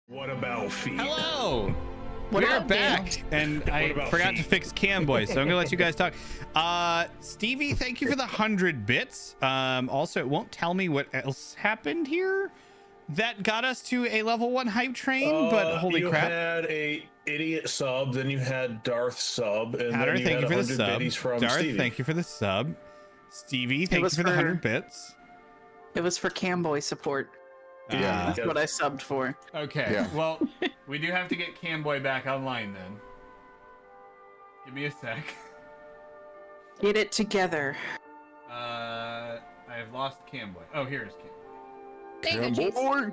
What about feet? Hello. What We're about back, and I forgot to fix Camboy, so I'm gonna let you guys talk. Stevie, thank you for the 100 bits. Also, it won't tell me what else happened here that got us to a level 1 hype train, but holy crap. You had a idiot sub, then you had Darth sub, and Hatter, then you thank had you for the 100 sub. biddies from Darth, Stevie. thank you for the sub. Stevie, thank you for the 100 bits. It was for Camboy support. Yeah. That's what I subbed for. Okay, Yeah. well, we do have to get Camboy back online then. Give me a sec. Get it together. I have lost Camboy. Oh, here's Camboy.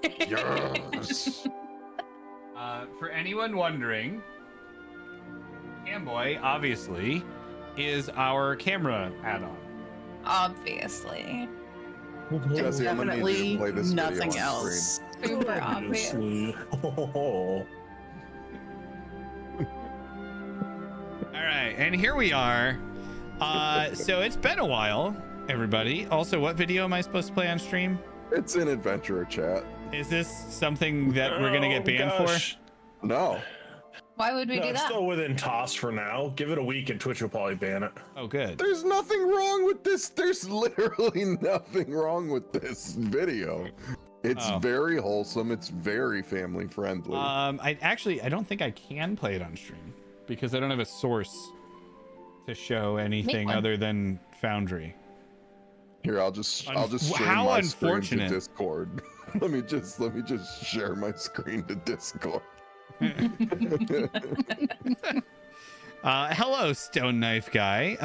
Thank you, Chase. Yes. For anyone wondering, Camboy obviously is our camera add-on. Obviously. Jesse, I'm gonna need you to Definitely play this video nothing on else. Super obvious. Obviously. Oh. All right, and here we are. So it's been a while, everybody. Also, what video am I supposed to play on stream? It's an adventurer chat. Is this something that we're gonna get banned Gosh. No. Why would we No, do it's that? still within toss for now. Give it a week and Twitch will probably ban it. for? Oh, good. There's nothing wrong with this. There's literally nothing wrong with this video. It's Oh. very wholesome. It's very family friendly. I don't think I can play it on stream because I don't have a source to show anything one. other than Foundry. Here, I'll just share how my unfortunate. screen to Discord. let me just share my screen to Discord. Hello, Stone Knife Guy.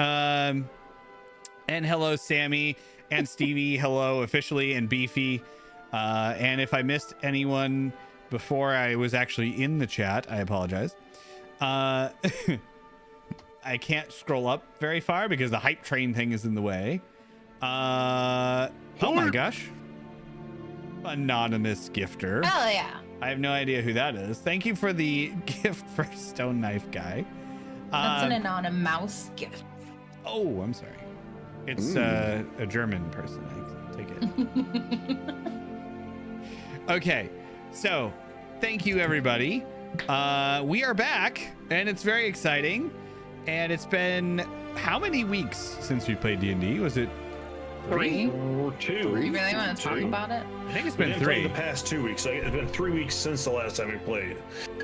And hello, Sammy and Stevie. Hello, officially, and Beefy. And if I missed anyone before I was actually in the chat, I apologize. I can't scroll up very far because the hype train thing is in the way. Oh my gosh. Anonymous gifter. Hell yeah. I have no idea who that is. Thank you for the gift for Stone Knife Guy. That's an anonymous mouse gift. Oh, I'm sorry. It's a German person. I take it. Okay, so thank you, everybody. We are back, and it's very exciting. And it's been how many weeks since we played D&D? Was it 3? Or two. You really want to talk Two. about it? I think it's We been didn't play 3. the past 2 weeks. Like, it's been 3 weeks since the last time we played.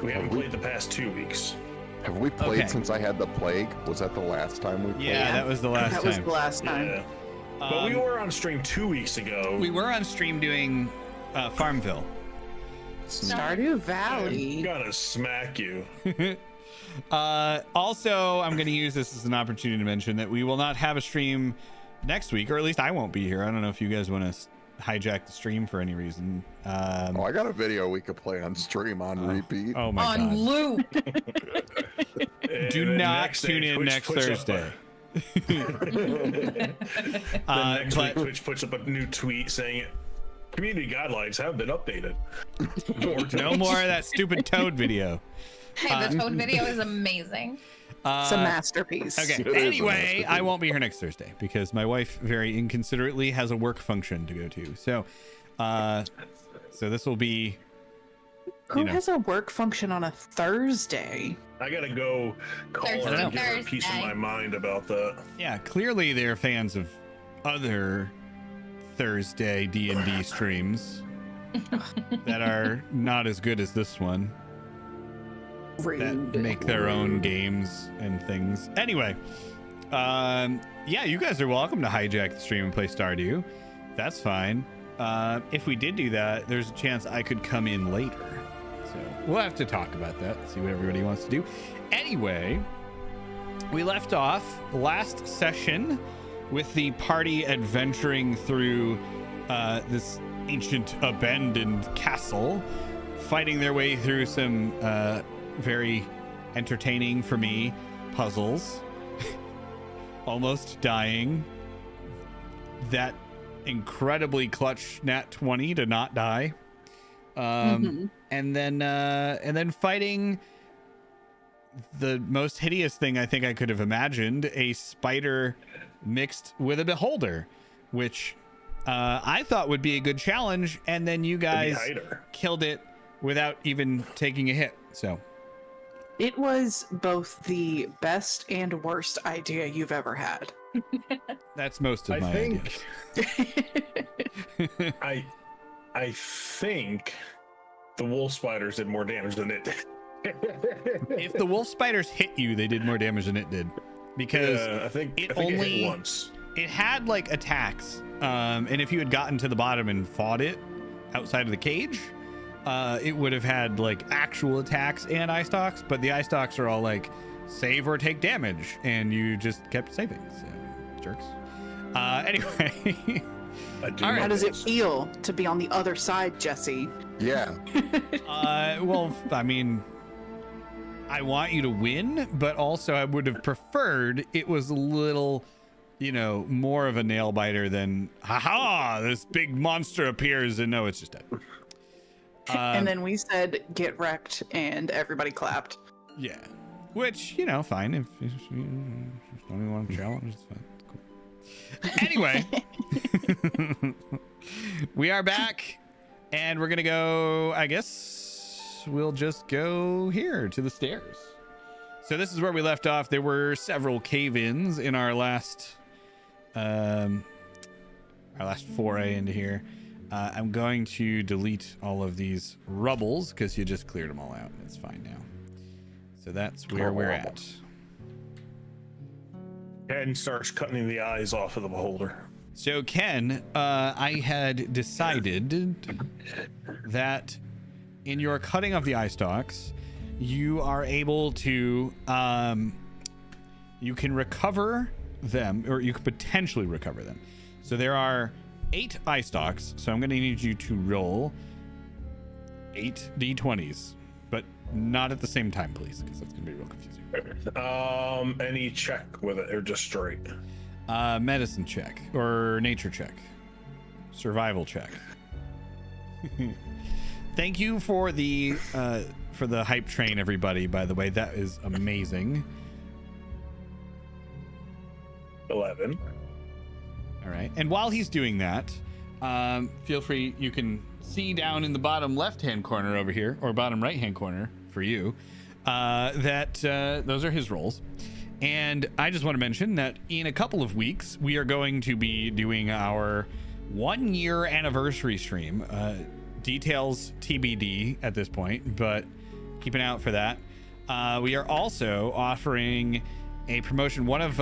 We haven't we? played the past 2 weeks. Have we played Okay. since I had the plague? Was that the last time we played? Yeah, that was the last That time. was the last time. Yeah. But we Um, were on stream 2 weeks ago. we were on stream doing Farmville. Stardew I'm Valley. gonna smack you. Also, I'm going to use this as an opportunity to mention that we will not have a stream next week, or at least I won't be here. I don't know if you guys want to hijack the stream for any reason. Oh, I got a video we could play on stream on repeat. Oh my On god. loop. Do And not next day, tune in Twitch next puts up Thursday. The next but- week, Twitch puts up a new tweet saying community guidelines have been updated. No more of that stupid Toad video. Hey, the Toad video is amazing. It's a masterpiece. Okay. It is a Anyway, masterpiece. I won't be here next Thursday because my wife very inconsiderately has a work function to go to. So, so this will be. Who know. has a work function on a Thursday? I gotta go call her Thursday, and give her a piece of Thursday. my mind about that. Yeah, clearly they're fans of other Thursday D&D streams that are not as good as this one. That Rude. make their own games and things. Anyway, yeah, you guys are welcome to hijack the stream and play Stardew. That's fine. If we did do that, there's a chance I could come in later. So we'll have to talk about that, see what everybody wants to do. Anyway, we left off last session with the party adventuring through this ancient abandoned castle, fighting their way through some very entertaining for me puzzles. Almost dying. That incredibly clutch nat 20 to not die. And then fighting the most hideous thing I think I could have imagined, a spider mixed with a beholder, which I thought would be a good challenge, and then you guys hider. killed it without even taking a hit. So It was both the best and worst idea you've ever had. that's most of I my think ideas. I think the wolf spiders did more damage than it did. If the wolf spiders hit you, they did more damage than it did, because I think it it only hit once. it had like attacks, and if you had gotten to the bottom and fought it outside of the cage, it would have had like actual attacks and eye stalks, but the eye stalks are all like save or take damage, and you just kept saving. So jerks. Anyway. I do All right. know How does it this. feel to be on the other side, Jesse? Yeah. Well, I mean, I want you to win, but also I would have preferred it was a little, more of a nail biter than, haha, this big monster appears and no, it's just dead. And then we said, get wrecked, and everybody clapped. Yeah. Which, fine. If you don't even want to challenge, it's fine. Cool. Anyway, we are back, and we're going to go, I guess we'll just go here to the stairs. So this is where we left off. There were several cave-ins in our last foray into here. I'm going to delete all of these rubbles because you just cleared them all out. It's fine now. So that's where we're at. Ken starts cutting the eyes off of the beholder. So Ken, I had decided that in your cutting of the eye stalks, you are able to, you can recover them, or you can potentially recover them. So there are 8 eye stalks. So I'm going to need you to roll 8 d20s, but not at the same time, please, because that's going to be real confusing. Any check with it or just straight? Medicine check or nature check, survival check. Thank you for the hype train, everybody. By the way, that is amazing. 11. All right, and while he's doing that, feel free. You can see down in the bottom left-hand corner over here, or bottom right-hand corner for you, that those are his rolls. And I just want to mention that in a couple of weeks, we are going to be doing our 1-year anniversary stream. Details TBD at this point, but keep an eye out for that. We are also offering a promotion. One of,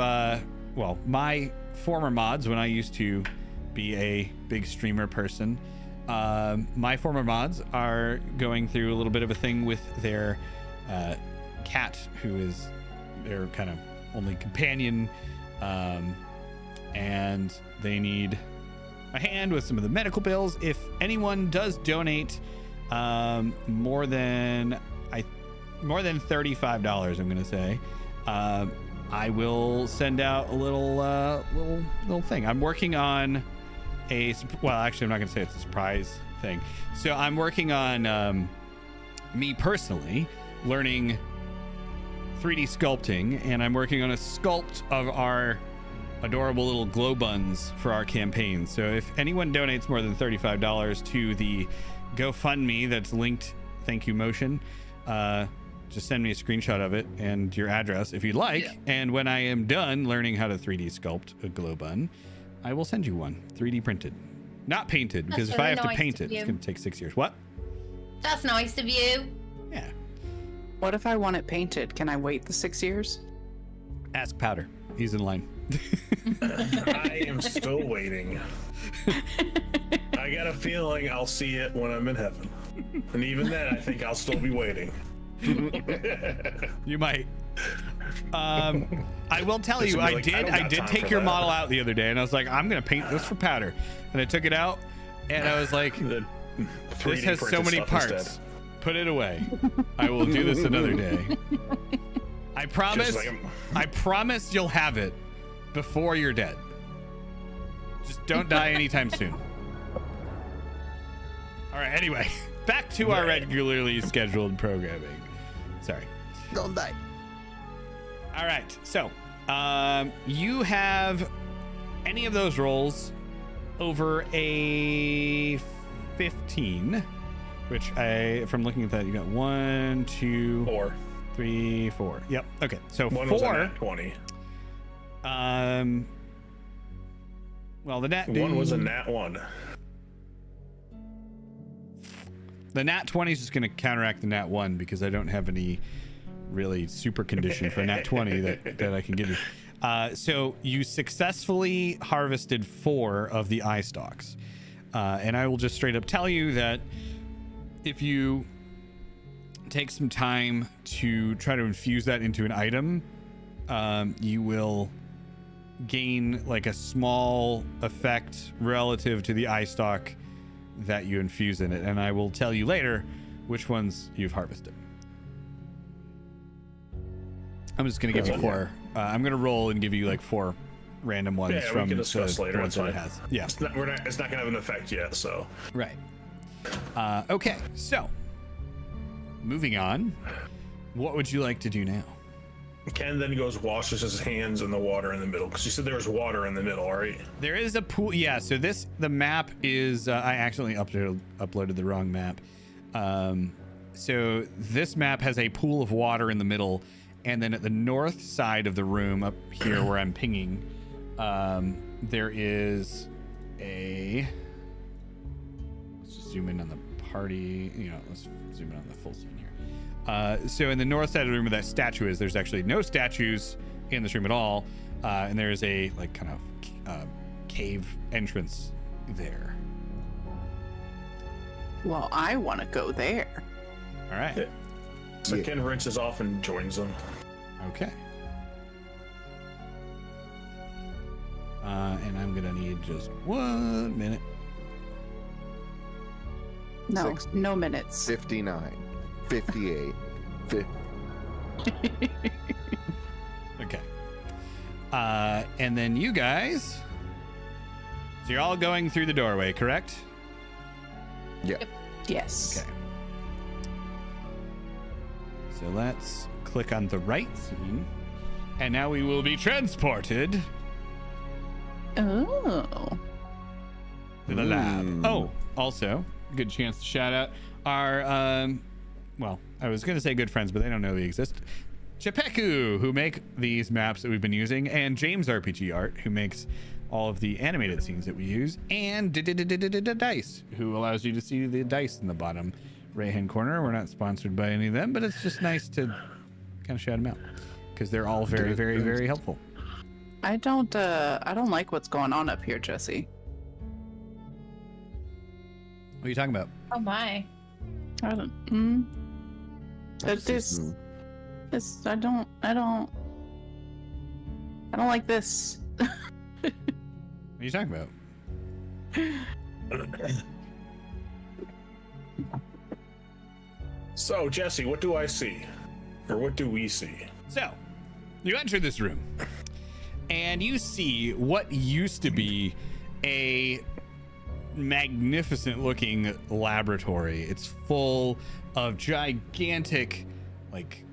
my former mods, when I used to be a big streamer person, my former mods are going through a little bit of a thing with their cat, who is their kind of only companion, and they need a hand with some of the medical bills. If anyone does donate more than $35, I'm gonna say, I will send out a little thing. I'm working on actually I'm not gonna say it's a surprise thing. So I'm working on me personally learning 3D sculpting, and I'm working on a sculpt of our adorable little glow buns for our campaign. So if anyone donates more than $35 to the GoFundMe that's linked, thank you Motion, just send me a screenshot of it and your address if you'd like. Yeah. And when I am done learning how to 3D sculpt a glow bun, I will send you one 3D printed, not painted, because if I have to paint it, it's going to take 6 years. What? That's nice of you. Yeah. What if I want it painted? Can I wait the 6 years? Ask Powder. He's in line. I am still waiting. I got a feeling I'll see it when I'm in heaven. And even then, I think I'll still be waiting. You might. I will tell you, I did take your model out the other day, and I was like, I'm going to paint this for Powder. And I took it out, and I was like, this has so many parts. Instead. Put it away. I will do this another day. I promise. I promise you'll have it before you're dead. Just don't die anytime soon. All right. Anyway, back to our regularly scheduled programming. Sorry. Don't die. All right. So, you have any of those rolls over a 15. Which from looking at that, you got 1, 2, 4. 3, 4. Yep. Okay. So One 4. was a nat 20. Well, the nat One was a nat 1. The nat 20 is just going to counteract the nat 1 because I don't have any really super condition for nat 20 that I can give you. So you successfully harvested 4 of the eye stalks. And I will just straight up tell you that if you take some time to try to infuse that into an item, you will gain like a small effect relative to the eye stalk that you infuse in it. And I will tell you later which ones you've harvested. I'm just going to give you 4. I'm going to roll and give you like 4 random ones Yeah, from we can discuss the later. ones It's that it fine. has. Yeah. It's not going to have an effect yet, so. Right. Okay, so moving on. What would you like to do now? Ken then goes washes his hands in the water in the middle, because you said there was water in the middle, right? There is a pool. Yeah, so the map is, I accidentally uploaded the wrong map. So this map has a pool of water in the middle, and then at the north side of the room up here where I'm pinging, there is a, let's just zoom in on the party, let's zoom in on the full scene here. So in the north side of the room where that statue is, there's actually no statues in this room at all. And there's a like kind of cave entrance there. Well, I want to go there. All right. Yeah. So Yeah. Ken rinses off and joins them. Okay. And I'm gonna need just 1 minute. No, 60. no minutes. 59, 58, 50. Okay. And then you guys. So you're all going through the doorway, correct? Yeah. Yes. Okay. So let's click on the right scene. And now we will be transported Oh. to the lab. Oh, also, good chance to shout out our, well, I was going to say good friends, but they don't know we exist. Chepeku, who make these maps that we've been using, and James RPG Art, who makes all of the animated scenes that we use, and Dice, who allows you to see the dice in the bottom right-hand corner. We're not sponsored by any of them, but it's just nice to kind of shout them out because they're all very, very, very helpful. I don't like what's going on up here, Jesse. What are you talking about? Oh my. I don't. I don't like this. What are you talking about? So, Jesse, what do I see? Or what do we see? So, you enter this room, and you see what used to be a magnificent-looking laboratory. It's full of gigantic, like,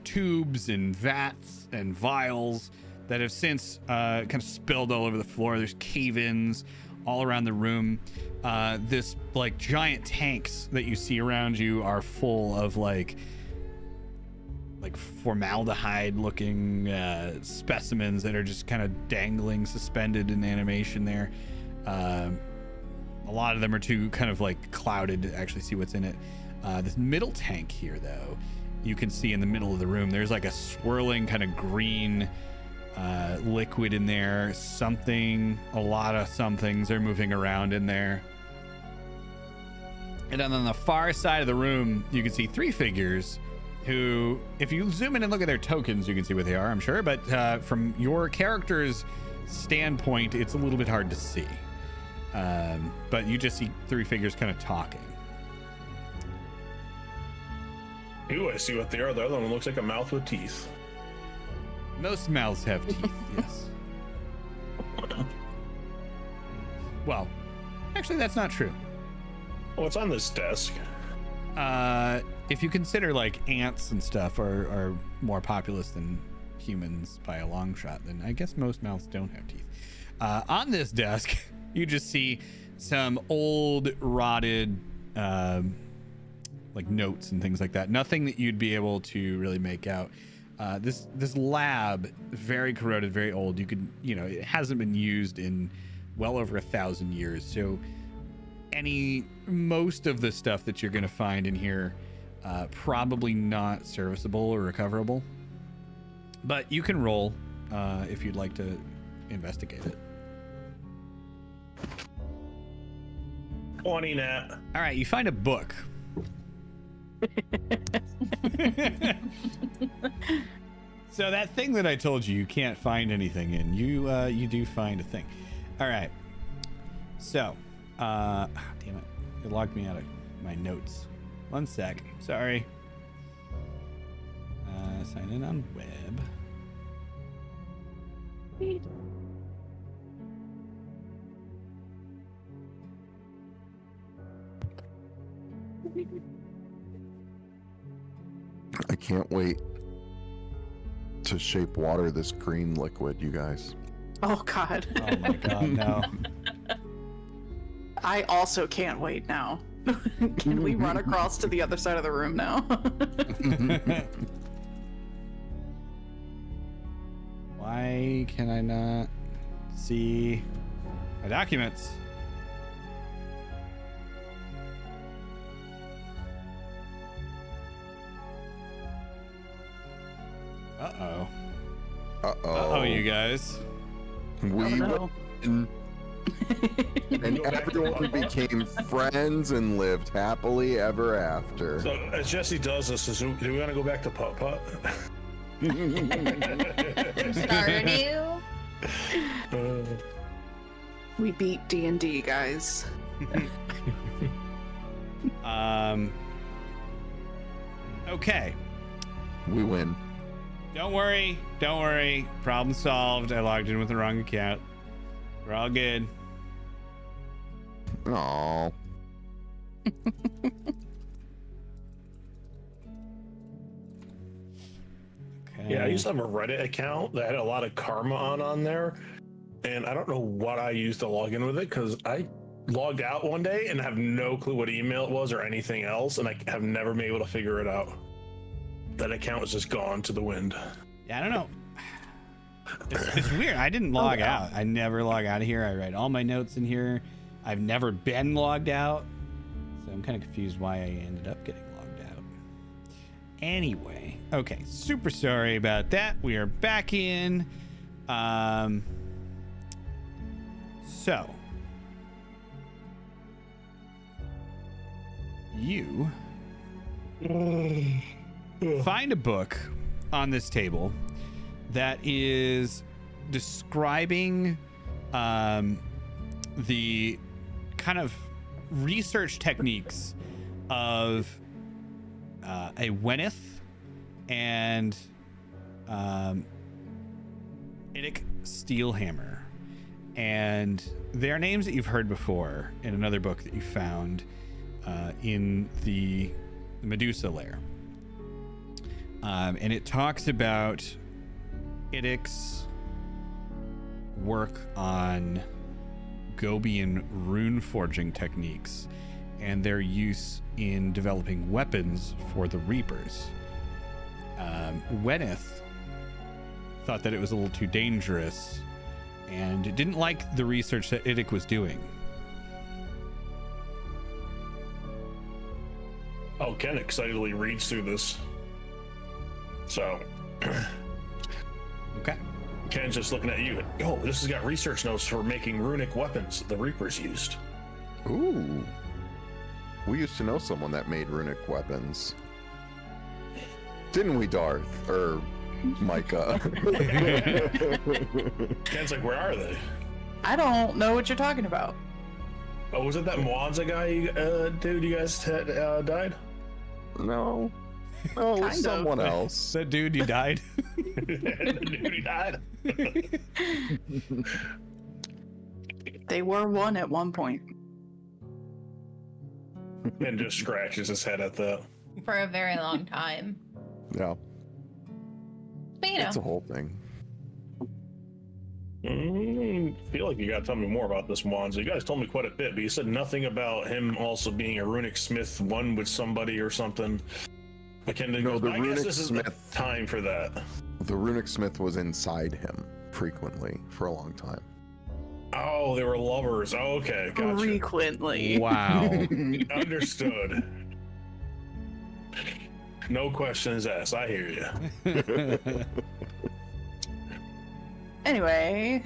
tubes and vats and vials that have since kind of spilled all over the floor. There's cave-ins all around the room. This, like, giant tanks that you see around you are full of, like formaldehyde looking specimens that are just kind of dangling suspended in animation there. A lot of them are too kind of like clouded to actually see what's in it. This middle tank here, though, you can see in the middle of the room, there's like a swirling kind of green liquid in there. A lot of somethings are moving around in there. And then on the far side of the room, you can see 3 figures who, if you zoom in and look at their tokens, you can see what they are, I'm sure. But from your character's standpoint, it's a little bit hard to see. But you just see 3 figures kind of talking. Ooh, I see what they are. The other one looks like a mouth with teeth. Most mouths have teeth, yes. Well, actually, that's not true. What's on this desk? If you consider like ants and stuff are more populous than humans by a long shot, then I guess most mouths don't have teeth. On this desk, you just see some old rotted like notes and things like that. Nothing that you'd be able to really make out. This lab, very corroded, very old. It hasn't been used in well over 1,000 years. So most of the stuff that you're going to find in here, probably not serviceable or recoverable. But you can roll if you'd like to investigate it. 20 nat. All right, you find a book. So that thing that I told you can't find anything in, you do find a thing. All right. So, damn it, it logged me out of my notes. 1 sec. Sorry. Sign in on web. I can't wait to shape water this green liquid, you guys. Oh God. Oh my god, no. I also can't wait now. Can we run across to the other side of the room now? Why can I not see my documents? Uh-oh. Uh-oh, you guys. We no. win. And everyone became friends and lived happily ever after. So as Jesse does this, do we want to go back to Putt Putt? Stardew? We beat D&D, guys. Okay. We win. Don't worry. Problem solved. I logged in with the wrong account. We're all good. Aww. Okay. Yeah, I used to have a Reddit account that had a lot of karma on there, and I don't know what I used to log in with it because I logged out one day and have no clue what email it was or anything else, and I have never been able to figure it out. That account was just gone to the wind. Yeah, I don't know. It's weird. I didn't log out. I never log out of here. I write all my notes in here. I've never been logged out. So I'm kind of confused why I ended up getting logged out. Anyway, okay. Super sorry about that. We are back in. So you find a book on this table that is describing the kind of research techniques of a Weneth and Idic Steelhammer. And they are names that you've heard before in another book that you found in the Medusa lair. And it talks about Idic's work on Gobian rune forging techniques and their use in developing weapons for the Reapers. Weneth thought that it was a little too dangerous and didn't like the research that Idic was doing. Oh, Ken excitedly reads through this. So, Okay. Ken's just looking at you. Oh, this has got research notes for making runic weapons the Reapers used. Ooh. We used to know someone that made runic weapons. Didn't we, Darth? Or Micah? Ken's like, where are they? I don't know what you're talking about. Oh, was it that Mwanza guy, dude, you guys had died? No. No, it was Kind of. someone else. That dude, you died. The dude he died. They were one at one point. And just scratches his head at that. For a very long time. Yeah, But you it's a know, whole thing. Feel like you gotta tell me more about this Wands. You guys told me quite a bit, but you said nothing about him also being a runic smith, one with somebody or something. I can't No, the I guess runic this is smith- the time for that. The runic smith was inside him frequently for a long time. Oh, they were lovers. Oh, okay, gotcha. Frequently. Wow. Understood. No questions asked. I hear you. Anyway.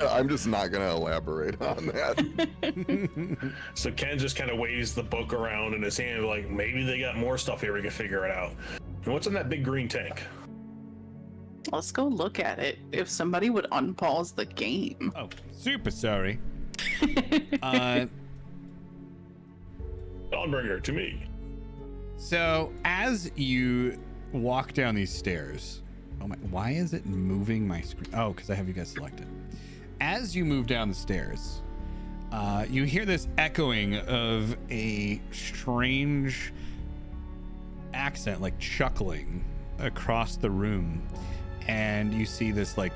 I'm just not going to elaborate on that. So Ken just kind of waves the book around in his hand, like maybe they got more stuff here. We can figure it out. And what's in that big green tank? Let's go look at it. If somebody would unpause the game. Oh, super sorry. Dawnbringer to me. So as you walk down these stairs, oh my, why is it moving my screen? Oh, because I have you guys selected. As you move down the stairs, you hear this echoing of a strange accent, like chuckling across the room, and you see this like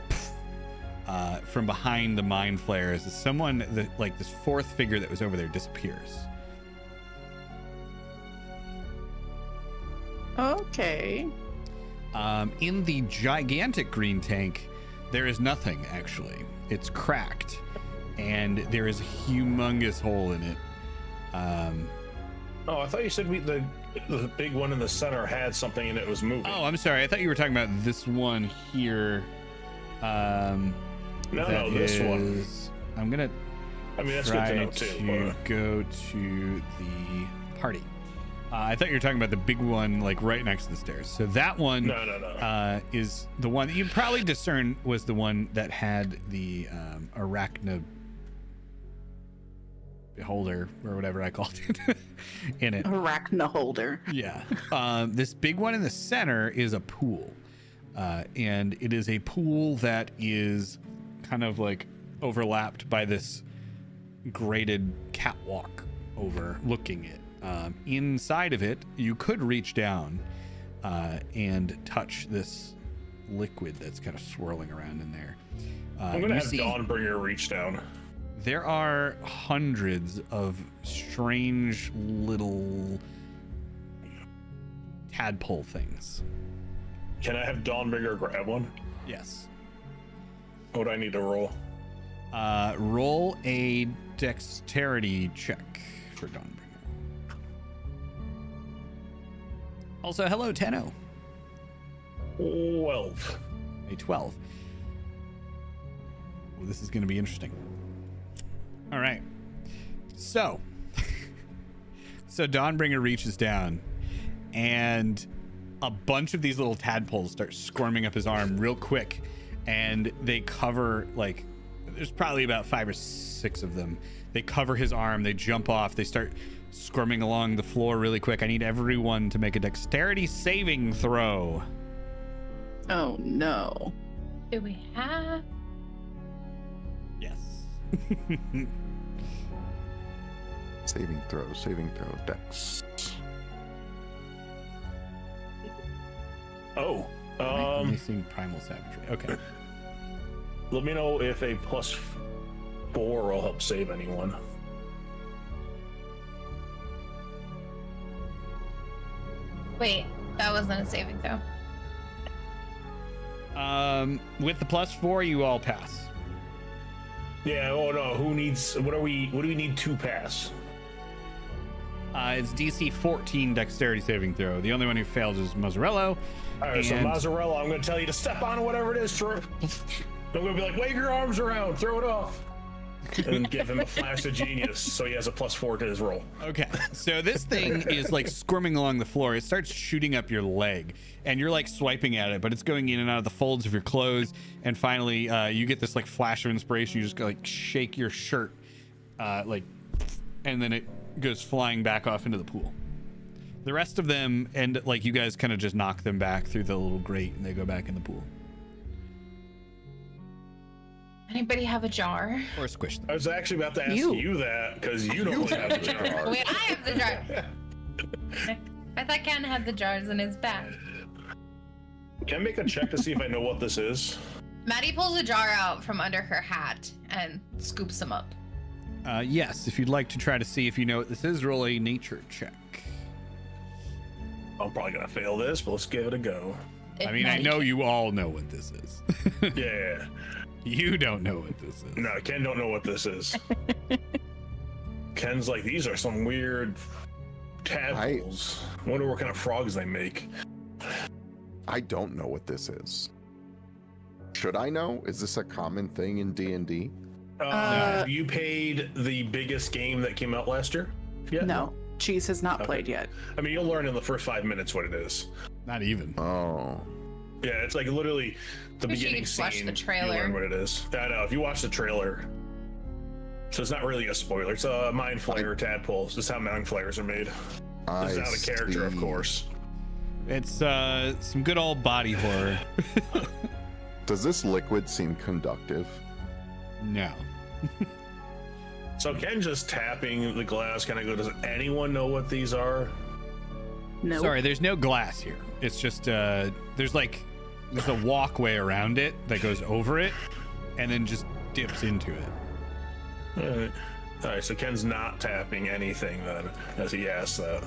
from behind the mind flares, someone that, like this fourth figure that was over there, disappears. Okay. In the gigantic green tank, there is nothing actually. It's cracked, and there is a humongous hole in it. Oh, I thought you said the big one in the center had something and it was moving. Oh, I'm sorry. I thought you were talking about this one here. No, this one. I'm gonna I mean, that's good try to know to too. go to the party. I thought you were talking about the big one, like right next to the stairs. So that one No. is the one that you probably discern was the one that had the arachna beholder or whatever I called it in it. Arachna holder. Yeah. This big one in the center is a pool. And it is a pool that is kind of like overlapped by this graded catwalk overlooking it. Inside of it, you could reach down and touch this liquid that's kind of swirling around in there. I'm gonna you have see Dawnbringer reach down. there are hundreds of strange little tadpole things. Can I have Dawnbringer grab one? Yes. What do I need to roll? Roll a dexterity check for Dawnbringer. Also, hello, Tenno. 12. A 12. Well, this is going to be interesting. All right. So Dawnbringer reaches down, and a bunch of these little tadpoles start squirming up his arm real quick, and they cover, like, there's probably about 5 or 6 of them. They cover his arm, they jump off, they start squirming along the floor really quick. I need everyone to make a dexterity saving throw. Oh no. Do we have? Yes. Saving throw, dex. Oh. Releasing primal savagery. Okay. Let me know if a +4 will help save anyone. Wait, that wasn't a saving throw. With the +4, you all pass. Yeah. Oh no. Who needs? What do we need to pass? It's DC 14 dexterity saving throw. The only one who fails is Mazzarello. All right. So And- Mazzarella, I'm going to tell you to step on whatever it is. I'm going to be like, wave your arms around, throw it off, and give him a flash of genius, so he has a +4 to his roll. Okay, so this thing is like squirming along the floor. It starts shooting up your leg, and you're like swiping at it, but it's going in and out of the folds of your clothes. And finally, you get this like flash of inspiration. You just go like shake your shirt, like, and then it goes flying back off into the pool. The rest of them, and like you guys kind of just knock them back through the little grate, and they go back in the pool Anybody have a jar? or squish them. I was actually about to ask you that because you don't have the jar. Wait, I have the jar. I thought Ken had the jars in his bag. Can I make a check to see if I know what this is? Maddie pulls a jar out from under her hat and scoops them up. Yes, if you'd like to try to see if you know what this is, roll a nature check. I'm probably gonna fail this, but let's give it a go. If I mean, I Maddie know can- you all know what this is. Yeah. You don't know what this is. No, Ken don't know what this is. Ken's like, these are some weird tadpoles. Wonder what kind of frogs they make. I don't know what this is. Should I know? Is this a common thing in D&D? Have you paid the biggest game that came out last year? Yeah. No, Cheese has not Okay. played yet. I mean, you'll learn in the first 5 minutes what it is. Not even. Oh. Yeah, it's like literally the Wish you beginning could watch scene. the trailer. You learn what it is. I know. If you watch the trailer, so it's not really a spoiler. It's a mind flayer tadpoles. This is how mind flayers are made. This is out of character, of see. course. It's some good old body horror. Does this liquid seem conductive? No. So Ken just tapping the glass. Kind of go. Does anyone know what these are? No. Sorry, there's no glass here. It's just there's a walkway around it that goes over it and then just dips into it. All right. All right. So Ken's not tapping anything then, as he asks that.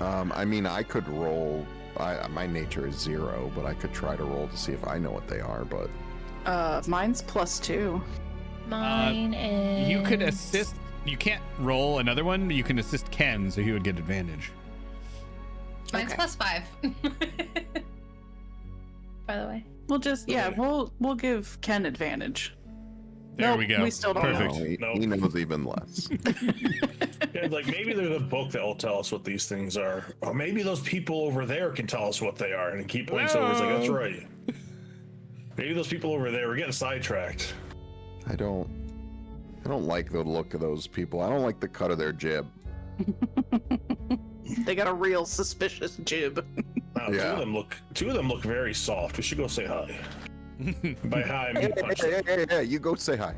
I mean, I could roll. My nature is 0, but I could try to roll to see if I know what they are. But Mine's +2. Mine is. You could assist. You can't roll another one, but you can assist Ken, so he would get advantage. Mine's Okay. +5. By the way. We'll just we'll give Ken advantage. There Nope, we go. we still don't Perfect. know. no, Nope. he knows even less. Ken's like, maybe there's a book that will tell us what these things are, or maybe those people over there can tell us what they are. And he keep points over. He's like, that's right. Maybe those people over there. We're getting sidetracked. I don't like the look of those people. I don't like the cut of their jib. They got a real suspicious jib. Wow, two Yeah. of them look very soft. We should go say hi. By hi, I mean punch them. Hey, you go say hi.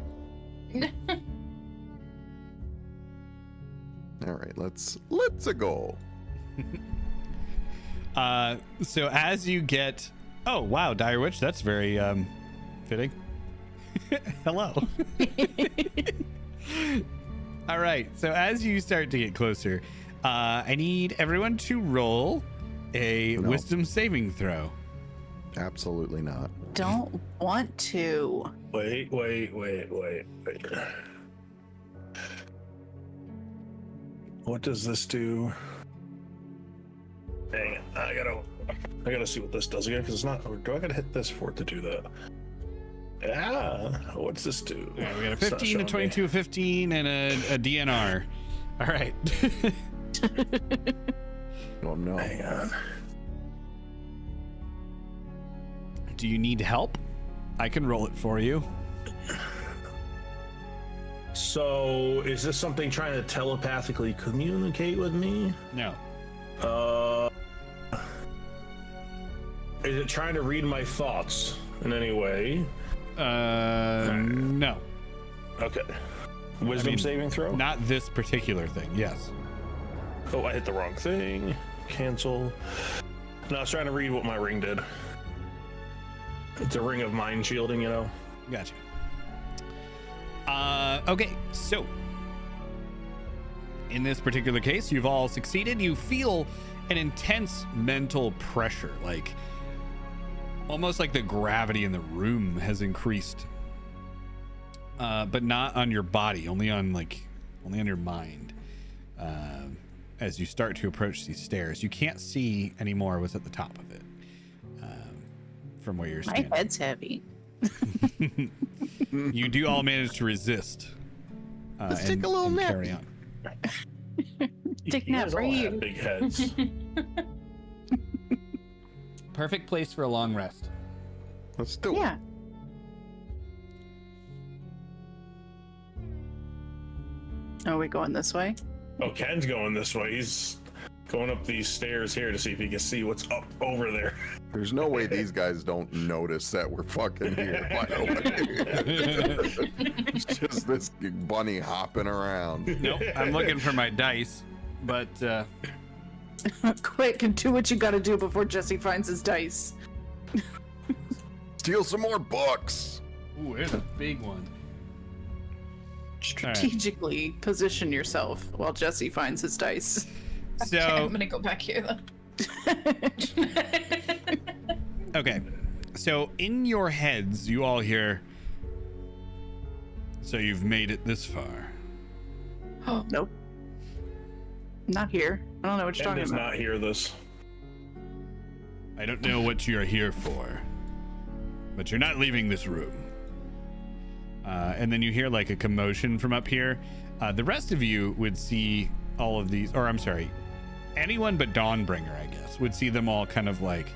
All right, let's go. So as you get, oh wow, Dire Witch, that's very fitting. Hello. All right, so as you start to get closer, I need everyone to roll a No. wisdom saving throw. Absolutely not. Don't want to. Wait. What does this do? Dang it! I gotta see what this does again because it's not. Or do I gotta hit this for it to do that? Yeah. What's this do? Yeah, we got a It's not 15, a showing 22, a 15, and a DNR. All right. Oh no. me. Hang on. Do you need help? I can roll it for you. So, is this something trying to telepathically communicate with me? No. Is it trying to read my thoughts in any way? No. Okay. Wisdom mean, saving throw? Not this particular thing. Yes. Oh, I hit the wrong thing. Cancel. No, I was trying to read what my ring did. It's a ring of mind shielding, you know? Gotcha. Okay, so in this particular case, you've all succeeded. You feel an intense mental pressure, like almost like the gravity in the room has increased, but not on your body, only on your mind. As you start to approach these stairs, you can't see anymore what's at the top of it from where you're My standing. head's heavy. You do all manage to resist. Let's take a little and nap. carry on. Take You nap guys all right have here. big heads. Perfect place for a long rest. Let's do it. Yeah. Are we going this way? Oh, Ken's going this way. He's going up these stairs here to see if he can see what's up over there. There's no way these guys don't notice that we're fucking here, by the way. It's just this bunny hopping around. Nope, I'm looking for my dice, but Quick, and do what you gotta do before Jesse finds his dice. Steal some more books. Ooh, there's a big one. Strategically position yourself while Jesse finds his dice. So Okay, I'm gonna go back here though. okay, so in your heads, you all hear. So you've made it this far. Oh, nope. Not here. I don't know what you're Ken talking does about. not hear this. I don't know what you're here for, but you're not leaving this room. And then you hear like a commotion from up here. The rest of you would see all of these, or I'm sorry, anyone but Dawnbringer, I guess, would see them all kind of like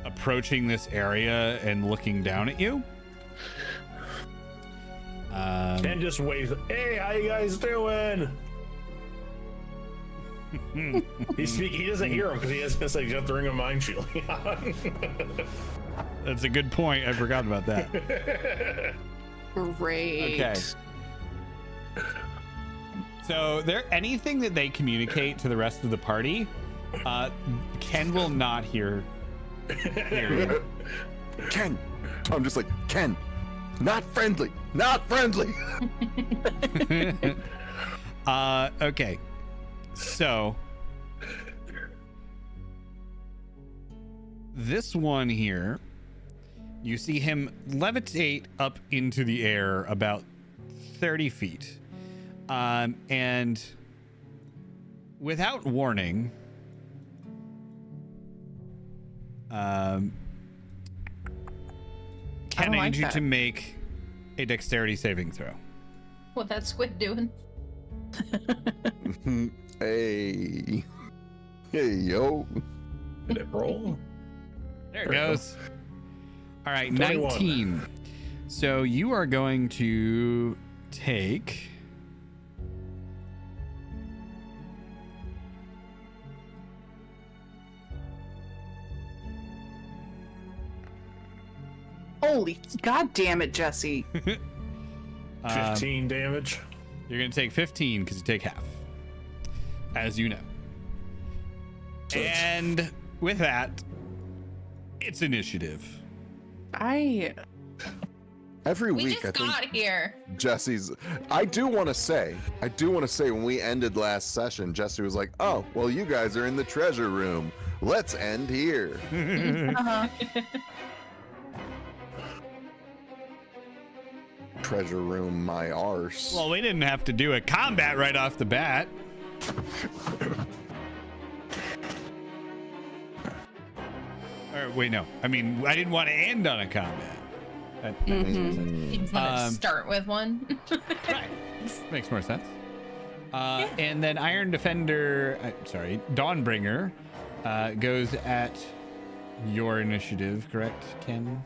approaching this area and looking down at you. Ken just waves. Hey, how you guys doing? He doesn't hear him because he has to got the ring of mind shielding on. That's a good point. I forgot about that. Great. Okay. So there, anything that they communicate to the rest of the party, Ken will not hear. Ken. I'm just like, Ken. Not friendly. Not friendly. Okay. So this one here, you see him levitate up into the air about 30 feet. And without warning, Ken, I like need you that. to make a dexterity saving throw. What that squid doing? Hey. Hey, yo. Did it roll? There it goes. All right, 21. 19. So you are going to take. Holy god damn it, Jesse. 15 damage. You're going to take 15 because you take half, as you know. So it's- And with that, it's initiative. Every We week, just I think got here. Jesse's. I do want to say, when we ended last session, Jesse was like, "Oh, well, you guys are in the treasure room. Let's end here." Uh-huh. Treasure room, my arse. Well, we didn't have to do a combat right off the bat. Or wait, no. I mean, I didn't want to end on a combat. That makes more sense. He's gonna Um, start with one. Right. Makes more sense. And then Iron Defender, Dawnbringer, goes at your initiative, correct, Ken?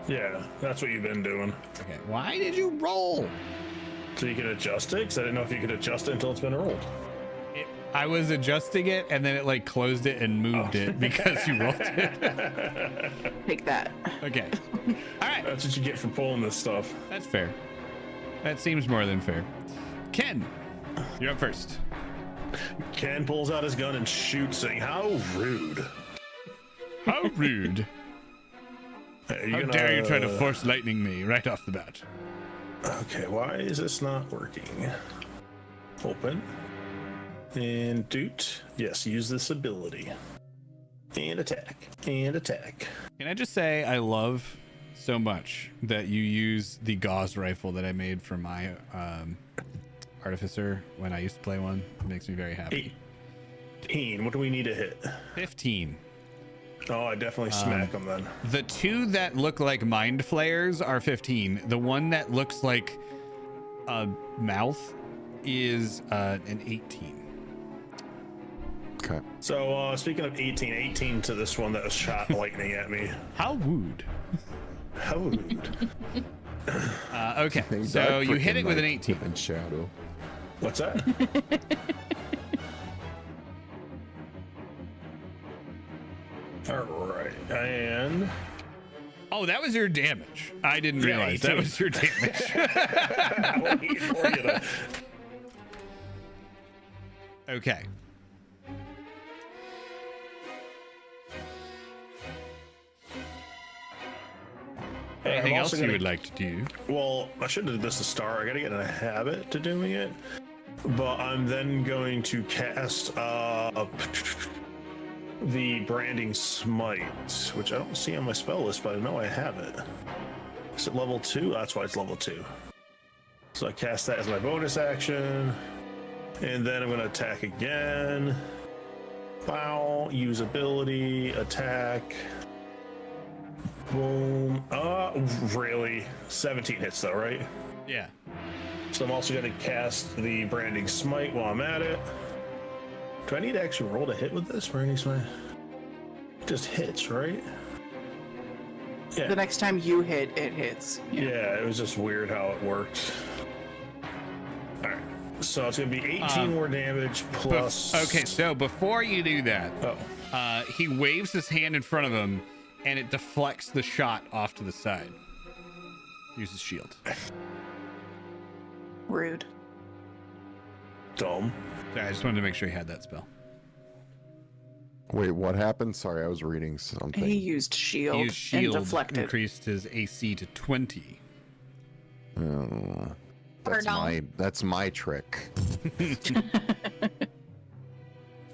Yeah, that's what you've been doing. Okay. Why did you roll? So you can adjust it? Because I didn't know if you could adjust it until it's been rolled. I was adjusting it, and then it like closed it and moved it because you rolled it. Take that. Okay. All right. That's what you get for pulling this stuff. That's fair. That seems more than fair. Ken, you're up first. Ken pulls out his gun and shoots, saying, "How rude! How rude. Hey, How dare you try to force lightning me right off the bat? Okay, why is this not working? Open. And doot. Yes, use this ability. And attack. And attack. Can I just say I love so much that you use the gauze rifle that I made for my artificer when I used to play one. It makes me very happy. 18. What do we need to hit? 15. Oh, I definitely smack him then. The two that look like mind flayers are 15. The one that looks like a mouth is an 18. Okay. So, speaking of 18 to this one that was shot lightning at me. How rude. How rude. Okay, Hey, so that you hit freaking it with an knife 18. in shadow. What's that? All right, and Oh, that was your damage. I didn't Yeah, realize that 18. was your damage. I'll wait for you to- Okay. anything I'm else also you gonna- would like to do? Well, I should have did this to start. I gotta get in a habit to doing it. But I'm then going to cast the Branding Smite, which I don't see on my spell list, but I know I have it. Is it level 2? That's why it's level 2. So I cast that as my bonus action. And then I'm going to attack again. Bow, use ability, attack. Boom. Really? 17 hits though, right? Yeah. So I'm also going to cast the Branding Smite while I'm at it. Do I need to actually roll to hit with this Branding Smite? It just hits, right? Yeah. The next time you hit, it hits. Yeah, it was just weird how it worked. Alright. So it's going to be 18 more damage plus... Okay, so before you do that, Oh. he waves his hand in front of him, and it deflects the shot off to the side. Uses shield. Rude. Dumb. Sorry, I just wanted to make sure he had that spell. Wait, what happened? Sorry, I was reading something. He used shield, He used shield, and deflected. increased his AC to 20. Oh, Pardon? that's my trick.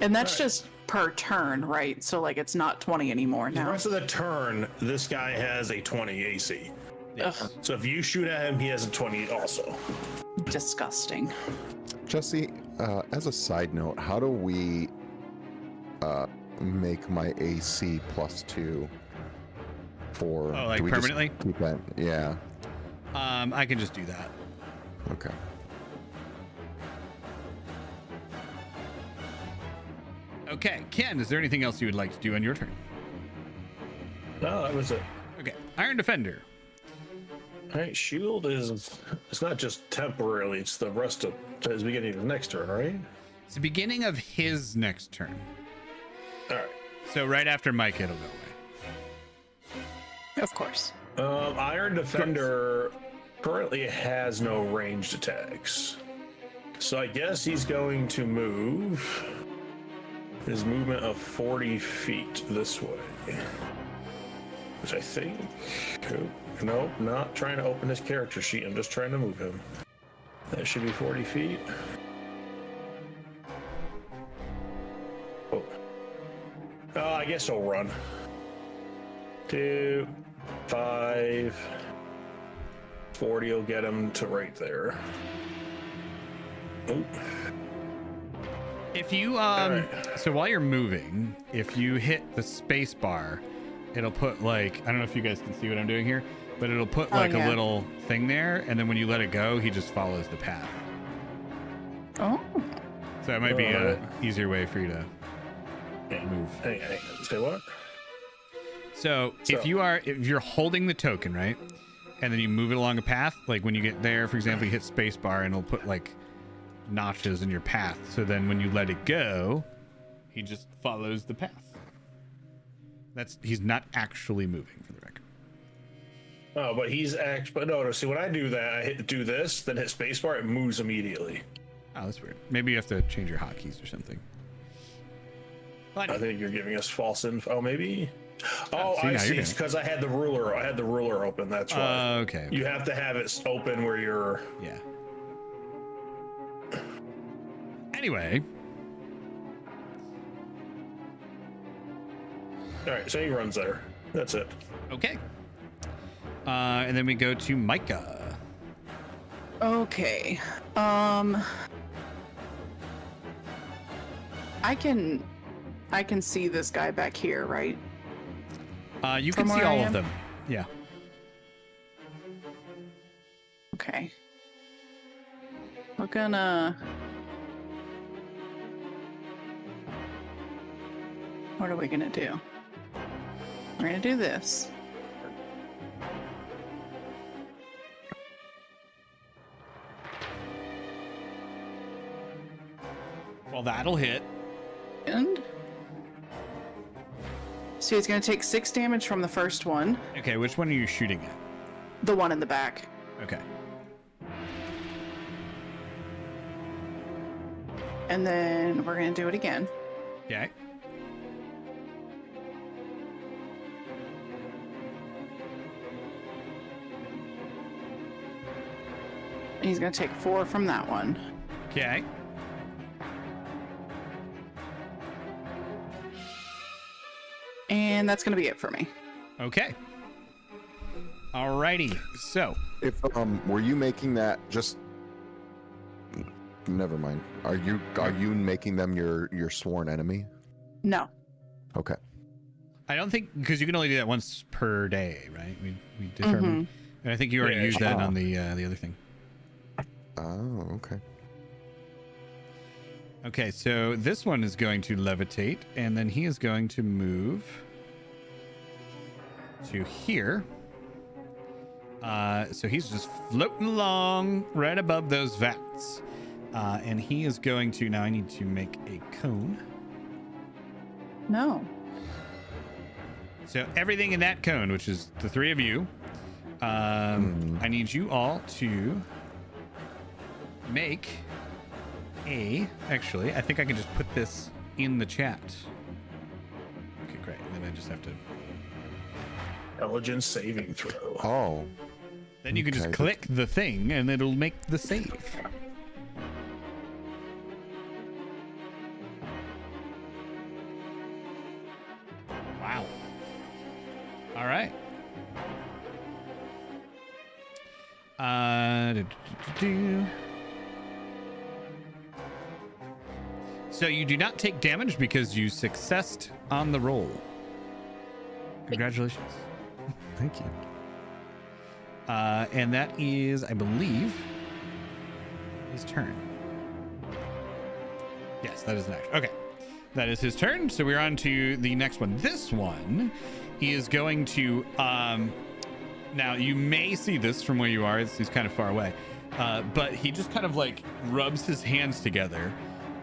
And that's just per turn, right? So like it's not 20 anymore The now. rest of the turn, this guy has a 20 AC. Ugh, So if you shoot at him, he has a 20 also. disgusting. Jesse, as a side note, how do we make my AC +2 for? Oh, like do we just permanently? keep that? Yeah. I can just do that. Okay. Okay, Ken, is there anything else you would like to do on your turn? No, that was it. Okay, Iron Defender. All right, shield is, it's not just temporarily, it's the rest of his beginning of the next turn, right? It's the beginning of his next turn. All right. So right after Mike, it'll go away. Of course. Iron Defender currently has no ranged attacks. So I guess he's going to move his movement of 40 feet this way. Which I think... Nope, not trying to open his character sheet. I'm just trying to move him. That should be 40 feet. Oh. I guess he'll run. 2, 5, 40 will get him to right there. Oop. If you right. so while you're moving, if you hit the space bar, it'll put like, I don't know if you guys can see what I'm doing here, but it'll put like yeah. a little thing there, and then when you let it go, he just follows the path. Oh. So it might be Alright. a easier way for you to move. Hang on. Say what? So if you're holding the token, right, and then you move it along a path, like when you get there, for example, you hit space bar and it'll put like notches in your path. So then when you let it go, he just follows the path. He's not actually moving, for the record. Oh, but he's but no. See, when I do that, I do this, then hit spacebar, it moves immediately. Oh, that's weird. Maybe you have to change your hotkeys or something. But I think you're giving us false info. Oh, maybe. Oh, see, I now see. you're It's because I had the ruler. I had the ruler open. That's why. okay. You have to have it open where you're. Yeah. Anyway, All right, so he runs there. That's it. okay. And then we go to Micah. Okay. I can see this guy back here, right? You can From see where I all of am? them. Yeah. Okay. We're gonna... What are we gonna do? We're gonna do this. Well, that'll hit. And... So he's gonna take 6 damage from the first one. Okay, which one are you shooting at? The one in the back. Okay. And then we're gonna do it again. Okay. He's going to take 4 from that one. Okay. And that's going to be it for me. Okay. Alrighty. So, If were you making that just? Never mind. Are you making them your sworn enemy? No. Okay. I don't think, because you can only do that once per day, right? We determined. And I think you already used that on the other thing. Oh, okay. Okay, so this one is going to levitate, and then he is going to move to here. So he's just floating along right above those vats. And he is going to, now I need to make a cone. No. So everything in that cone, which is the 3 of you, I need you all to make actually, I think I can just put this in the chat. Okay, great. And then I just have to, Intelligence saving throw. Oh. then you can just Okay. click the thing and it'll make the save. Wow. All right. So you do not take damage because you successed on the roll. Congratulations. Thank you. And that is, I believe, his turn. Yes, that is an action. Okay. That is his turn. So we're on to the next one. This one, he is going to, now you may see this from where you are. He's kind of far away. But he just kind of like rubs his hands together,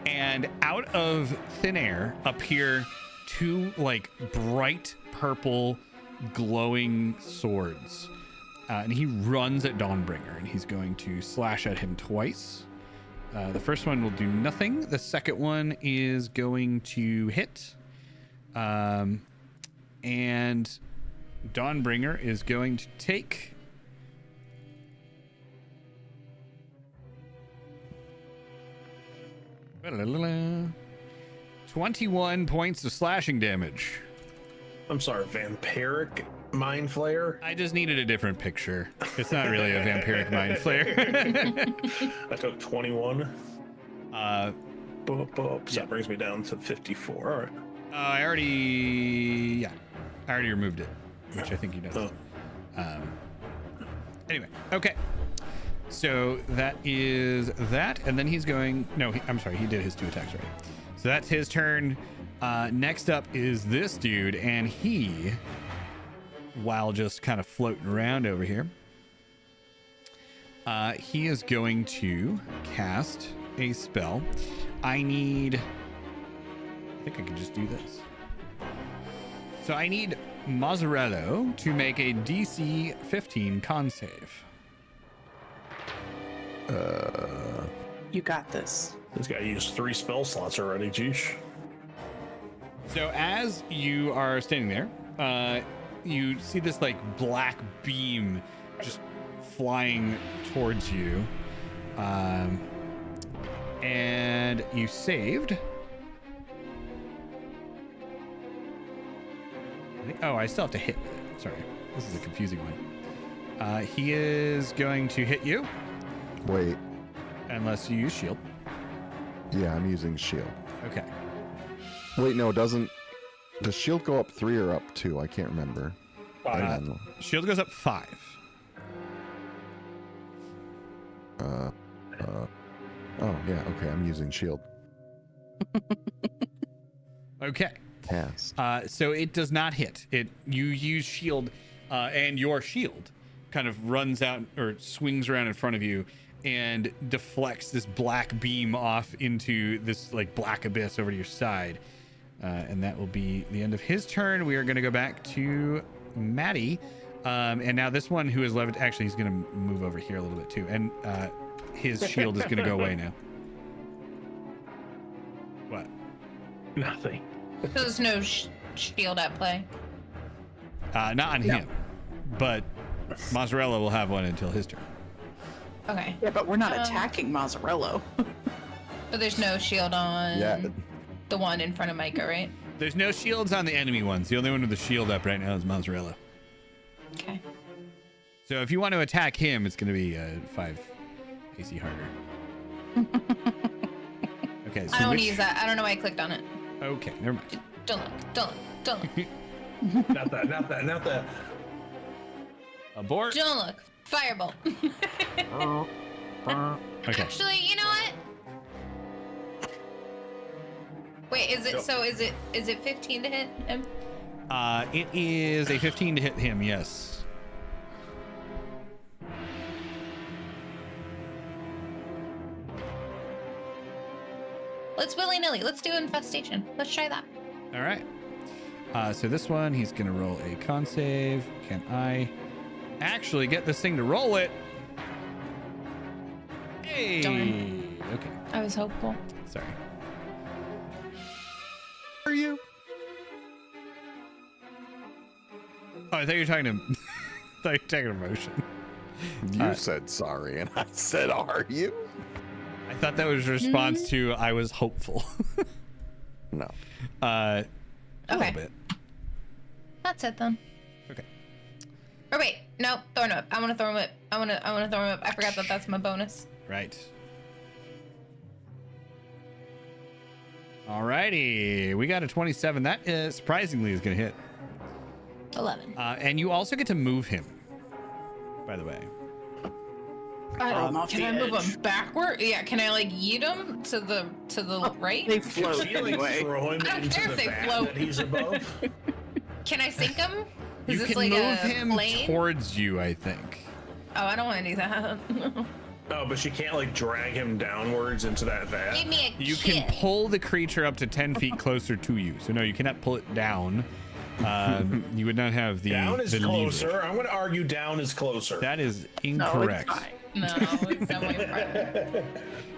and out of thin air appear 2 like bright purple glowing swords. And he runs at Dawnbringer, and he's going to slash at him twice. The first one will do nothing. The second one is going to hit. And Dawnbringer is going to take 21 points of slashing damage. I'm sorry, vampiric mind flayer. I just needed a different picture. It's not really a vampiric mind flare. I took 21. So Yeah. that brings me down to 54. All right. I already removed it, which I think you know. Anyway, okay. So that is that, and then he's going. No, I'm sorry, he did his 2 attacks already. So that's his turn. Next up is this dude, and he, while just kind of floating around over here, he is going to cast a spell. I think I can just do this. So I need Mazzarello to make a DC 15 con save. You got this. This guy used 3 spell slots already, geesh. So as you are standing there, you see this like black beam just flying towards you. And you saved. I still have to hit with it. Sorry. This is a confusing one. He is going to hit you. Wait. Unless you use shield. Yeah, I'm using shield. Okay. Wait, no, does shield go up 3 or up 2? I can't remember. I don't know. Shield goes up 5. Oh, yeah, okay, I'm using shield. Okay. Cast. So it does not hit. You use shield, and your shield kind of runs out or swings around in front of you and deflects this black beam off into this like black abyss over to your side. And that will be the end of his turn. We are going to go back to Maddie. And now this one who is levitated, actually he's going to move over here a little bit too. And his shield is going to go away now. What? Nothing. There's no shield at play. Not on him, but Mozzarella will have one until his turn. Okay. Yeah, but we're not attacking Mazzarello. But there's no shield on the one in front of Micah, right? There's no shields on the enemy ones. The only one with the shield up right now is Mazzarello. Okay. So if you want to attack him, it's going to be 5 AC harder. Okay. So I don't want to use that. I don't know why I clicked on it. Okay, never mind. Don't look. Not that. Abort. Don't look. Firebolt. Okay. Actually, you know what? Wait, is it so? Is it 15 to hit him? It is a 15 to hit him. Yes. Let's willy-nilly. Let's do infestation. Let's try that. All right. So this one, he's going to roll a con save. Can I actually get this thing to roll it? Hey. Darn. Okay. I was hopeful. Sorry. Are you? Oh, I thought you were talking to. I thought you were talking to motion. You said sorry, and I said, "Are you?" I thought that was a response to I was hopeful. No. A Okay. little bit. That's it then. Okay. Or wait, no, thorn whip. I want to thorn whip. I want to thorn whip. I forgot that that's my bonus. Right. Alrighty, we got a 27. That is surprisingly is gonna hit. 11. And you also get to move him. By the way. Off Can the I move edge. him backward? Yeah. Can I like yeet him to the right? They float Should you, like, anyway. throw him I don't into care the if they vat float. that he's above? Can I sink him? You Is this can like move a him plane? towards you, I think. Oh, I don't want to do that. No, but she can't like drag him downwards into that Give vat. me a You kiss. can pull the creature up to 10 feet closer to you. So no, you cannot pull it down. You would not have the Down is the lever. closer. I'm going to argue down is closer. That is No, incorrect. it's fine. No, it's definitely front.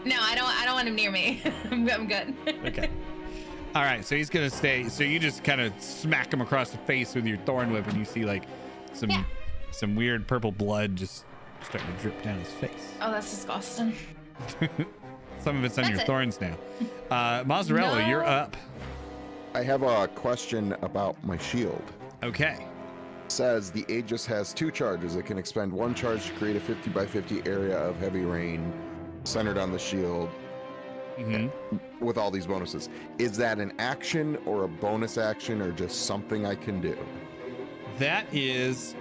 No, I don't want him near me. I'm good. Okay. All right, so he's gonna stay. So you just kind of smack him across the face with your thorn whip, and you see like some weird purple blood just starting to drip down his face. Oh, that's disgusting. Some of it's on That's your it. thorns now. Mazzarello, No. you're up. I have a question about my shield. Okay. Says the Aegis has 2 charges. It can expend 1 charge to create a 50 by 50 area of heavy rain centered on the shield Mm-hmm. with all these bonuses. Is that an action or a bonus action or just something I can do? That is.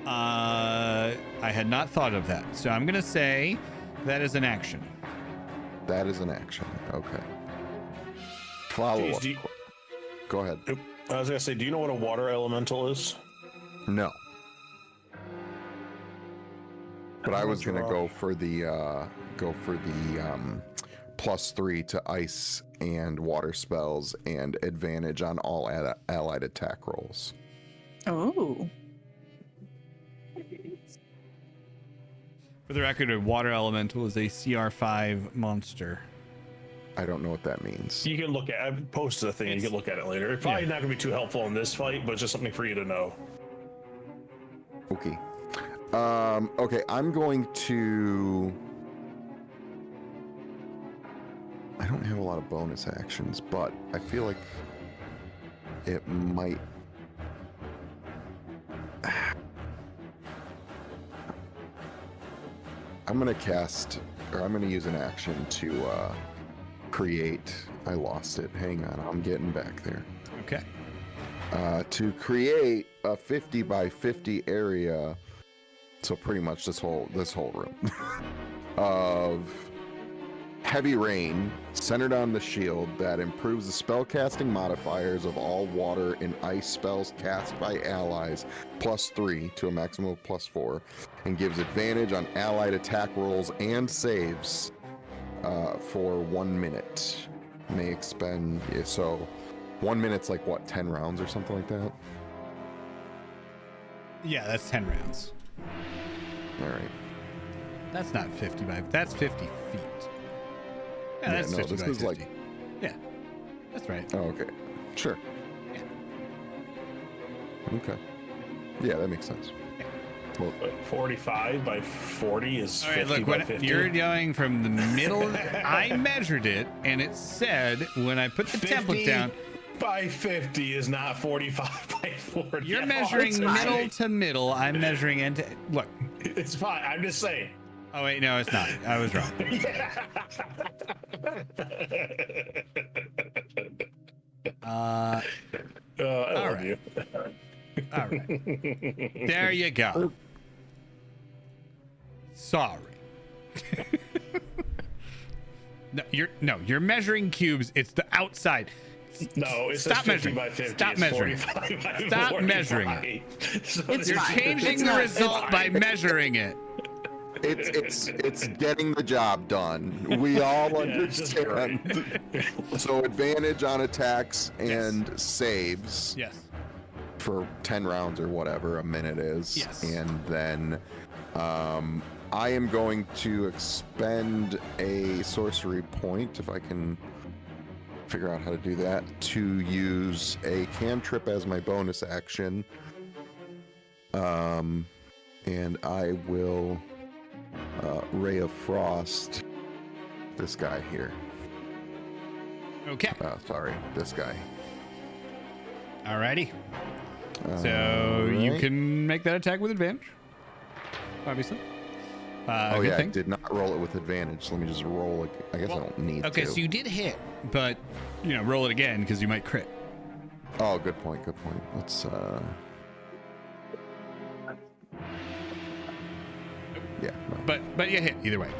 I had not thought of that, so I'm gonna say that is an action. That is an action. Okay. Follow Jeez, up. do you- Go ahead. I was going to say, do you know what a water elemental is? No. But I was gonna draw. go for the +3 to ice and water spells and advantage on all allied attack rolls. Oh. For the record, a water elemental is a CR5 monster. I don't know what that means. You can look at. I posted a thing. You can look at it later. It's probably not going to be too helpful in this fight, but just something for you to know. Okay. Okay, I'm going to. I don't have a lot of bonus actions, but I feel like it might. I'm gonna cast, or I'm gonna use an action to create. I lost it. Hang on, I'm getting back there. Okay. To create a 50 by 50 area, so pretty much this whole room of heavy rain centered on the shield that improves the spellcasting modifiers of all water and ice spells cast by allies +3 to a maximum of +4, and gives advantage on allied attack rolls and saves for 1 minute. May expend, so 1 minute's like what, 10 rounds or something like that? Yeah, that's 10 rounds. All right. That's not 50 by. That's 50 feet. Yeah, that's no, 50 this by is 50. like. Yeah, that's right. Oh, okay. Sure. Yeah. Okay. Yeah, that makes sense. Well, 45 by 40 is All right, 50 look, by when 50. you're going from the middle, I measured it, and it said when I put the 50 template down, by 50 is not 45 by 40. you're Oh, measuring it's middle fine. to middle. I'm measuring end to look. It's fine. I'm just saying. Oh wait, no, it's not. I was wrong. I love right. you. All right, there you go. Sorry. You're measuring cubes. It's the outside. No, it's Stop 50 measuring. by 50. Stop It's measuring. 45 by Stop 45. measuring. So It's You're fine. changing It's the not- result by measuring it. it's getting the job done. We all Yeah, it's just understand. So advantage on attacks and saves Yes. for 10 rounds or whatever a minute is. Yes. And then I am going to expend a sorcery point, if I can figure out how to do that, to use a cantrip as my bonus action. And I will Ray of Frost this guy here. Okay. Sorry, this guy. Alrighty. So you Alright. can make that attack with advantage. Obviously. Oh good yeah, I thing. did not roll it with advantage. So let me just roll it. I guess I don't need Okay, to. so you did hit, but roll it again because you might crit. Oh, good point. Good point. Let's. Yeah. No. But you hit either way.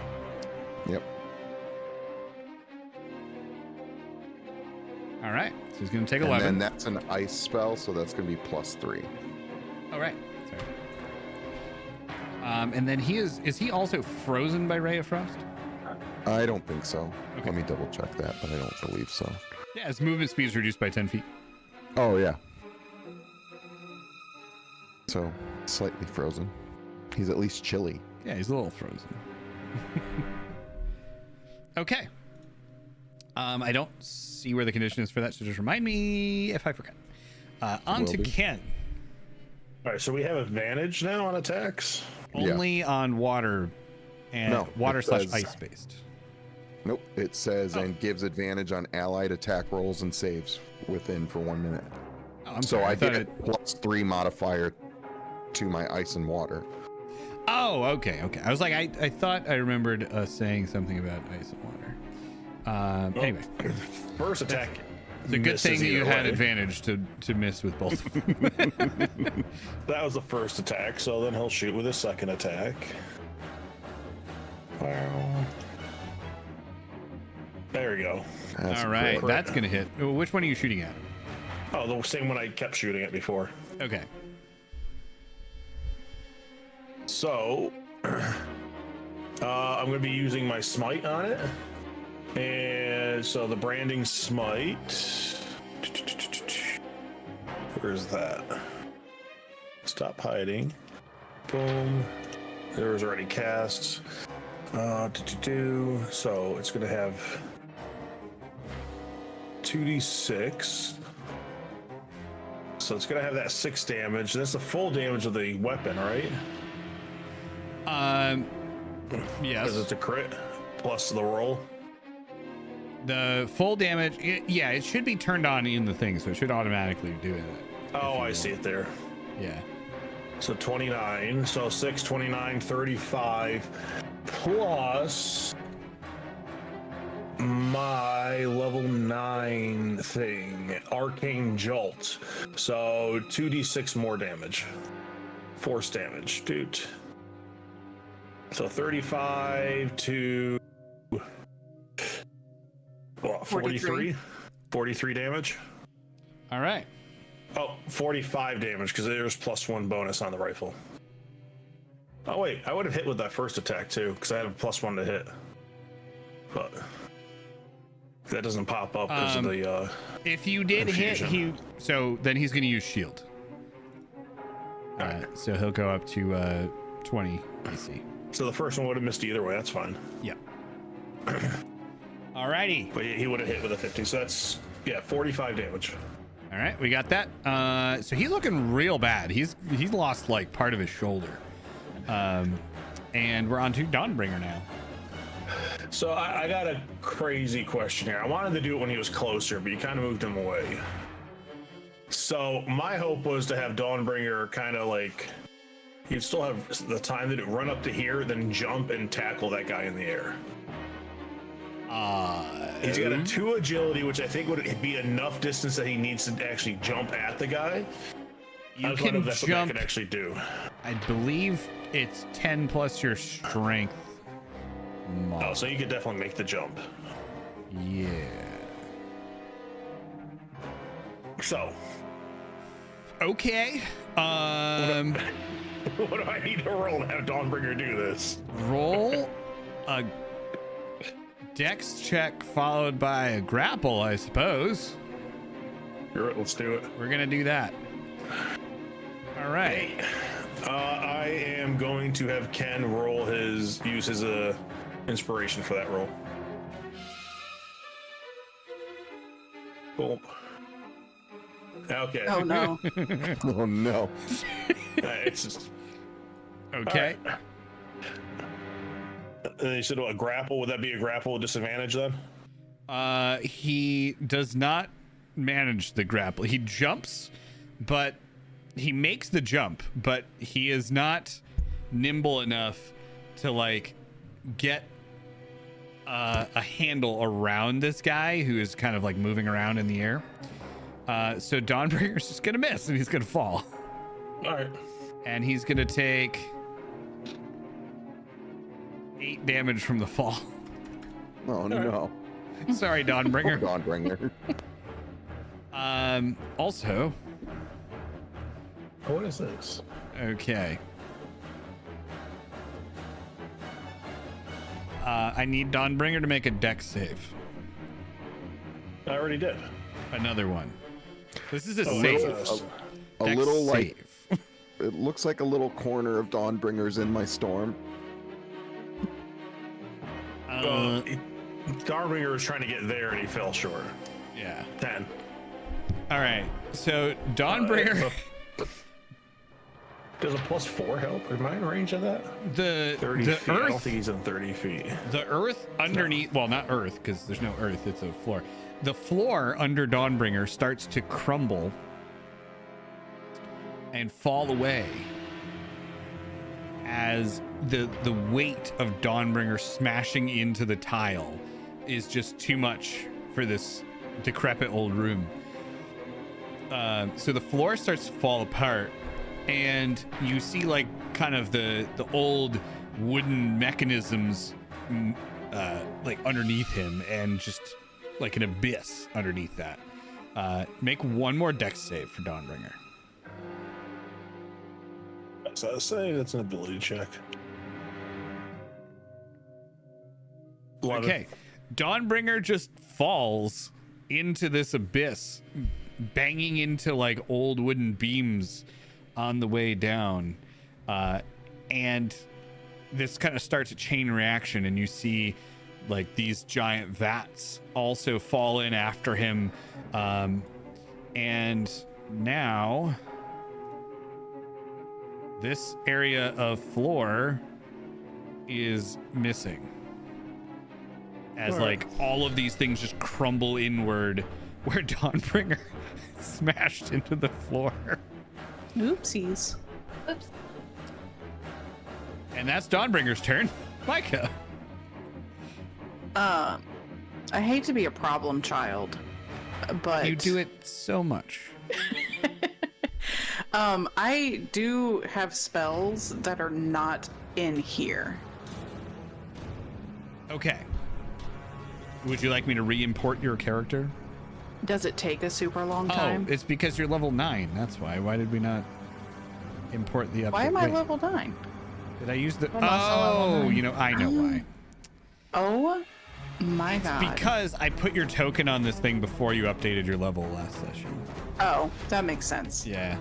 Yep. All right. So he's going to take And 11. then that's an ice spell, so that's going to be +3. All right. Sorry. And then is he also frozen by Ray of Frost? I don't think so. Okay. Let me double check that, but I don't believe so. Yeah, his movement speed is reduced by 10 feet. Oh yeah. So slightly frozen. He's at least chilly. Yeah, he's a little frozen. Okay. I don't see where the condition is for that, so just remind me if I forget. On Will to be. Ken. All right, so we have advantage now on attacks. Yeah. Only on water and No, water it / says- ice based. Nope. It says Oh. and gives advantage on allied attack rolls and saves within for 1 minute. Oh, I'm So sorry. I thought get +3 modifier to my ice and water. Oh, okay. I was like, I thought I remembered saying something about ice and water. Anyway, First attack. it's a good thing that you either had way. advantage to miss with both of them. That was the first attack, so then he'll shoot with his second attack. Wow. There we go. That's All a right, crit. that's going to hit. Which one are you shooting at? Oh, the same one I kept shooting at before. Okay. So, I'm going to be using my smite on it. And so the branding smite. Where's that? Stop hiding. Boom. There was already cast. So it's going to have 2d6. So it's going to have that 6 damage. That's the full damage of the weapon, right? Because Yes. it's a crit plus the roll. The full damage, yeah, it should be turned on in the thing, so it should automatically do it. Oh, I see it there. Yeah. So 29. So 6, 29, 35 plus my level 9 thing, Arcane Jolt. So 2d6 more damage. Force damage, dude. So 35 to what, 43? 43 damage. All right. Oh, 45 damage because there's +1 bonus on the rifle. Oh wait, I would have hit with that first attack too because I have a +1 to hit. But that doesn't pop up because of the If you did Confusion. so then he's going to use shield. So he'll go up to 20 AC. so the first one would have missed either way. That's fine. Yeah. Alrighty. But he would have hit with a 50. So that's 45 damage. All right, we got that. So he's looking real bad. He's lost like part of his shoulder. And we're on to Dawnbringer now. So I got a crazy question here. I wanted to do it when he was closer, but you kind of moved him away. So my hope was to have Dawnbringer kind of like, he'd still have the time to run up to here, then jump and tackle that guy in the air. He's got a 2 agility, which I think would be enough distance that he needs to actually jump at the guy. You can that's jump. what I can actually do. I believe it's 10 plus your strength. Oh, so you could definitely make the jump. Yeah. So. Okay. What do I need to roll to have Dawnbringer do this? Roll a dex check followed by a grapple, I suppose. All right, let's do it. We're gonna do that. All right. Hey, I am going to have Ken use his inspiration for that roll. Boom. Okay. Oh no. Oh no. It's just Okay. all right. And you said a grapple. Would that be a grapple with disadvantage then? He does not manage the grapple. He jumps, but he makes the jump, but he is not nimble enough to like get a handle around this guy who is kind of like moving around in the air. So Dawnbringer's just gonna miss and he's gonna fall. All right. And he's gonna take 8 damage from the fall. Oh no. Sorry, Dawnbringer. Dawnbringer. Also, What is this? okay. I need Dawnbringer to make a dex save. I already did. Another one. This is a Oh, save. that's A Dex little like save. it looks like a little corner of Dawnbringer's in my storm. Dawnbringer was trying to get there and he fell short. Yeah. 10. All right. So Dawnbringer, Does a +4 help? Am I in range of that? the 30 the feet. I don't earth, think he's in 30 feet. the earth underneath. Well, not earth because there's no earth. It's a floor. The floor under Dawnbringer starts to crumble and fall away as the weight of Dawnbringer smashing into the tile is just too much for this decrepit old room. So the floor starts to fall apart, and you see like kind of the old wooden mechanisms like underneath him, and just like an abyss underneath that. Make one more dex save for Dawnbringer. So I was saying that's an ability check. 11. Okay. Dawnbringer just falls into this abyss, banging into like old wooden beams on the way down. And this kind of starts a chain reaction, and you see like these giant vats also fall in after him. And now this area of floor is missing. As like all of these things just crumble inward, where Dawnbringer smashed into the floor. Oopsies. Oops. And that's Dawnbringer's turn. Micah. I hate to be a problem child, but You do it so much. I do have spells that are not in here. Okay. Would you like me to re-import your character? Does it take a super long time? Oh, it's because you're level 9. That's why. Why did we not import the update? Why am I Wait, level 9? Did I use the... I'm also level 9. You know, I know why. Oh my god. Because I put your token on this thing before you updated your level last session. Oh, that makes sense. Yeah.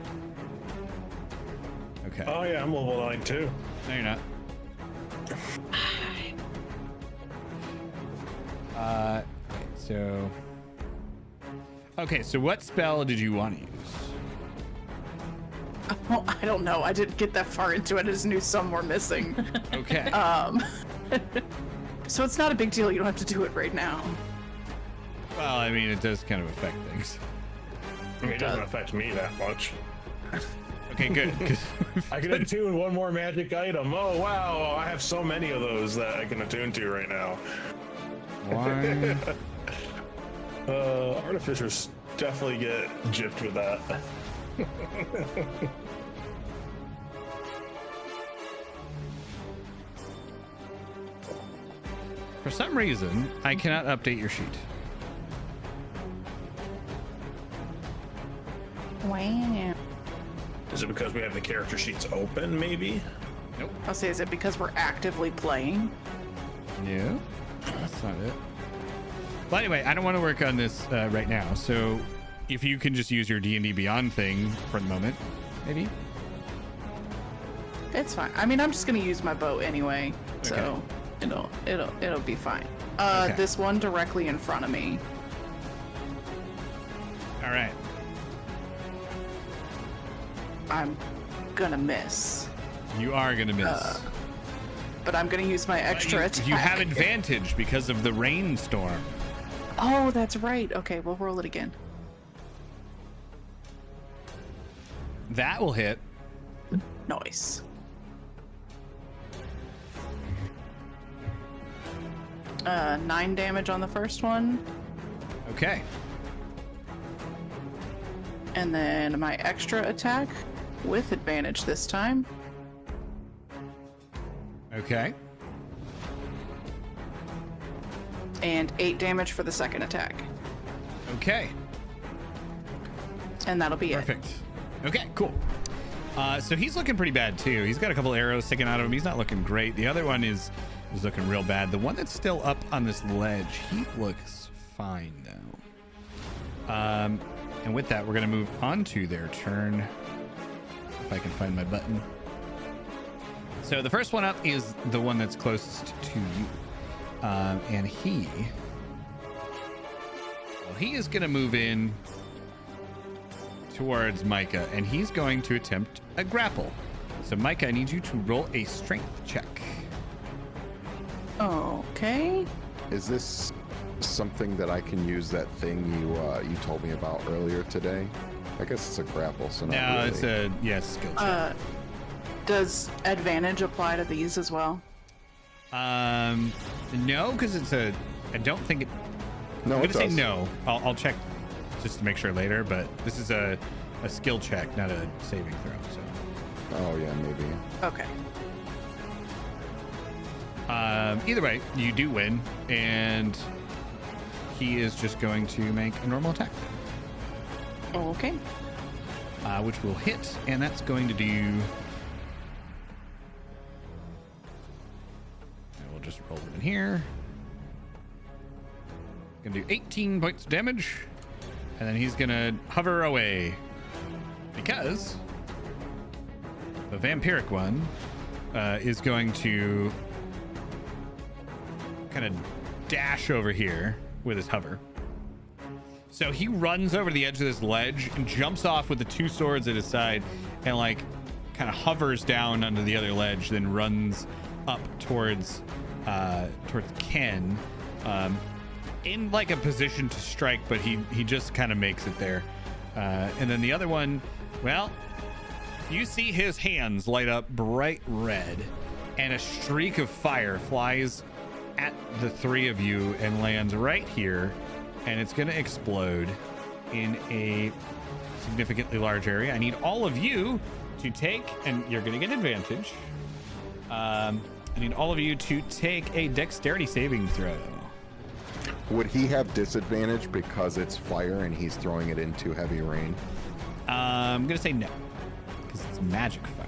Okay. Oh yeah, I'm level 9 too. No, you're not. So... Okay, so what spell did you want to use? Well, I don't know. I didn't get that far into it. I just knew some were missing. Okay. So it's not a big deal. You don't have to do it right now. Well, I mean, it does kind of affect things. I mean, it doesn't affect me that much. Okay, good. 'Cause I can attune one more magic item. Oh wow, I have so many of those that I can attune to right now. why? Artificers definitely get gypped with that. For some reason, I cannot update your sheet. Wow. Is it because we have the character sheets open, maybe? Nope. I'll say, is it because we're actively playing? No, that's not it. Well, anyway, I don't want to work on this right now. So, if you can just use your D&D Beyond thing for the moment, maybe. It's fine. I mean, I'm just gonna use my bow anyway, so it'll be fine. Okay. This one directly in front of me. All right. I'm gonna miss, You are gonna miss. but I'm gonna use my But extra attack. you have advantage because of the rainstorm. Oh, that's right. Okay, we'll roll it again. That will hit. Nice. 9 damage on the first one, Okay. and then my extra attack with advantage this time. Okay. And 8 damage for the second attack. Okay. And that'll be Perfect. Okay, cool. So he's looking pretty bad too. He's got a couple arrows sticking out of him. He's not looking great. The other one is looking real bad. The one that's still up on this ledge, he looks fine though. And with that, we're gonna move on to their turn. If I can find my button. So the first one up is the one that's closest to you. And he is gonna move in towards Micah, and he's going to attempt a grapple. So Micah, I need you to roll a strength check. it. Okay. Is this something that I can use that thing you told me about earlier today? I guess it's a grapple, so not No, really. it's a skill check. Does advantage apply to these as well? No, because it's a. I don't think it. No, I'm it gonna say does. no. I'll check just to make sure later. But this is a skill check, not a saving throw. So. Oh yeah, maybe. Okay. Either way, you do win, and he is just going to make a normal attack, Okay. which will hit, and that's going to do. And we'll just roll it in here. Gonna do 18 points of damage, and then he's gonna hover away because the vampiric one is going to kind of dash over here with his hover. So he runs over the edge of this ledge and jumps off with the two swords at his side and like kind of hovers down onto the other ledge, then runs up towards Ken in like a position to strike, but he just kind of makes it there. And then the other one, well, you see his hands light up bright red and a streak of fire flies at the three of you and lands right here, and it's going to explode in a significantly large area. I need all of you to take, and you're going to get advantage. I need all of you to take a dexterity saving throw. Would he have disadvantage because it's fire and he's throwing it into heavy rain? I'm going to say no, because it's magic fire.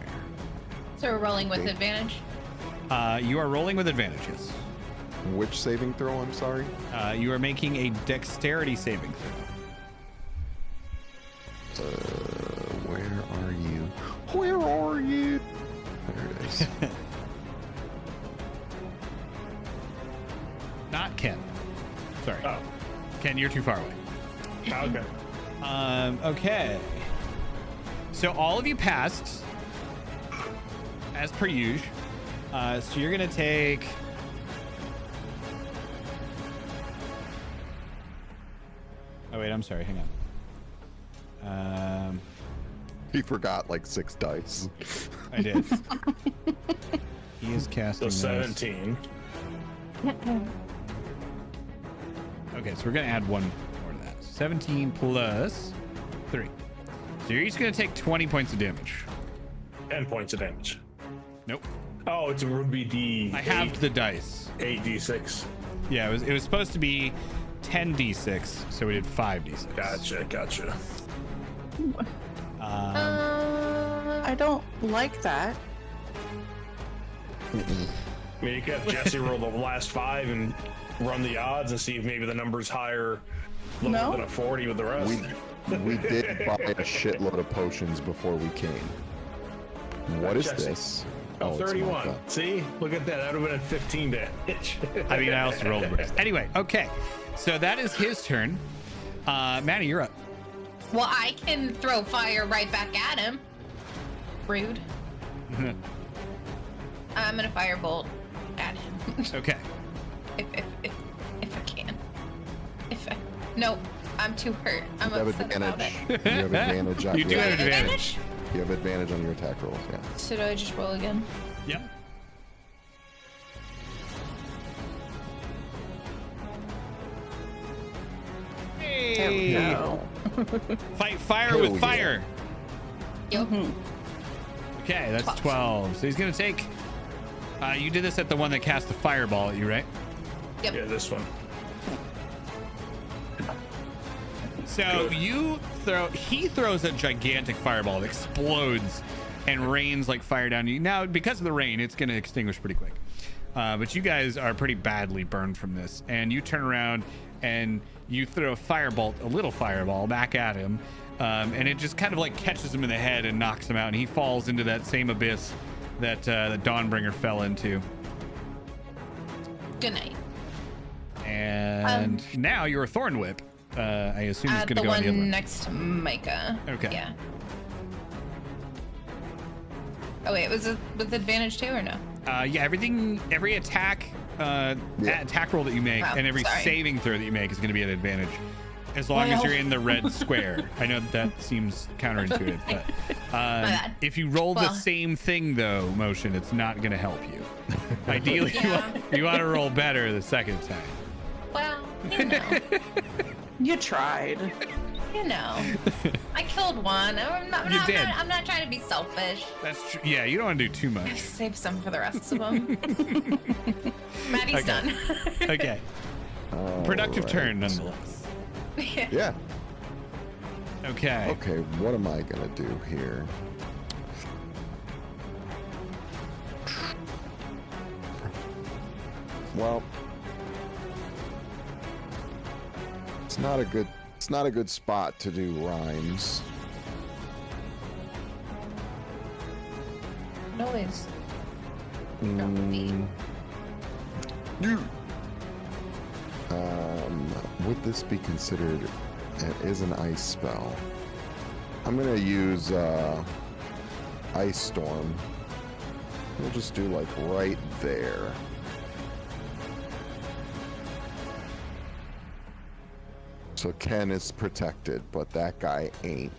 So we're rolling with advantage. You are rolling with advantage, yes. Which saving throw? I'm sorry. You are making a dexterity saving throw. Where are you? Where are you? There it is. Not Ken. Sorry. Oh, Ken, you're too far away. okay. Okay. So all of you passed, as per usual. So you're gonna take. Oh wait, I'm sorry. Hang on. He forgot like 6 dice. I did. He is casting. So those. 17. Okay, so we're gonna add 1 more to that. 17 plus 3. So you're each gonna take 20 points of damage. 10 points of damage. Nope. Oh, it would be D. I halved the dice. 8d6. Yeah, it was supposed to be 10d6, so we did 5d6. Gotcha. I don't like that. I mean, you could have Jesse roll the last 5 and run the odds and see if maybe the number's higher lower No. than a 40 with the rest. We did buy a shitload of potions before we came. What is Jesse. this? Oh, it's 31. Martha. See? Look at that. That would have been at 15 damage. I mean, I also rolled worse. Anyway, okay. So that is his turn. Manny, you're up. Well, I can throw fire right back at him. Rude. I'm gonna firebolt at him. Okay. if I can. Nope. I'm too hurt. I'm You have upset about advantage. it. You have advantage on You do have advantage. You have advantage on your attack rolls, yeah. So do I just roll again? Yep. Hey. No. Fight fire Hell with yeah. fire. Yep. Okay, that's 12. 12. So he's gonna take. You did this at the one that cast the fireball at you, right? Yep. Yeah, this one. So you throw. He throws a gigantic fireball that explodes and rains like fire down you. Now, because of the rain, it's gonna extinguish pretty quick. But you guys are pretty badly burned from this, and you turn around and you throw a little fireball back at him, and it just kind of like catches him in the head and knocks him out, and he falls into that same abyss that the Dawnbringer fell into. Good night. And now your Thorn Whip, I assume, is going to The go one on the other one. next to Micah. Okay. Yeah. Oh wait, was it with advantage too or no? Yeah, every attack attack roll that you make Oh, and every sorry. saving throw that you make is going to be at advantage, as long as Well. you're in the red square. I know that seems counterintuitive, but bad. if you roll the Well. same thing though, Motion, it's not going to help you. Ideally, Yeah. you want to roll better the second time. Well, you know, You tried. you know. I killed one. You did. I'm not trying to be selfish. That's true. Yeah, you don't want to do too much. Save some for the rest of them. Maddie's Okay. done. Okay. Productive Alright. turn, nonetheless. Yeah. Okay. Okay, what am I gonna do here? Well, it's not a good spot to do rhymes. Noise. Mm, would this be considered as an ice spell? I'm gonna use Ice Storm. We'll just do like right there. So Ken is protected, but that guy ain't.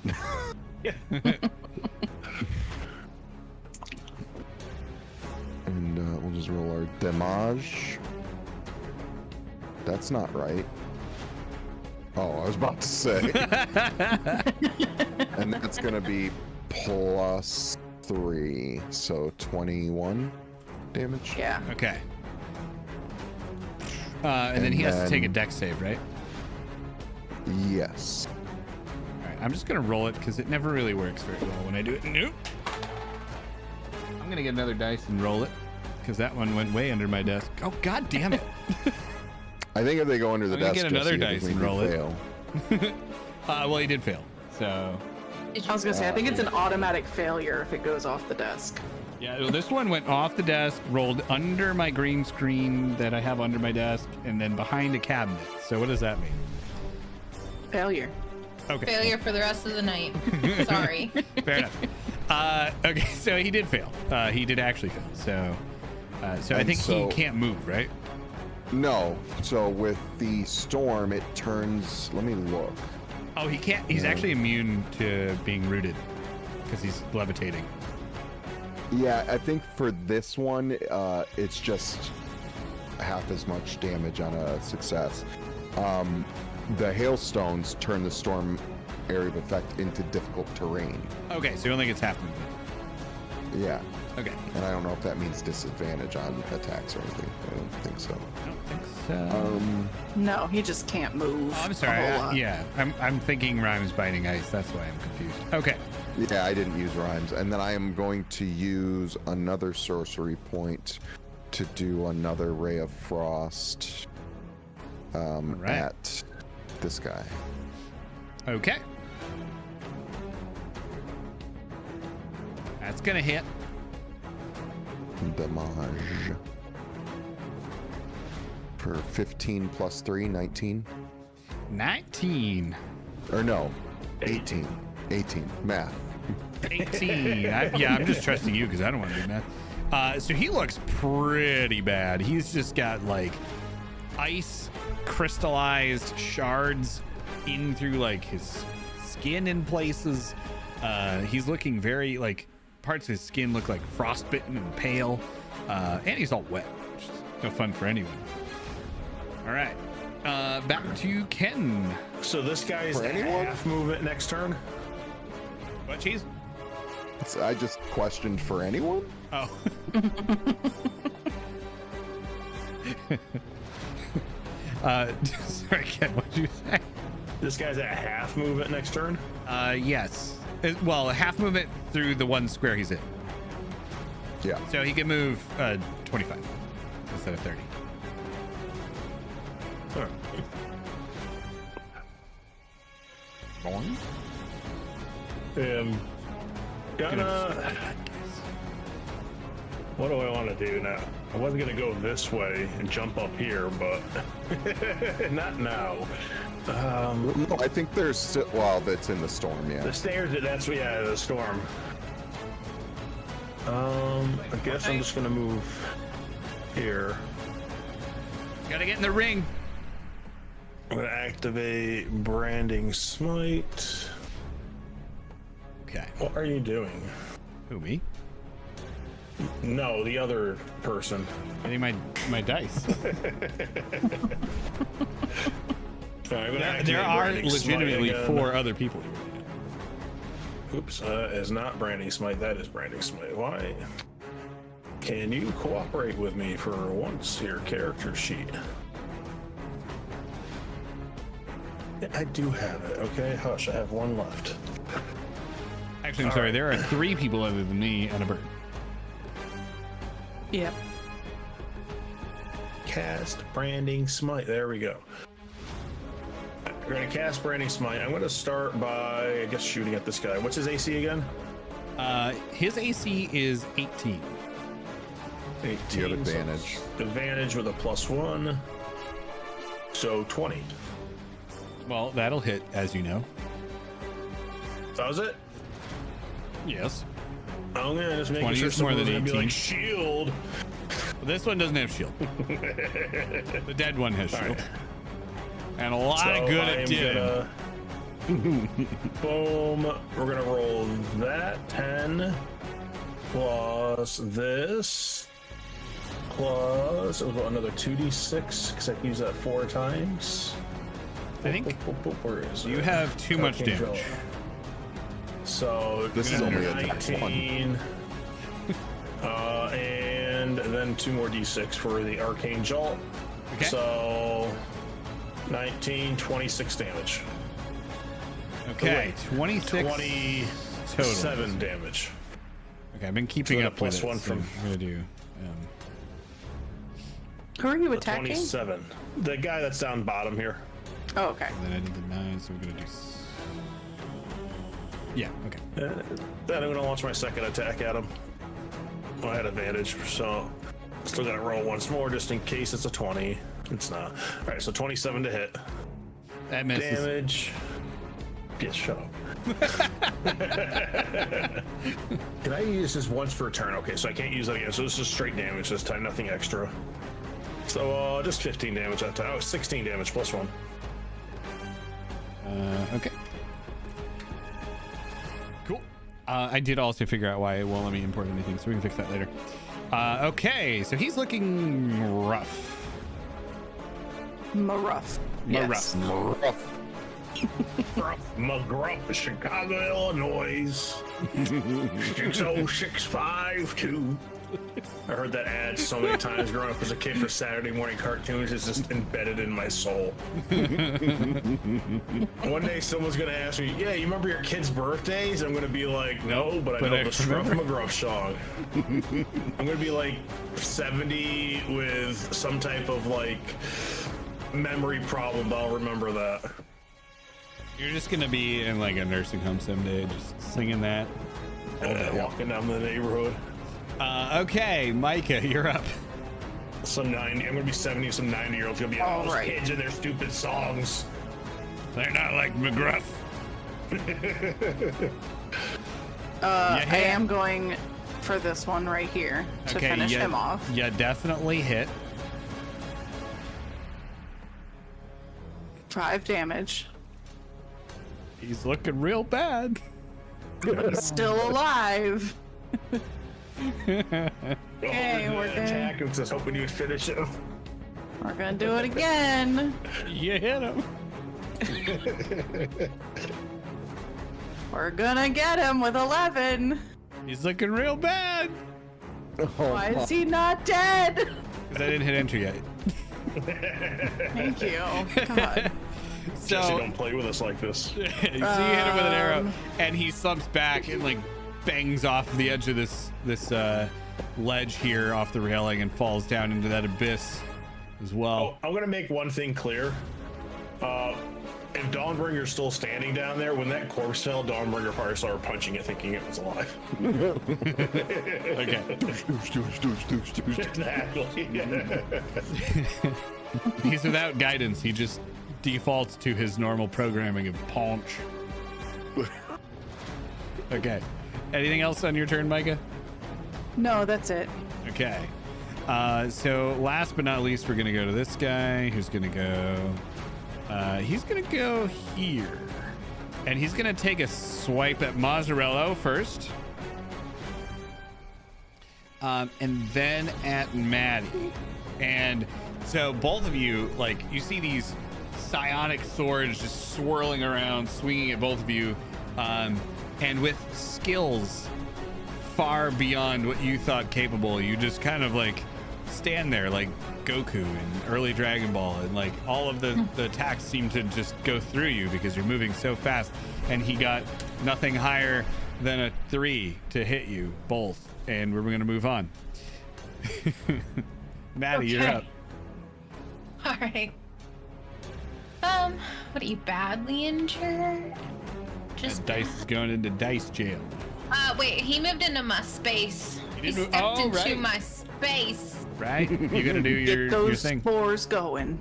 And we'll just roll our damage. That's not right. Oh, I was about to say. And that's gonna be +3, so 21 damage. Yeah. Okay. And then he has to take a then- dex save, right? Yes. All right, I'm just gonna roll it because it never really works very well when I do it. Nope. I'm gonna get another dice and roll it because that one went way under my desk. Oh God damn it! I think if they go under the I'm gonna desk, get another Jesse, I dice think and we roll it. fail. Well, he did fail. So I was gonna say, I think it's an automatic failure if it goes off the desk. yeah, well, this one went off the desk, rolled under my green screen that I have under my desk, and then behind a cabinet. So what does that mean? Failure. Okay. Failure for the rest of the night. Sorry. Fair enough. Okay, so he did fail. He did actually fail. So I And think so- he can't move, right? No. So with the storm, it turns. Let me look. Oh, he can't. He's Yeah. actually immune to being rooted because he's levitating. Yeah, I think for this one, it's just half as much damage on a success. The hailstones turn the storm area of effect into difficult terrain. Okay, so he only gets half movement. Yeah, Okay. and I don't know if that means disadvantage on attacks or anything. I don't think so. I don't think so. No, he just can't move. Oh, I'm a sorry. whole lot. Yeah, I'm thinking Rhymes biting ice. That's why I'm confused. Okay. Yeah, I didn't use rhymes, and then I am going to use another sorcery point to do another ray of frost right. at this guy. Okay. That's gonna hit. Damage for 15 plus 3, 19. 19. Or no, 18. 18. Math. 18. Yeah, I'm just trusting you because I don't want to do math. So he looks pretty bad. He's just got like ice crystallized shards in through like his skin in places. He's looking very like parts of his skin look like frostbitten and pale. And he's all wet, which is no fun for anyone. All right. Back to Ken. So this guy's For anyone? half movement next turn. What cheese? I just questioned for anyone? Oh. Sorry, Ken, what did you say? This guy's at half movement next turn. Yes. Well, half movement through the one square he's in. Yeah. So he can move 25 instead of 30. Alright. Gonna. What do I want to do now? I wasn't gonna go this way and jump up here, but not now. No, I think there's still, well, that's in the storm, yeah. The stairs. That's the storm. I guess I'm just gonna move here. Gotta get in the ring. I'm gonna activate Branding Smite. Okay. What are you doing? Who, me? No, the other person. Getting my dice. Sorry, I'm gonna there activate are Branding Smite legitimately again. 4 other people. Oops, is not Branding Smite. That is Branding Smite. Why? Can you cooperate with me for once? Your character sheet. Yeah, I do have it. Okay, hush. I have one left. Actually, I'm sorry. There are 3 people other than me and a bird. Yep. Cast Branding Smite. There we go. We're gonna cast Branding Smite. I'm gonna start by, I guess, shooting at this guy. What's his AC again? His AC is 18. 18. You have so advantage. advantage with a +1. So 20. Well, that'll hit, as you know. Does it? Yes. I'm gonna just make 20 sure is more than someone's gonna be 18. like shield. But this one doesn't have shield. The dead one has shield. Alright. And a lot of good at dim. Boom. We're gonna roll that 10 plus this plus another 2d6 because I can use that 4 times. I think Where is you it? have too much Arcane damage. Jolt. So This is only a times 19, and then 2 more d6 for the Arcane Jolt. Okay. So 19, 26 damage. Okay, 26 27 total. damage. Okay, I've been keeping So up plus with it. one So from- I'm gonna do. Who are you So attacking? 27. The guy that's down bottom here. Oh, okay. And then I did the 9, so we're gonna do. Yeah. Okay. Then I'm gonna launch my second attack at him. Well, I had advantage, so still gotta roll once more just in case it's a 20. It's not. All right, so 27 to hit. That misses. Damage. Yes, shut up. Can I use this once per turn? Okay, so I can't use that again. So this is straight damage this time, nothing extra. So just 15 damage that time. Oh, 16 damage plus 1. Okay. Cool. I did also figure out why it won't let me import anything, so we can fix that later. Okay, so he's looking rough. Maruff. Yes. Rough. McGruff, Chicago, Illinois. 60652. I heard that ad so many times growing up as a kid for Saturday morning cartoons. It's just embedded in my soul. One day someone's gonna ask me, "Yeah, you remember your kids' birthdays?" I'm gonna be like, "No, but I know the Scruff McGruff song." I'm gonna be like 70 with some type of like memory problem, but I'll remember that. You're just gonna be in like a nursing home someday, just singing that. Walking down the neighborhood. Okay, Micah, you're up. Some 90, I'm gonna be 70, some 90-year-olds gonna be all those right. kids and their stupid songs. They're not like McGruff. I am going for this one right here to finish him off. Yeah, definitely hit. 5 damage. He's looking real bad. He's still alive. Okay, we're good. Attack. I was just hoping you'd finish him. We're gonna do it again. You hit him. We're gonna get him with 11. He's looking real bad. Why is he not dead? Because I didn't hit enter yet. Thank you. God. Jesse, So don't play with us like this. you see, you hit him with an arrow, and he slumps back and like bangs off the edge of this ledge here off the railing and falls down into that abyss as well. I'm gonna make one thing clear. If Dawnbringer's still standing down there, when that corpse fell, Dawnbringer probably started punching it, thinking it was alive. Okay. Exactly. He's without guidance. He just defaults to his normal programming of punch. Okay. Anything else on your turn, Micah? No, that's it. Okay. So last but not least, we're gonna go to this guy who's gonna go. He's gonna go here, and he's gonna take a swipe at Mazzarello first, and then at Maddie. And so both of you, like, you see these psionic swords just swirling around, swinging at both of you, and with skills far beyond what you thought capable. You just kind of like stand there like Goku in early Dragon Ball, and like all of the attacks seem to just go through you because you're moving so fast. And he got nothing higher than a 3 to hit you both, and we're gonna move on. Maddie, you're up. All right. What are you, badly injured? Just Dice is going into dice jail. wait, he moved into my space. He did move- stepped oh, into right. my space. Right? You gotta do Get your those thing. spores going.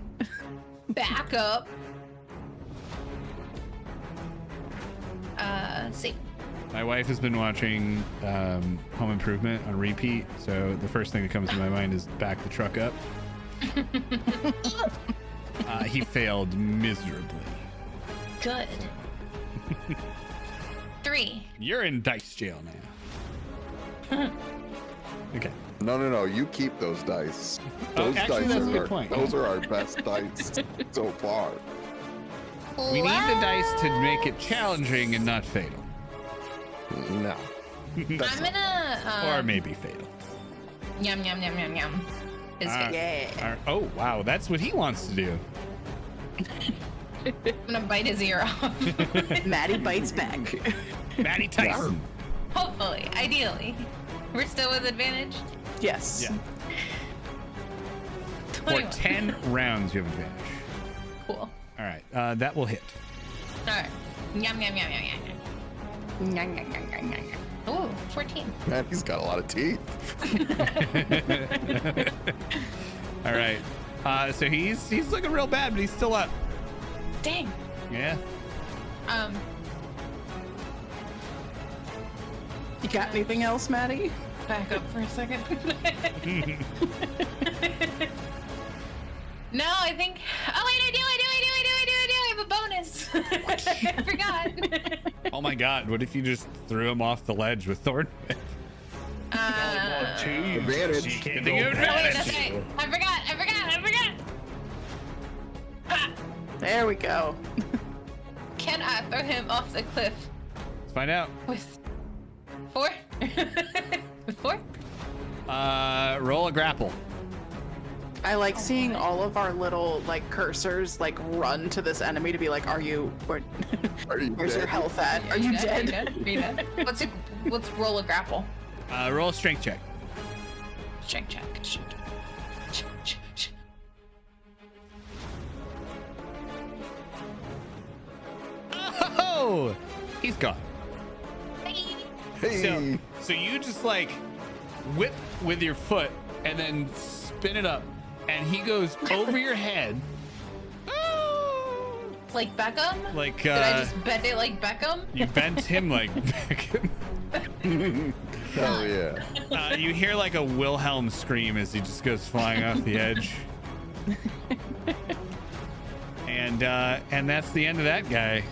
Back up. See. My wife has been watching Home Improvement on repeat, so the first thing that comes to my mind is back the truck up. He failed miserably. Good. 3. You're in dice jail now. Okay. No. You keep those dice. Oh, Those actually, that's a good are point. those are our best dice so far. We need the dice to make it challenging and not fatal. No. I'm gonna. Or maybe fatal. Yum yum yum yum yum. His face. Yeah. Oh, wow. That's what he wants to do. I'm gonna bite his ear off. Maddie bites back. Maddie Tyson. Hopefully, ideally. We're still with advantage. Yes. Yeah. For 21. 10 rounds, you have advantage. Cool. All right. That will hit. All right. Yum yum yum yum yum. Yum, yum, yum, yum, yum, yum. Ooh, 14. Man, he's got a lot of teeth. All right. So he's looking real bad, but he's still up. Dang. Yeah. You got anything else, Maddie? Back up for a second. No, I think. Oh wait, I do. I have a bonus. I forgot. Oh my god, what if you just threw him off the ledge with Thorn? Advantage. So you can't Good go thing you Wait, past that's you. right. I forgot. Ah, There we go. can I throw him off the cliff Let's find out. with 4? With 4? Roll a grapple. I like seeing all of our little like cursors like run to this enemy to be like, are you where's your dead? health at? Are you dead? Are you dead? Let's roll a grapple. Roll a strength check. Check. Oh, he's gone. Hey. So you just like whip with your foot and then spin it up, and he goes over your head. Like Beckham? Like Did I just bend it like Beckham? you bent him like Beckham. Hell yeah. You hear like a Wilhelm scream as he just goes flying off the edge. And that's the end of that guy.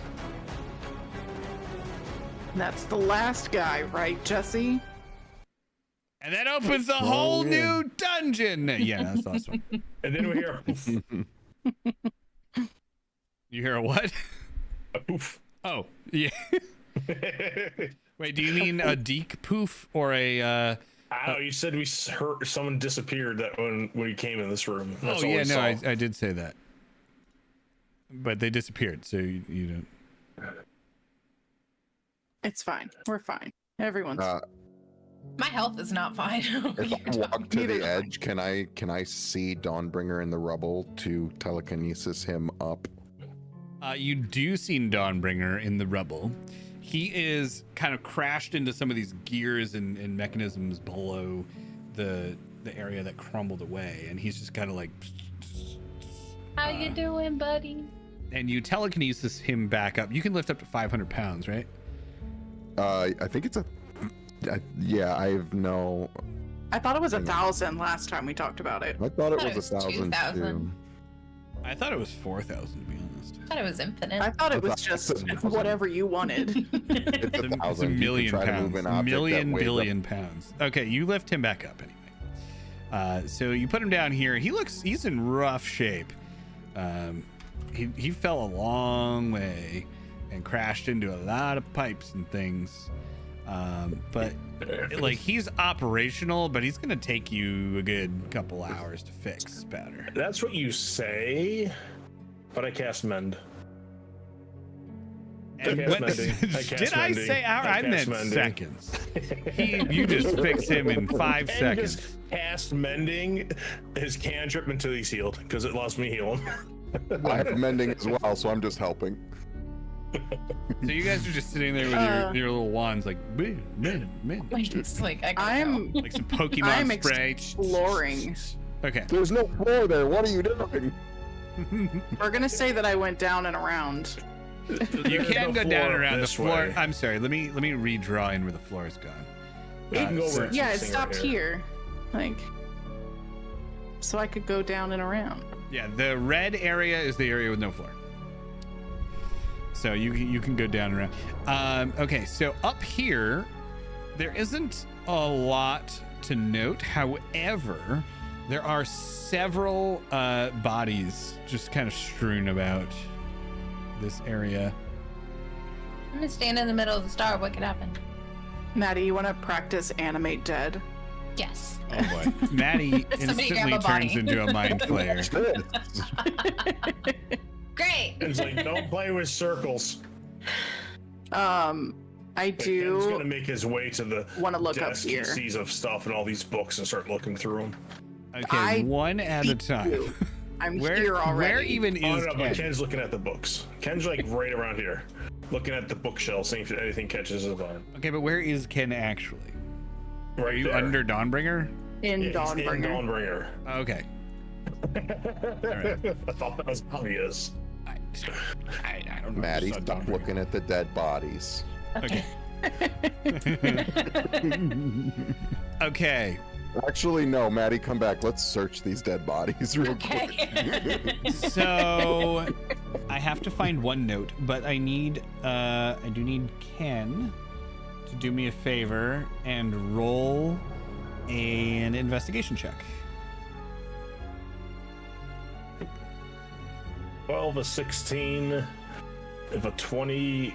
That's the last guy, right, Jesse? And that opens a whole yeah. new dungeon. Yeah, that's the last one. And then we hear a poof. You hear a what? A poof. Oh, yeah. Wait, do you mean a deek poof or a I don't know. You said we heard someone disappeared that when we came in this room. That's oh all yeah, we no, saw. I did say that. But they disappeared, so you don't. It's fine. We're fine. Everyone's My health is not fine. If I walk to Neither the am edge, can I see Dawnbringer in the rubble to telekinesis him up? You do see Dawnbringer in the rubble. He is kind of crashed into some of these gears and mechanisms below the area that crumbled away, and he's just kind of like. How you doing, buddy? And you telekinesis him back up. You can lift up to 500 pounds, right? I think it's yeah, I have no. I thought it was 1,000 last time we talked about it. I thought it thought was it was 1,000 2,000. too. I thought it was 4,000 to be honest. I thought it was infinite. I thought it was I thought just it was 1,000. whatever you wanted. It's It's a 1,000. You can million try to pounds. move an object Million that weighs up- billion pounds. Okay, you lift him back up anyway. So you put him down here. He's in rough shape. He fell a long way and crashed into a lot of pipes and things. But like he's operational, but he's gonna take you a good couple hours to fix better. That's what you say, but I cast mend. And I cast when- mending. I cast did I mending. say hour? I cast meant mending. seconds. You just fix him in 5 And seconds. just cast mending his cantrip until he's healed because it lost me healing. I have mending as well, so I'm just helping. So you guys are just sitting there with your little wands, like man. Like, it's like I gotta I'm go. Like some Pokemon I'm spray. exploring. Okay. There's no floor there. What are you doing? We're gonna say that I went down and around. You There's can no go down floor around the this floor. way. I'm sorry. Let me redraw in where the floor is gone. We can go where it's Yeah, it missing stopped right here. Like, so I could go down and around. Yeah, the red area is the area with no floor. So you can go down and around. Okay, so up here, there isn't a lot to note. However, there are several bodies just kind of strewn about this area. I'm gonna stand in the middle of the star. What could happen? Maddie, you want to practice animate dead? Yes. Oh boy. Maddie Somebody grab instantly a body. turns into a mind flayer. Great. It's like, don't play with circles. I Ken's do gonna make his way to the want to look up desk he here. sees of stuff and all these books and start looking through them. Okay, I one at a time. I'm Where, here already. where even Oh is no, but Ken? Ken's looking at the books. Ken's like right around here, looking at the bookshelf, seeing if anything catches his eye. Okay, but where is Ken actually? Right Are you there. under Dawnbringer? in Yeah, he's in Dawnbringer. Dawnbringer. Okay. I thought that was obvious. I don't know. Maddie, Just stop Dawnbringer. looking at the dead bodies. Okay. Okay. Actually, no, Maddie, come back. Let's search these dead bodies real quick. Okay. So I have to find one note, but I do need Ken to do me a favor and roll an investigation check. 12, a 16. If a 20.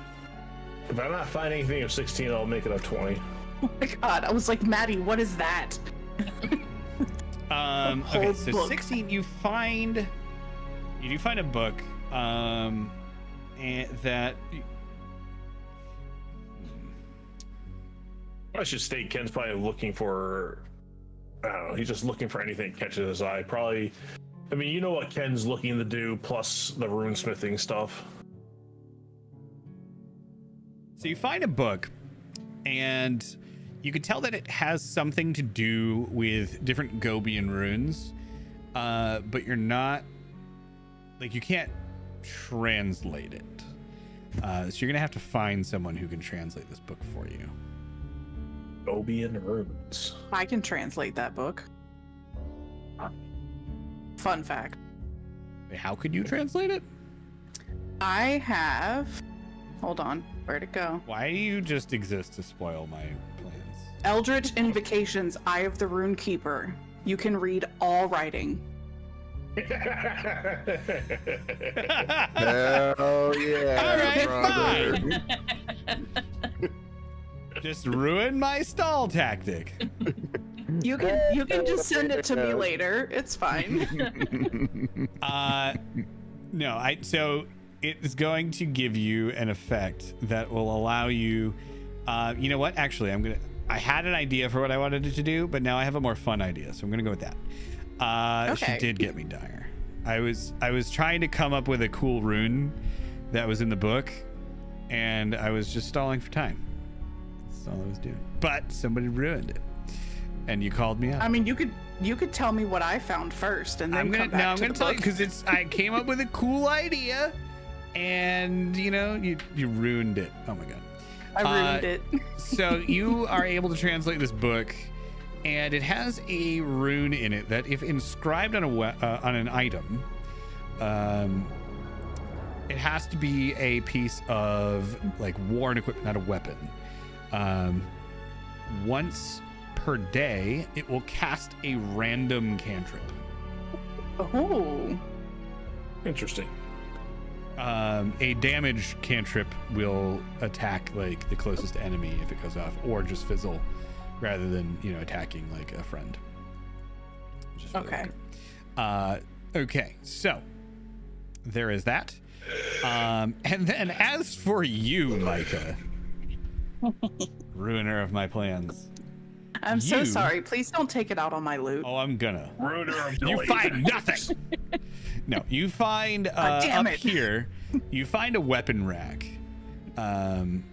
If I not find anything of 16, I'll make it a 20. Oh my god, I was like, Maddie, what is that? Okay, whole so book. 16, you do find a book, and that. I should state Ken's probably looking for. I don't know. He's just looking for anything that catches his eye. Probably. I mean, you know what Ken's looking to do, plus the runesmithing stuff. So you find a book, and you can tell that it has something to do with different Gobian runes, but you're not, like, you can't translate it. So you're gonna have to find someone who can translate this book for you. Gobian runes. I can translate that book. Fun fact. How could you translate it? I have. Hold on. Where'd it go? Why do you just exist to spoil my plans? Eldritch Invocations, Eye of the Rune Keeper. You can read all writing. Hell yeah. All right, brother. fine. Just ruin my stall tactic. You can just send it to me later. It's fine. No, so it is going to give you an effect that will allow you. You know what? Actually, I had an idea for what I wanted it to do, but now I have a more fun idea, so I'm gonna go with that. Okay. She did get me dire. I was trying to come up with a cool rune that was in the book, and I was just stalling for time. That's all I was doing. But somebody ruined it, and you called me out. I mean, you could tell me what I found first, and then I'm gonna come back to the tell you book. because I came up with a cool idea, and you ruined it. Oh my god. I ruined it. So you are able to translate this book, and it has a rune in it that, if inscribed on on an item, it has to be a piece of like worn equipment, not a weapon. Once per day, it will cast a random cantrip. Oh. Interesting. A damage cantrip will attack like the closest enemy if it goes off, or just fizzle, rather than attacking like a friend. Just for the Okay. record. Okay, so there is that. And then as for you, Micah, ruiner of my plans. I'm so You- sorry. Please don't take it out on my loot. Oh, I'm gonna. Ruiner of You delays. find nothing. No, you find damn up it. here. You find a weapon rack, and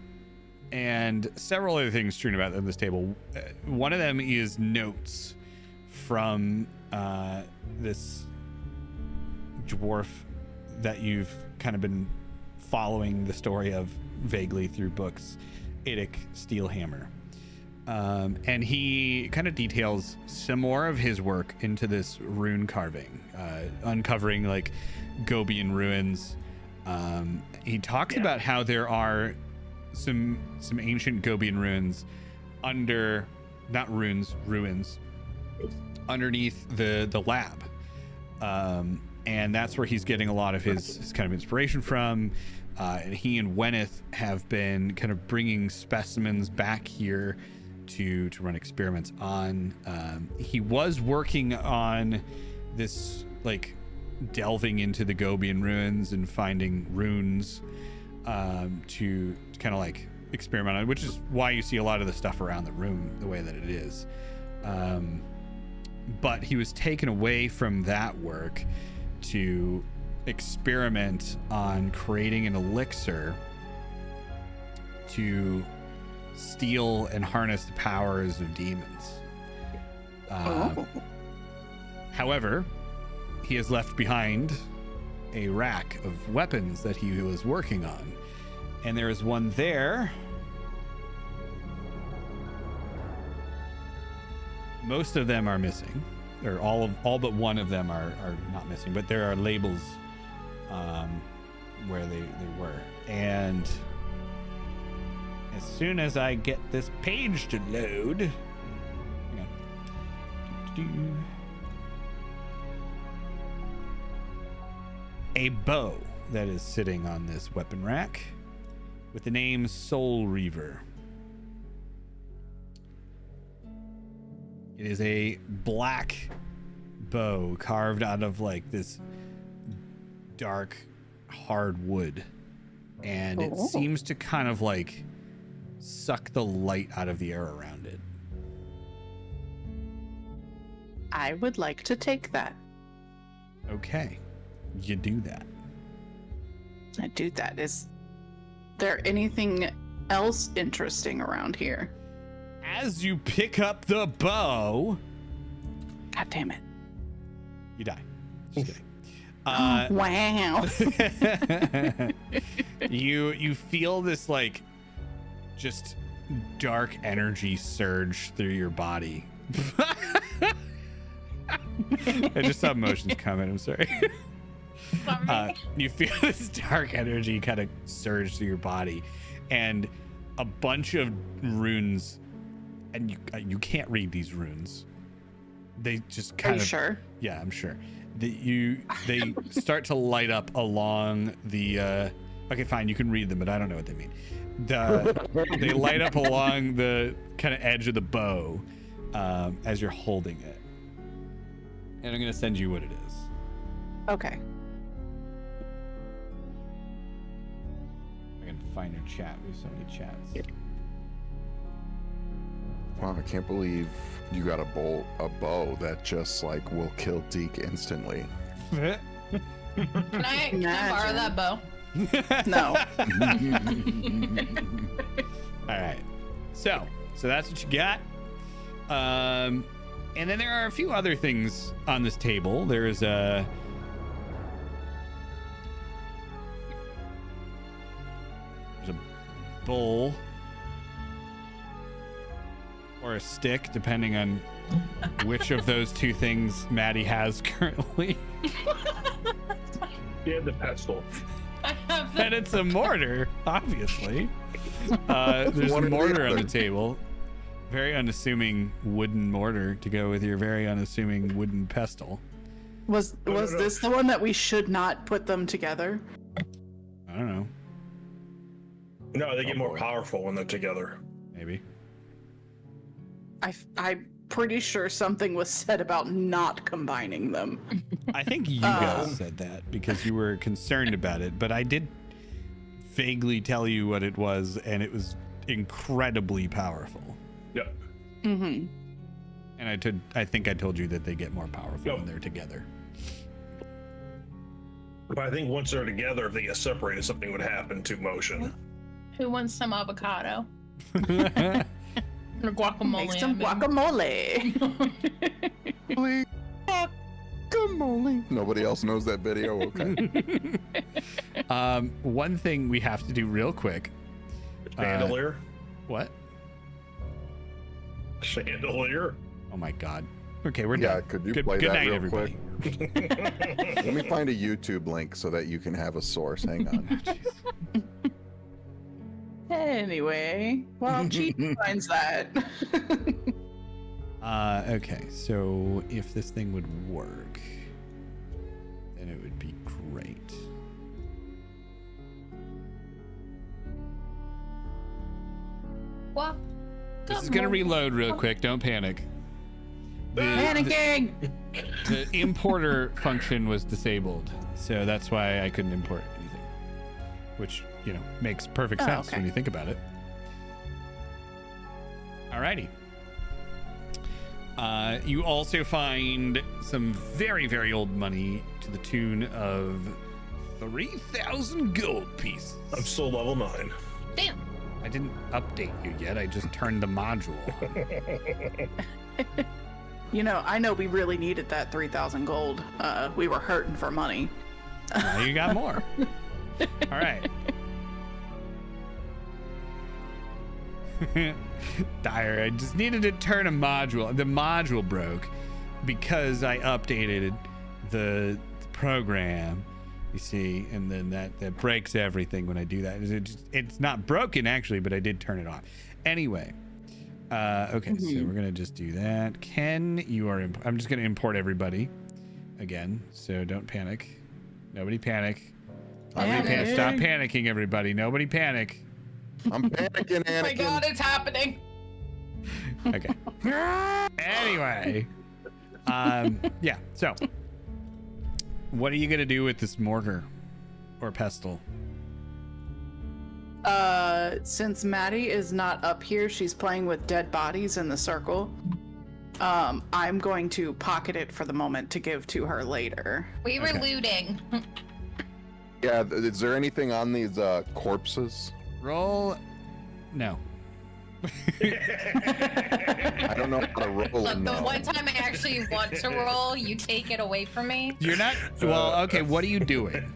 several other things strewn about on this table. One of them is notes from this dwarf that you've kind of been following the story of vaguely through books, Idic Steelhammer. And he kind of details some more of his work into this rune carving, uncovering like Gobian ruins. He talks about how there are some ancient Gobian ruins ruins underneath the lab. And that's where he's getting a lot of his kind of inspiration from. And he and Wenneth have been kind of bringing specimens back here to run experiments on. He was working on this, like, delving into the Gobian ruins and finding runes to kind of like experiment on, which is why you see a lot of the stuff around the room the way that it is. But he was taken away from that work to experiment on creating an elixir to steal and harness the powers of demons. However, he has left behind a rack of weapons that he was working on, and there is one there Most of them are missing, or all but one of them are not missing, but there are labels where they were. And as soon as I get this page to load, hang on. A bow that is sitting on this weapon rack with the name Soul Reaver. It is a black bow carved out of like this dark hard wood, and it seems to kind of like suck the light out of the air around it. I would like to take that. Okay, you do that. I do that. Is there anything else interesting around here? As you pick up the bow, God damn it. you die. Just kidding. Wow. You feel this like just dark energy surge through your body. I just saw emotions coming. I'm sorry. You feel this dark energy kind of surge through your body, and a bunch of runes, and you can't read these runes. They just kind Are you of sure? Yeah, I'm sure. They start to light up along the okay, fine, you can read them, but I don't know what they mean. They light up along the kind of edge of the bow as you're holding it. And I'm gonna send you what it is. Okay. I can find your chat. We have so many chats. Wow, I can't believe you got a bow that just like will kill Deke instantly. Can I borrow that bow? No. All right. So that's what you got. And then there are a few other things on this table. There's a bowl or a stick, depending on which of those two things Maddie has currently. Yeah, the pestle. I have And it's a mortar, obviously. There's a One or the mortar on other. the table. Very unassuming wooden mortar to go with your very unassuming wooden pestle. Was no. this the one that we should not put them together? I don't know. No, they get more boy. powerful when they're together. Maybe. I'm pretty sure something was said about not combining them. I think you guys said that because you were concerned about it, but I did vaguely tell you what it was, and it was incredibly powerful. Yep. Mm-hmm. And I think I told you that they get more powerful Yep. when they're together. But I think once they're together, if they get separated, something would happen to motion. Who wants some avocado? Or guacamole. Make some I mean. guacamole. Guacamole. Nobody else knows that video. Okay. One thing we have to do real quick. Chandelier. What? Chandelier. Oh my God. Okay, we're Yeah, done. could you good play good that night, real everybody. Let me find a YouTube link so that you can have a source. Hang on. Anyway, well, Chief finds that. Okay, so if this thing would work, then it would be great. Guac. This is gonna reload real quick. Don't panic. Panicking! The importer function was disabled, so that's why I couldn't import anything. Which, makes perfect Oh, sense okay. when you think about it. Alrighty. You also find some very, very old money to the tune of 3,000 gold pieces. I'm still level 9. Damn. I didn't update you yet. I just turned the module on. I know we really needed that 3,000 gold. We were hurting for money. Now you got more. All right. Dire, I just needed to turn a module. The module broke because I updated the program, you see, and then that breaks everything when I do that. It's not broken actually, but I did turn it on. Anyway, okay, so we're gonna just do that. Ken, you are. I'm just gonna import everybody again, so don't panic. Nobody panic. Nobody panic. Stop panicking, everybody. Nobody panic. I'm panicking, Anakin. Oh my god, it's happening. Okay. Anyway, yeah. So, what are you gonna do with this mortar or pestle? Since Maddie is not up here, she's playing with dead bodies in the circle. I'm going to pocket it for the moment to give to her later. We were looting. Yeah, is there anything on these corpses? Roll. No. I don't know how to roll. Look, in the that. one time I actually want to roll, you take it away from me. You're not. Well, okay. What are you doing?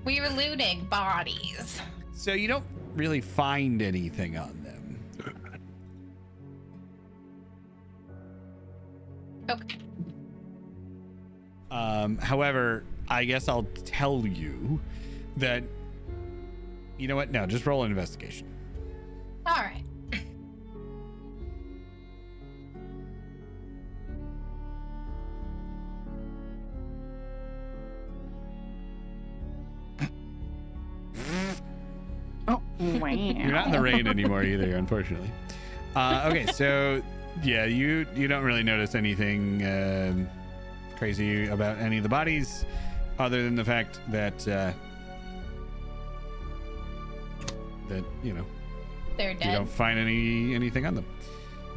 We were looting bodies. So you don't really find anything on them. Okay. However, I guess I'll tell you that. You know what? No, just roll an investigation. All right. Oh, wow. You're not in the rain anymore either, unfortunately. Okay, so yeah, you don't really notice anything crazy about any of the bodies, other than the fact that that They're you dead. don't find anything on them.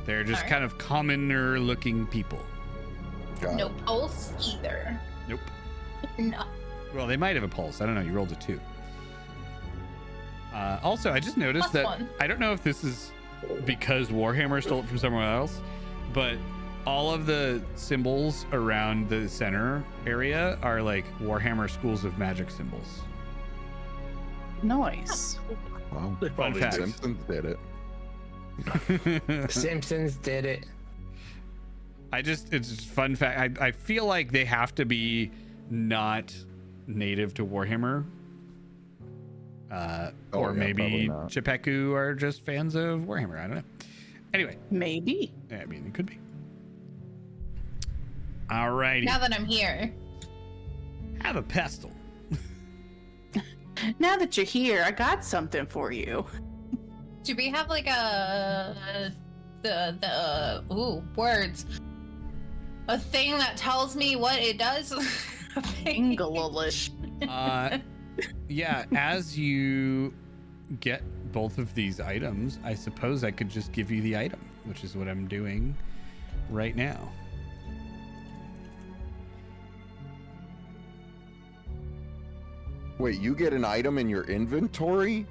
They're just Alright. kind of commoner looking people. Got No it. pulse either. Nope. No. Well, they might have a pulse. I don't know. You rolled a 2. Also, I just noticed that +1. I don't know if this is because Warhammer stole it from somewhere else, but all of the symbols around the center area are like Warhammer Schools of Magic symbols. Nice. Wow. They probably fact. did. Simpsons did it. The Simpsons did it. It's just fun fact. I feel like they have to be not native to Warhammer. Or yeah, maybe probably not. Chepeku are just fans of Warhammer. I don't know. Anyway, Maybe. I mean, it could be. Alrighty. Now that I'm here. Have a pestle. Now that you're here, I got something for you. Do we have like a words? A thing that tells me what it does? English. Yeah, as you get both of these items, I suppose I could just give you the item, which is what I'm doing right now. Wait, you get an item in your inventory?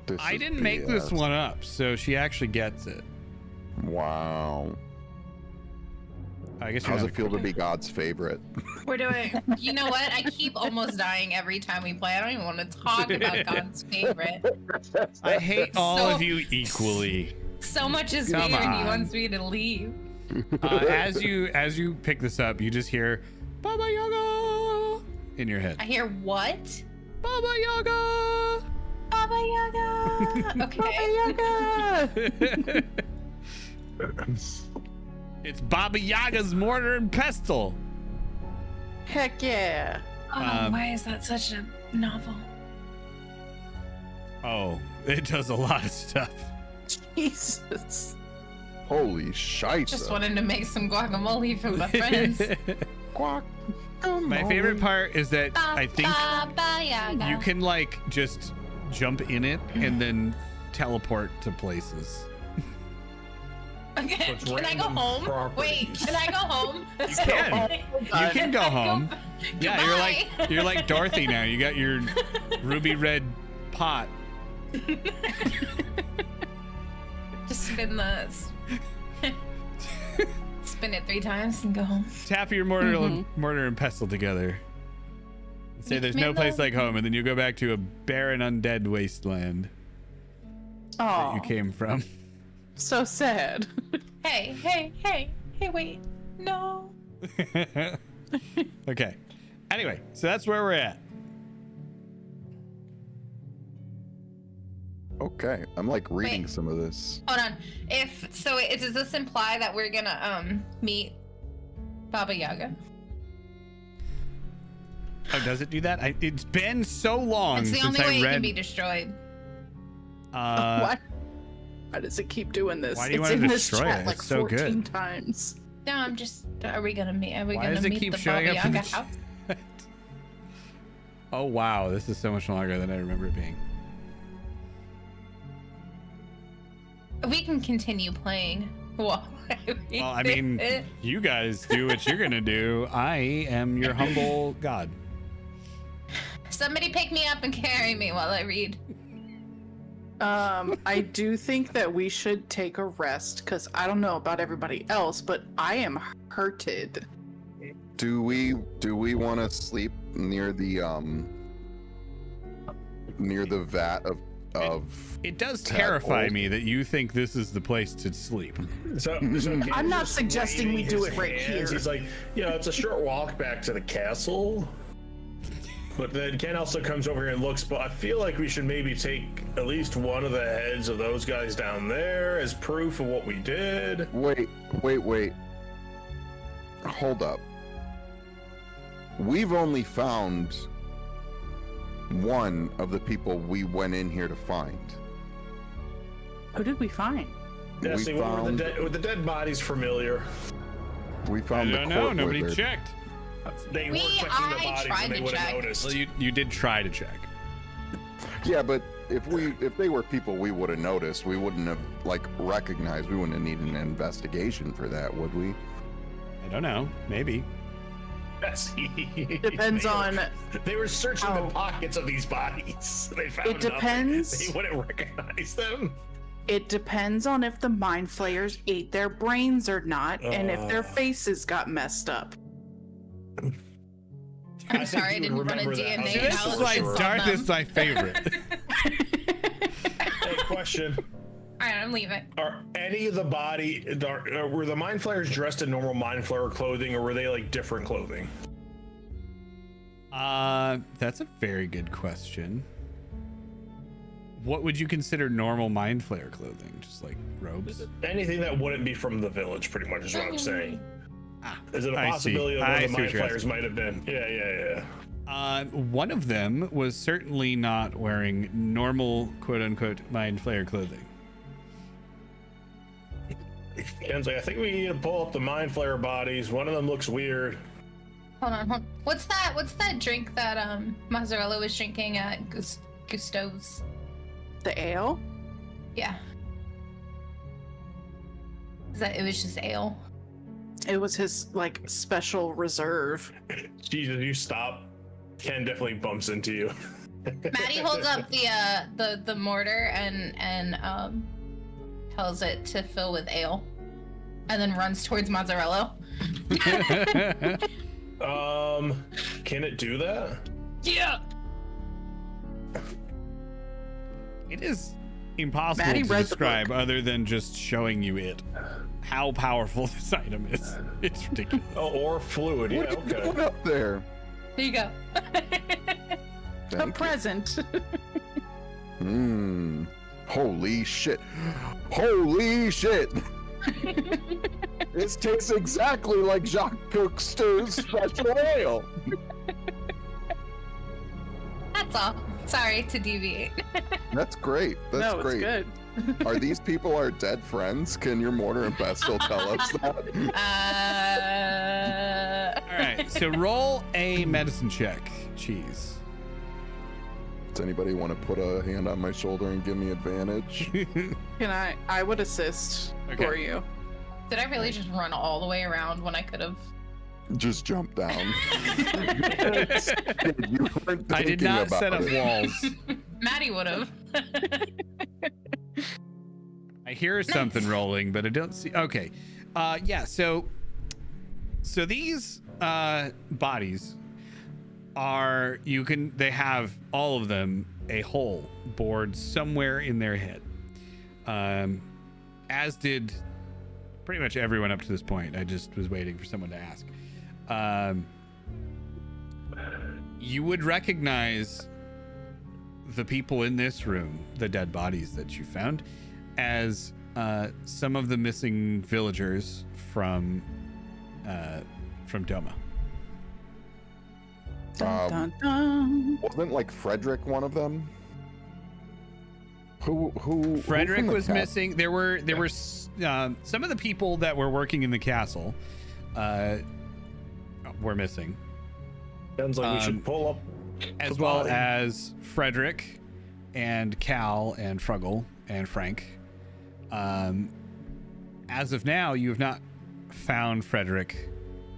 This I is didn't make this BS. one up, so she actually gets it. Wow. I guess How's you're it feel to be God's favorite? We're doing. You know what? I keep almost dying every time we play. I don't even want to talk about God's favorite. I hate all So- of you equally. So much is Come favorite, he on. wants me to leave. As you pick this up, you just hear Baba Yaga in your head. I hear what? Baba Yaga. Baba Yaga. Okay. It's Baba Yaga's mortar and pestle. Heck yeah. Oh, why is that such a novel? Oh, it does a lot of stuff. Jesus. Holy shite. Just wanted to make some guacamole for my friends. My favorite part is that I think Baba Yaga. you can like just jump in it and then teleport to places. Okay, It's can I go random home? properties. Wait, can I go home? You can. You can go home. Yeah, Goodbye. you're like Dorothy now. You got your ruby red pot. Just spin the. Spin it 3 times and go home. Tap your mortar and pestle together. Say there's no place like home, and then you go back to a barren, undead wasteland that Oh, you came from. So sad. Hey, wait. No. Okay. Anyway, so that's where we're at. Okay, I'm like reading Wait. some of this. Hold on. Does this imply that we're gonna meet Baba Yaga? Oh, does it do that? It's been so long It's the since only way I it can read. be destroyed. Why does it keep doing this? Why do you it's want to in this destroy chat it? like It's so 14 good. times. No, I'm just. Are we gonna meet? Are we Why gonna does it meet keep the showing Baba up in the Yaga house? chat? Oh wow, this is so much longer than I remember it being. We can continue playing. Well, Well, I mean, you guys do what you're gonna do. I am your humble god. somebody pick me up and carry me while I read. I do think that we should take a rest because I don't know about everybody else, but I am hurted. Do we want to sleep near the vat of It does Tadpole. terrify me that you think this is the place to sleep. So I'm not suggesting we do it right here. He's like, it's a short walk back to the castle. But then Ken also comes over here and looks, but I feel like we should maybe take at least one of the heads of those guys down there as proof of what we did. Wait. Hold up. We've only found one of the people we went in here to find. Who did we find? Yeah, We see, were found- the dead bodies familiar? We I found the don't know. court Nobody wizard. checked. They were checking the I bodies tried and they to would have check. noticed. Well, you did try to check. Yeah, but if they were people we would have noticed, we wouldn't have recognized. We wouldn't have needed an investigation for that, would we? I don't know. Maybe. Yes. Depends on. They were searching how- the pockets of these bodies. They found It depends. nothing. They wouldn't recognize them. It depends on if the mind flayers ate their brains or not, and if their faces got messed up. I I'm sorry, I think you didn't would run a remember that. DNA See, this is why analysis on Darth them. is my favorite. Hey, question. All right, I'm leaving. Are any of the were the mind flayers dressed in normal mind flayer clothing, or were they like different clothing? That's a very good question. What would you consider normal mind flayer clothing? Just like robes? Anything that wouldn't be from the village, pretty much is what I'm saying. Ah, Is it a I see. possibility of I where the see what mind you're flayers asking. might have been? Yeah. One of them was certainly not wearing normal quote unquote mind flayer clothing. Ken's like, I think we need to pull up the mind flayer bodies. One of them looks weird. Hold on. What's that drink that Mozzarella was drinking at Gusto's? The ale? Yeah. It was just ale. It was his special reserve. Jesus, you stop. Ken definitely bumps into you. Maddie holds up the mortar and tells it to fill with ale, and then runs towards Mozzarella. Can it do that? Yeah. It is impossible Maddie to read the describe book. other than just showing you it. How powerful this item is. It's ridiculous. Oh, or fluid. Yeah, What are you okay. doing up there? There you go. A Thank you. present. Holy shit. Holy shit. This tastes exactly like Jacques Cousteau's special ale. That's all. Sorry to deviate. That's great. That's No, great. it's good. Are these people our dead friends? Can your mortar and pestle tell us that? All right, so roll a medicine check. Cheese. Does anybody want to put a hand on my shoulder and give me advantage? Can I would assist Okay. for you. Did I really just run all the way around when I could have? Just jump down. You weren't I did thinking not about set up it. walls. Maddie would have. I hear something rolling, but I don't see. Okay. Yeah, so these bodies are they have all of them a hole bored somewhere in their head. as did pretty much everyone up to this point. I just was waiting for someone to ask. You would recognize the people in this room, the dead bodies that you found, as some of the missing villagers from Doma. Dun, dun, dun. Wasn't like Frederick one of them? Who Frederick from the was cat- missing. There were some of the people that were working in the castle were missing, Sounds like we should pull up as the well body. as Frederick and Cal and Fruggle and Frank. As of now, you have not found Frederick,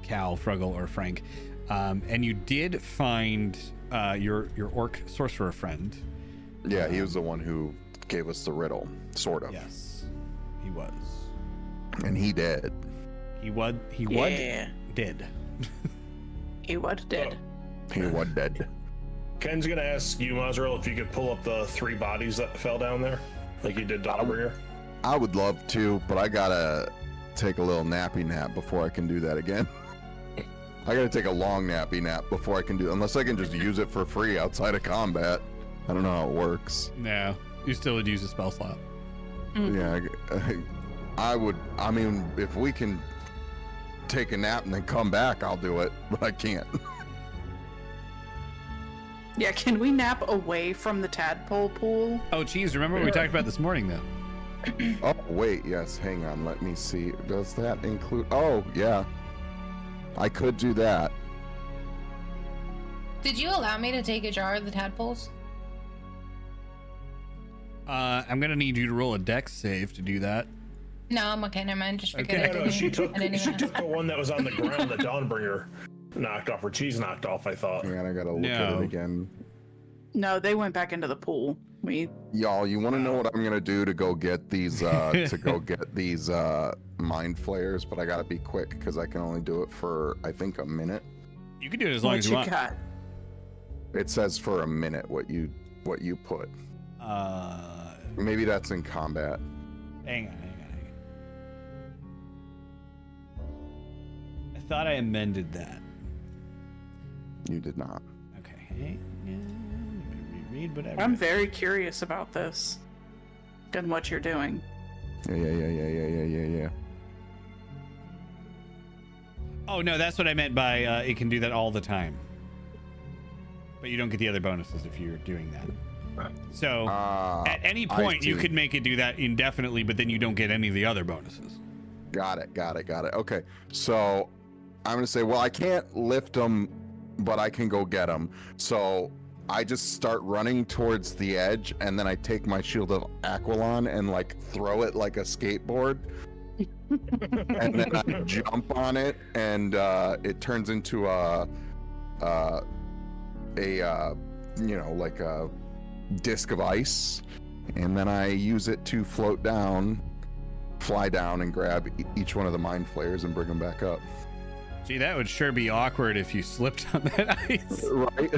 Cal, Fruggle, or Frank, and you did find your orc sorcerer friend. Yeah, he was the one who gave us the riddle, sort of. Yes, he was. And he did. He was Yeah. dead. He was dead. He was dead. Ken's gonna ask you, Mazriel, if you could pull up the 3 bodies that fell down there, like you did Dawnbringer. I would love to, but I gotta take a little nappy nap before I can do that again. I gotta take a long nappy nap before I can do, unless I can just use it for free outside of combat. I don't know how it works. No, you still would use a spell slot. Yeah, I would. I mean, if we can take a nap and then come back, I'll do it, but I can't. Yeah, can we nap away from the tadpole pool? Oh, geez, remember what we talked about this morning, though? Oh, wait, yes, hang on, let me see. Does that include? Oh, yeah. I could do that. Did you allow me to take a jar of the tadpoles? I'm gonna need you to roll a dex save to do that. No, I'm okay. Never mind. Just forget Okay. it. No, no, she took I didn't even the one that was on the ground that Dawnbringer knocked off, or cheese knocked off, I thought. Hang on, I gotta look at No. it again. No, they went back into the pool. Y'all, you want to know what I'm gonna do to go get these mind flayers? But I gotta be quick because I can only do it for I think a minute. You can do it as long What as you you want. got? It says for a minute what you put. Maybe that's in combat. Hang on. I thought I amended that. You did not. Okay. Let me reread whatever. I'm very curious about this and what you're doing. Yeah. Oh no, that's what I meant by it can do that all the time. But you don't get the other bonuses if you're doing that. So at any point you could make it do that indefinitely, but then you don't get any of the other bonuses. Got it. Okay, so I'm gonna say, well, I can't lift them, but I can go get them. So I just start running towards the edge, and then I take my shield of Aquilon and like throw it like a skateboard, and then I jump on it, and it turns into a like a disc of ice, and then I use it to fly down and grab each one of the mind flayers and bring them back up. Gee, that would sure be awkward if you slipped on that ice. Right?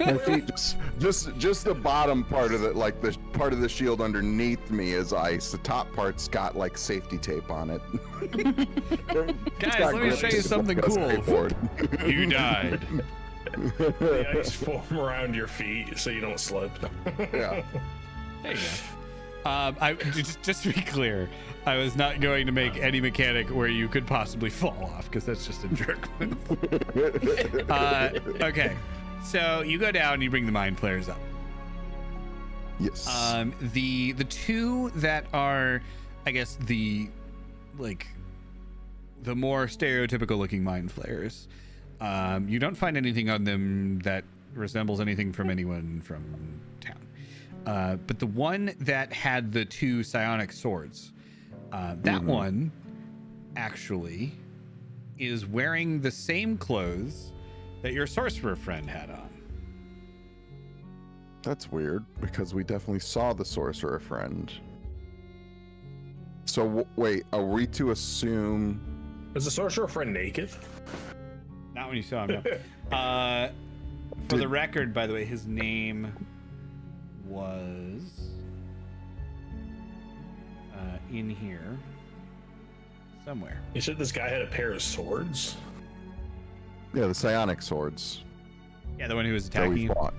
My feet just the bottom part of it, like the part of the shield underneath me is ice. The top part's got like safety tape on it. Guys, let me show you something cool. You died. The ice form around your feet so you don't slip. Yeah. There you go. Just to be clear, I was not going to make any mechanic where you could possibly fall off, because that's just a jerk move. Okay, so you go down and you bring the mind flayers up. Yes. The two that are, I guess, the more stereotypical looking mind flayers, you don't find anything on them that resembles anything from anyone from town. But the one that had the 2 psionic swords, that one actually is wearing the same clothes that your sorcerer friend had on. That's weird, because we definitely saw the sorcerer friend. So wait, are we to assume? Is the sorcerer friend naked? Not when you saw him, no. For the record, by the way, his name was in here somewhere. You said this guy had a pair of swords? Yeah, the psionic swords Yeah, the one who was that attacking we you. fought.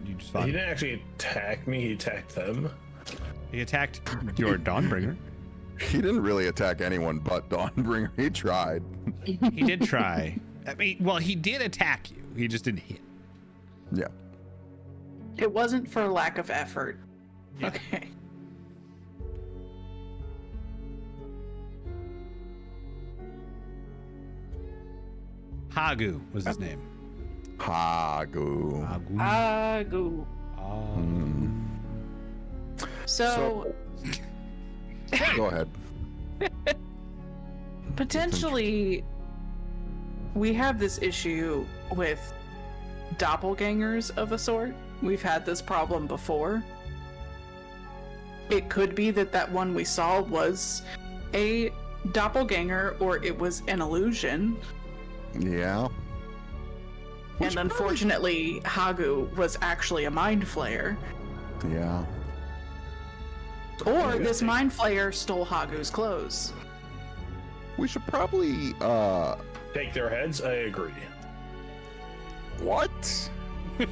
You just He fought. didn't actually attack me, he attacked them. He attacked your Dawnbringer. He didn't really attack anyone but Dawnbringer. He tried. He did try. I mean, well, he did attack you. He just didn't hit. Yeah. It wasn't for lack of effort. Yeah. Okay. Hagu was his name. Hagu. Hagu. Agoo. Hmm. So, Go ahead. potentially, we have this issue with doppelgangers of a sort. We've had this problem before. It could be that that one we saw was a doppelganger or it was an illusion. Yeah. Which And unfortunately, Hagu was actually a mind flayer. Yeah. Or this mind flayer stole Hagu's clothes. We should probably Take their heads? I agree. what?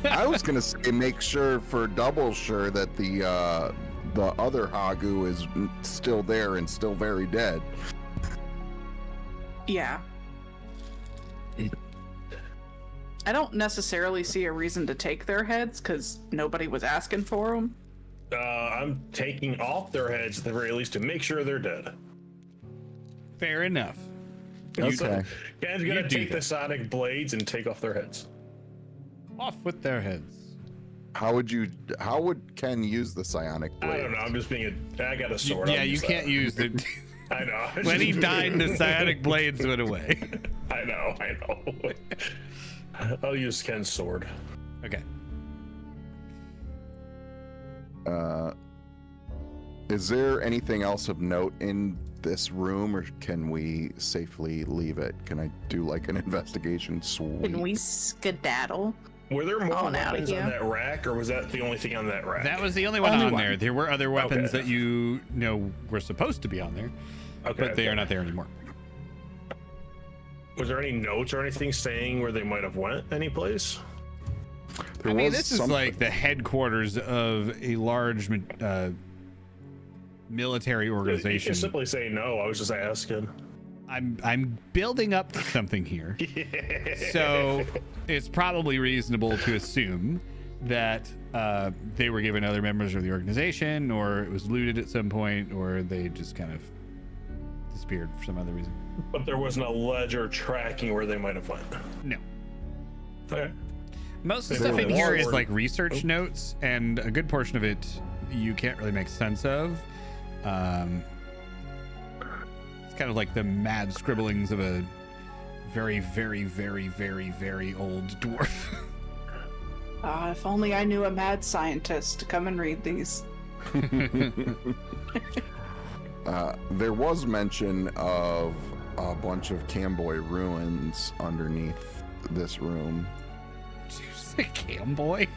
I was gonna say make sure for double sure that the other Hagu is still there and still very dead. Yeah. I don't necessarily see a reason to take their heads because nobody was asking for them. I'm taking off their heads at the very least to make sure they're dead. Fair enough. Okay. Ken's You gonna do take that. the sonic blades and take off their heads. Off with their heads. How would Ken use the psionic blade? I don't know. I'm just being I got a sword. Yeah, I'll you use can't that. use the. I know. When he died, the psionic blades went away. I know. I'll use Ken's sword. Okay. Is there anything else of note in this room, or can we safely leave it? Can I do like an investigation sweep? Can we skedaddle? Were there more On outta weapons here. on that rack, or was that the only thing on that rack? That was the only one Only on one. there. There were other weapons Okay. that you know were supposed to be on there, okay. but they are not there anymore. Was there any notes or anything saying where they might have went anyplace? There I mean, was this is some- like the headquarters of a large military You organization. can simply say no. I was just asking. I'm building up to something here. So it's probably reasonable to assume that they were given other members of the organization, or it was looted at some point, or they just kind of disappeared for some other reason. But there wasn't a ledger tracking where they might have went. No. Okay. Most of the There stuff in was here is one- like research Oh. notes, and a good portion of it you can't really make sense of. It's kind of like the mad scribblings of a very, very, very, very, very old dwarf. If only I knew a mad scientist to come and read these. There was mention of a bunch of Camboy ruins underneath this room. Did you say Camboy?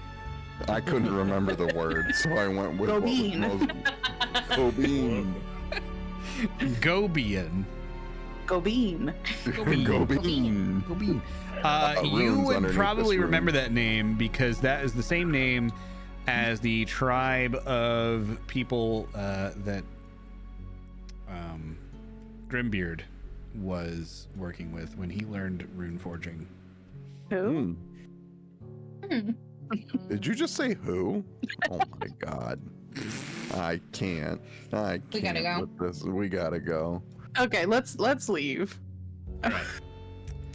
I couldn't remember the word, so I went with what was Gobeen. most- Gobeen. Gobian. Gobeen. Gobeen. Gobian. You ruins would underneath probably this room. remember that name because that is the same name as the tribe of people that Grimbeard was working with when he learned rune forging. Who? Hmm. Did you just say who? Oh my god. I can't. We gotta go. With this. We gotta go. Okay, let's leave.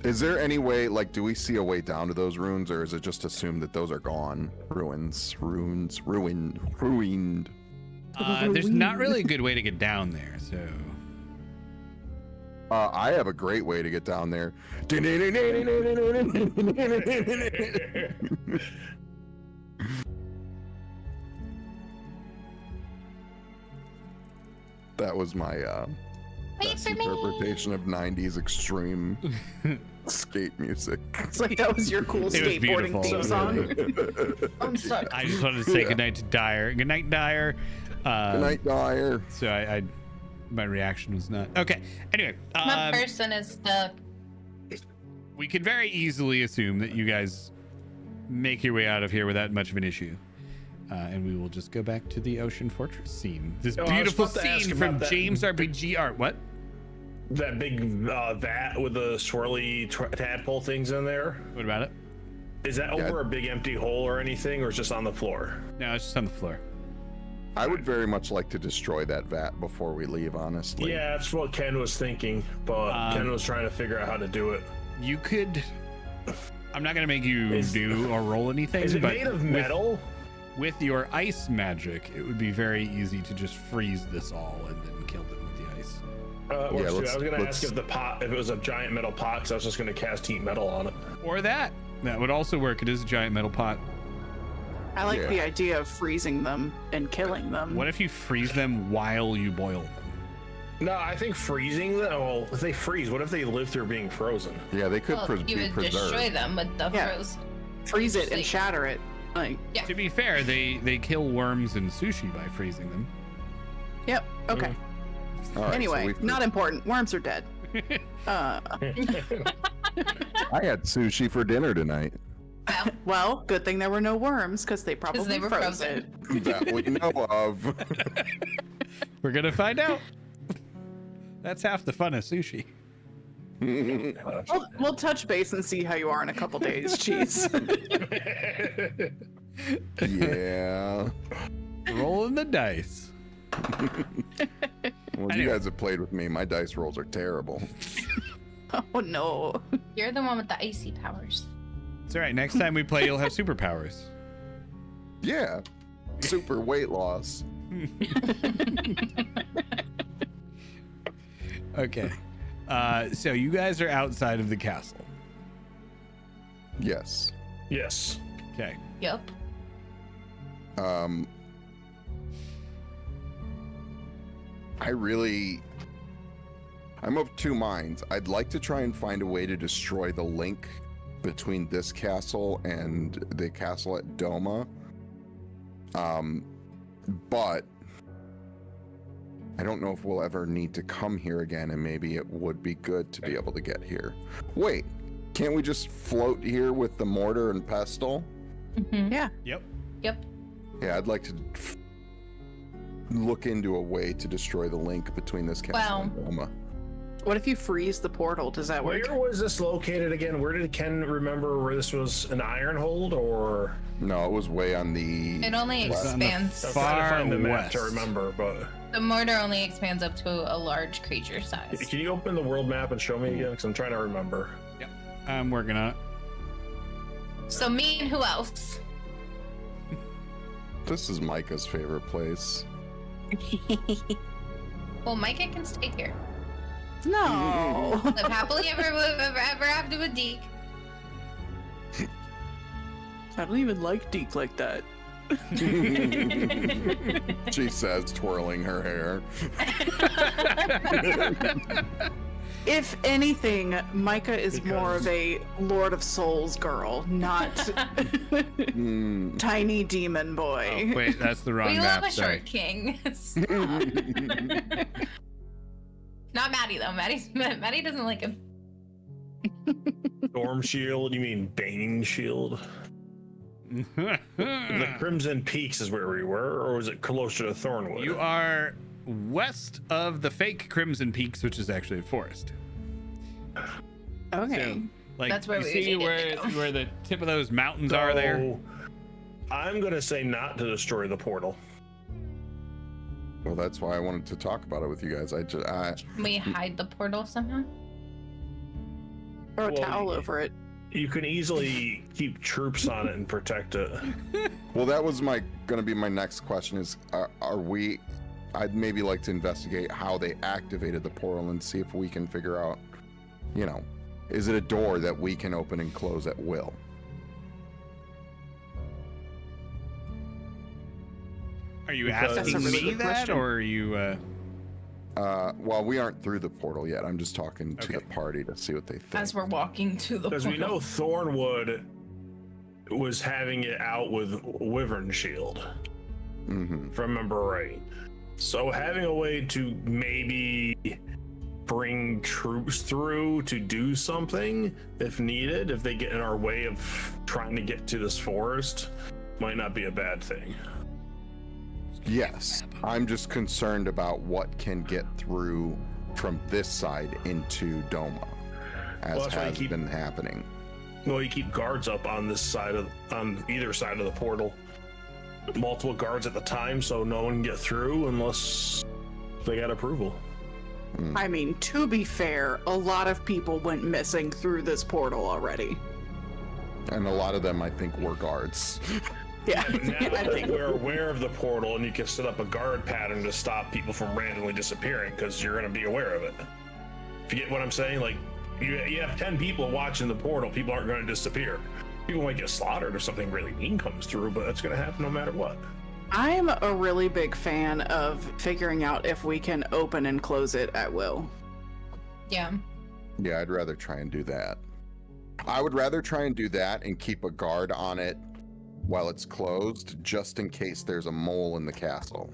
Is there any way, like, do we see a way down to those ruins, or is it just assumed that those are gone? Ruined. There's not really a good way to get down there, so I have a great way to get down there. That was my Wait best for me. interpretation of 90s extreme skate music. It's like that was your cool was skateboarding beautiful. theme song. I'm stuck. I just wanted to say goodnight to Dyer. Good night, Dyer. Good night, Dyer. So I my reaction was not okay. Anyway, One person is stuck. we could very easily assume that you guys make your way out of here without much of an issue. And we will just go back to the Ocean Fortress scene. This Oh, I was beautiful supposed to ask scene about from that. James RPG art. What? That big vat with the swirly tadpole things in there. What about it? Is that over a big empty hole or anything, or is it just on the floor? No, it's just on the floor. I would very much like to destroy that vat before we leave, honestly. Yeah, that's what Ken was thinking, but Ken was trying to figure out how to do it. You could. I'm not gonna make you do or roll anything. Is it but made of metal? With your ice magic, it would be very easy to just freeze this all and then kill them with the ice. I was gonna ask if if it was a giant metal pot, because I was just gonna cast heat metal on it. Or that would also work. It is a giant metal pot. I like the idea of freezing them and killing them. What if you freeze them while you boil them? No, I think freezing them. Well, if they freeze, what if they live through being frozen? Yeah, they could Well, you be would preserved. destroy them with the froze. Freeze it and shatter it. Like, To be fair, they kill worms and sushi by freezing them. yep. Okay. All right, so Anyway, we've- not important. Worms are dead. I had sushi for dinner tonight. Wow. Well, good thing there were no worms because they probably they were froze frozen. it. That we know of. We're gonna find out. That's half the fun of sushi. We'll touch base and see how you are in a couple days. Cheese. Yeah. Rolling the dice. Well, Anyway. you guys have played with me. My dice rolls are terrible. Oh no. You're the one with the icy powers. It's all right. Next time we play, you'll have superpowers. Yeah. Super weight loss. Okay. So you guys are outside of the castle. Yes. Yes. Okay. Yep. I'm of two minds. I'd like to try and find a way to destroy the link between this castle and the castle at Doma. But I don't know if we'll ever need to come here again, and maybe it would be good to be able to get here. Wait, can't we just float here with the mortar and pestle? Mm-hmm. Yeah. Yep. Yep. Yeah, I'd like to look into a way to destroy the link between this castle and Doma. What if you freeze the portal? Does that work? Where was this located again? Where did Ken remember where this was an iron hold or? No, it was way on the. It only left. expands. I'm trying to find the map west. to remember, but The mortar only expands up to a large creature size. can you open the world map and show me again? Because I'm trying to remember. Yep. I'm working on it. So me and who else? This is Micah's favorite place. Well, Micah can stay here. No. Live happily ever after with Deke. I don't even like Deke like that. She says, twirling her hair. If anything, Micah is more of a Lord of Souls girl, not tiny demon boy. Oh, wait, that's the wrong We map. love a Sorry. short king. Stop. Not Maddie though. Maddie doesn't like him. Storm Shield? You mean Bane Shield? The Crimson Peaks is where we were, or was it closer to Thornwood? You are west of the fake Crimson Peaks, which is actually a forest. Okay. So, like, That's where you we see needed where to go. where the tip of those mountains are there. So, I'm gonna say not to destroy the portal. Well, that's why I wanted to talk about it with you guys. Can we hide the portal somehow? Throw a Well, towel over it. You can easily keep troops on it and protect it. well, that was gonna be my next question. Is are we? I'd maybe like to investigate how they activated the portal and see if we can figure out. Is it a door that we can open and close at will? Are you Because- asking That's a really me good that, question. or are you? Well, we aren't through the portal yet. I'm just talking to Okay. the party to see what they think. As we're walking to the Because portal. we know Thornwood was having it out with Wyvern Shield. if I remember right. So having a way to maybe bring troops through to do something if needed, if they get in our way of trying to get to this forest, might not be a bad thing. Yes, I'm just concerned about what can get through from this side into Doma, as Well, that's why you has keep- been happening. Well, you keep guards up on this side on either side of the portal. Multiple guards at the time, so no one can get through unless they got approval. I mean, to be fair, a lot of people went missing through this portal already. And a lot of them, I think, were guards. Yeah, But now I think. we're aware of the portal, and you can set up a guard pattern to stop people from randomly disappearing because you're going to be aware of it. If you get what I'm saying, like you have 10 people watching the portal, people aren't going to disappear. People might get slaughtered if something really mean comes through, but that's going to happen no matter what. I'm a really big fan of figuring out if we can open and close it at will. Yeah. Yeah, I'd rather try and do that. I would rather try and do that and keep a guard on it while it's closed, just in case there's a mole in the castle.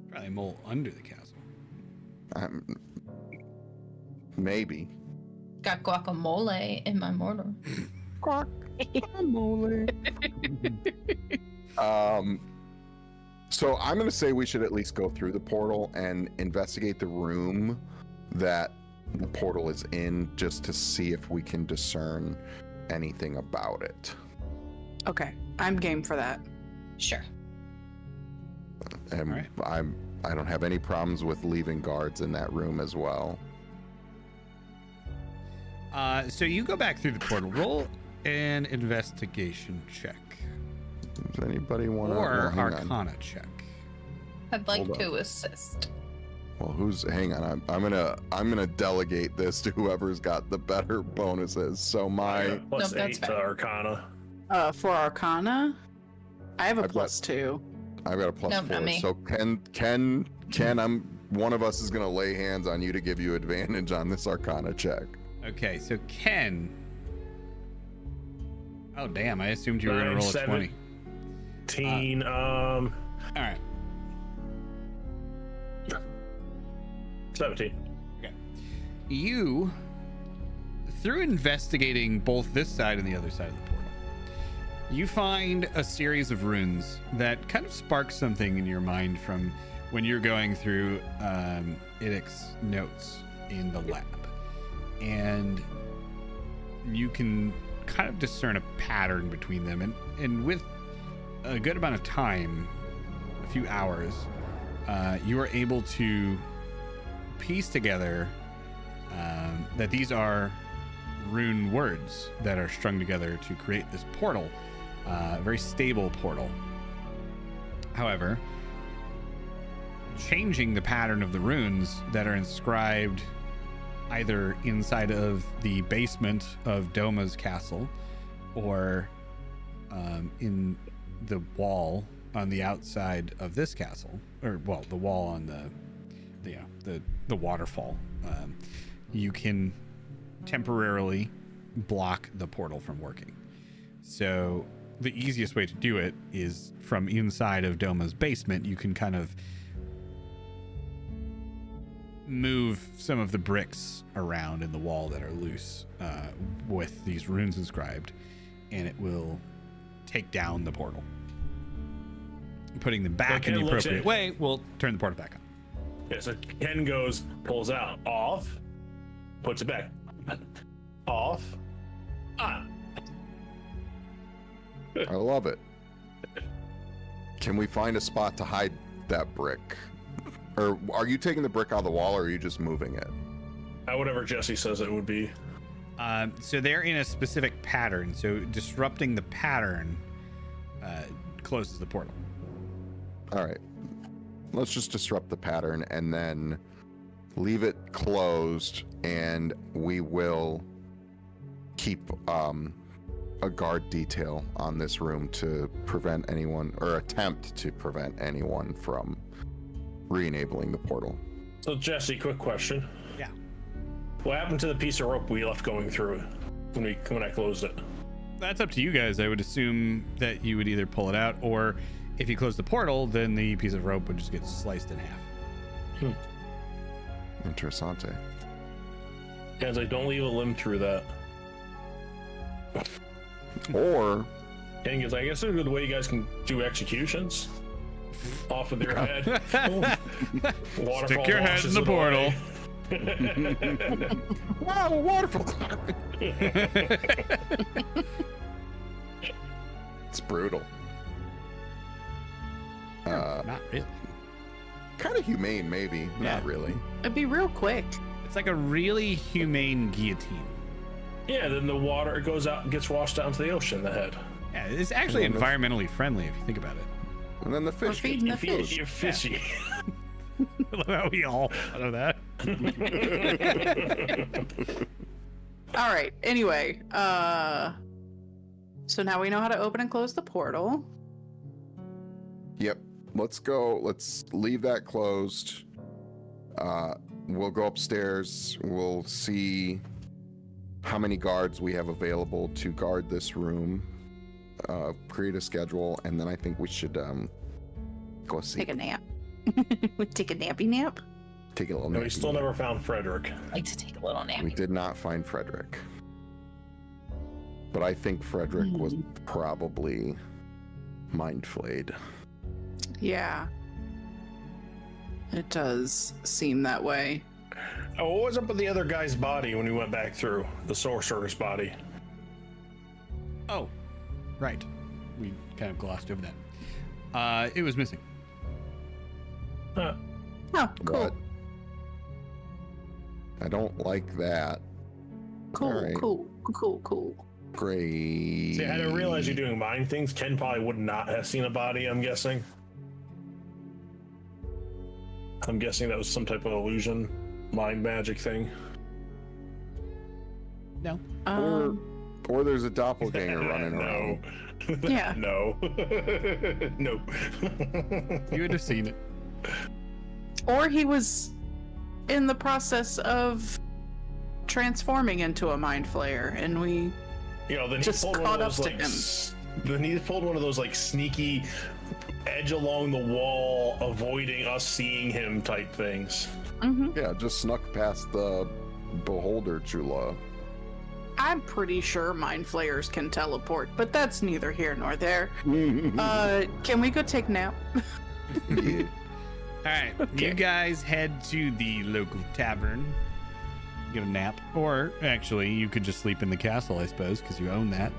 Probably a mole under the castle. Maybe. Got guacamole in my mortar. So I'm going to say we should at least go through the portal and investigate the room that the portal is in, just to see if we can discern anything about it. Okay, I'm game for that. Sure. And All right. I don't have any problems with leaving guards in that room as well. So you go back through the portal. Roll an investigation check Does anybody want to? or Arcana check. I'd like Hold to assist. Well, hang on. I'm gonna delegate this to whoever's got the better bonuses. So my Plus No, that's 8 to fair. Arcana. For Arcana, I have a I've got- +2. I've got a plus No, not 4. me. So Ken, one of us is gonna lay hands on you to give you advantage on this Arcana check. Okay, so Ken. Oh damn! I assumed you were gonna roll a 20. 17. All right. 17. You, through investigating both this side and the other side of the portal, you find a series of runes that kind of spark something in your mind from when you're going through Idic's notes in the lab. And you can kind of discern a pattern between them. And with a good amount of time, a few hours, you are able to piece together that these are rune words that are strung together to create this portal, a very stable portal. However, changing the pattern of the runes that are inscribed either inside of the basement of Doma's castle or in the wall on the outside of this castle, or well, the wall on the waterfall. You can temporarily block the portal from working. So the easiest way to do it is from inside of Doma's basement. You can kind of move some of the bricks around in the wall that are loose with these runes inscribed, and it will take down the portal. Putting them back in Ken the looks appropriate at- way will turn the portal back on. Yeah, so Ken goes, pulls out, off, puts it back, off, on. I love it. Can we find a spot to hide that brick? Or are you taking the brick out of the wall, or are you just moving it? Whatever Jesse says it would be. So they're in a specific pattern. So disrupting the pattern closes the portal. All right. Let's just disrupt the pattern and then leave it closed, and we will keep a guard detail on this room to prevent anyone, or attempt to prevent anyone from re-enabling the portal. So Jesse, quick question. Yeah. What happened to the piece of rope we left going through when I closed it? That's up to you guys. I would assume that you would either pull it out, or if you close the portal, then the piece of rope would just get sliced in half. Interessante. Guys, like, don't leave a limb through that. Or King is, I guess there's a good way you guys can do executions off of their head. Waterfall Stick your head in washes the it portal. away. wow, waterfall. It's brutal. Not really. Kind of humane, maybe. Yeah. Not really. It'd be real quick. It's like a really humane guillotine. Yeah, then the water goes out and gets washed out into the ocean, the head. Yeah, it's actually And then environmentally friendly if you think about it. And then the We're fish. feeding the You feel fish. you're fishy. I love how we all thought of that. All right. Anyway, so now we know how to open and close the portal. Yep. Let's go. Let's leave that closed. We'll go upstairs. We'll see how many guards we have available to guard this room. Create a schedule, and then I think we should go see. Take a nap. Take a nappy nap. Take a little. No, we nappy still nap. never found Frederick. I like to take a little nap. We did not find Frederick, but I think Frederick was probably mind flayed. Yeah. It does seem that way. Oh, what was up with the other guy's body when we went back through? The sorcerer's body. Oh, right. We kind of glossed over that. It was missing. Huh. Oh, cool. But I don't like that. Cool, All right. cool. Great. See, I didn't realize you're doing mind things. Ken probably would not have seen a body, I'm guessing. I'm guessing that was some type of illusion, mind magic thing. No. Or there's a doppelganger running No. around. Yeah. No. No. You would have seen it. Or he was in the process of transforming into a mind flayer, and we You know, then Just he pulled caught one of those up to like. him. Then he pulled one of those like sneaky edge along the wall, avoiding us seeing him type things. Yeah, just snuck past the beholder Chula. I'm pretty sure mind flayers can teleport, but that's neither here nor there. Can we go take a nap? Yeah. All right, you guys head to the local tavern, get a nap, or actually, you could just sleep in the castle, I suppose, because you own that.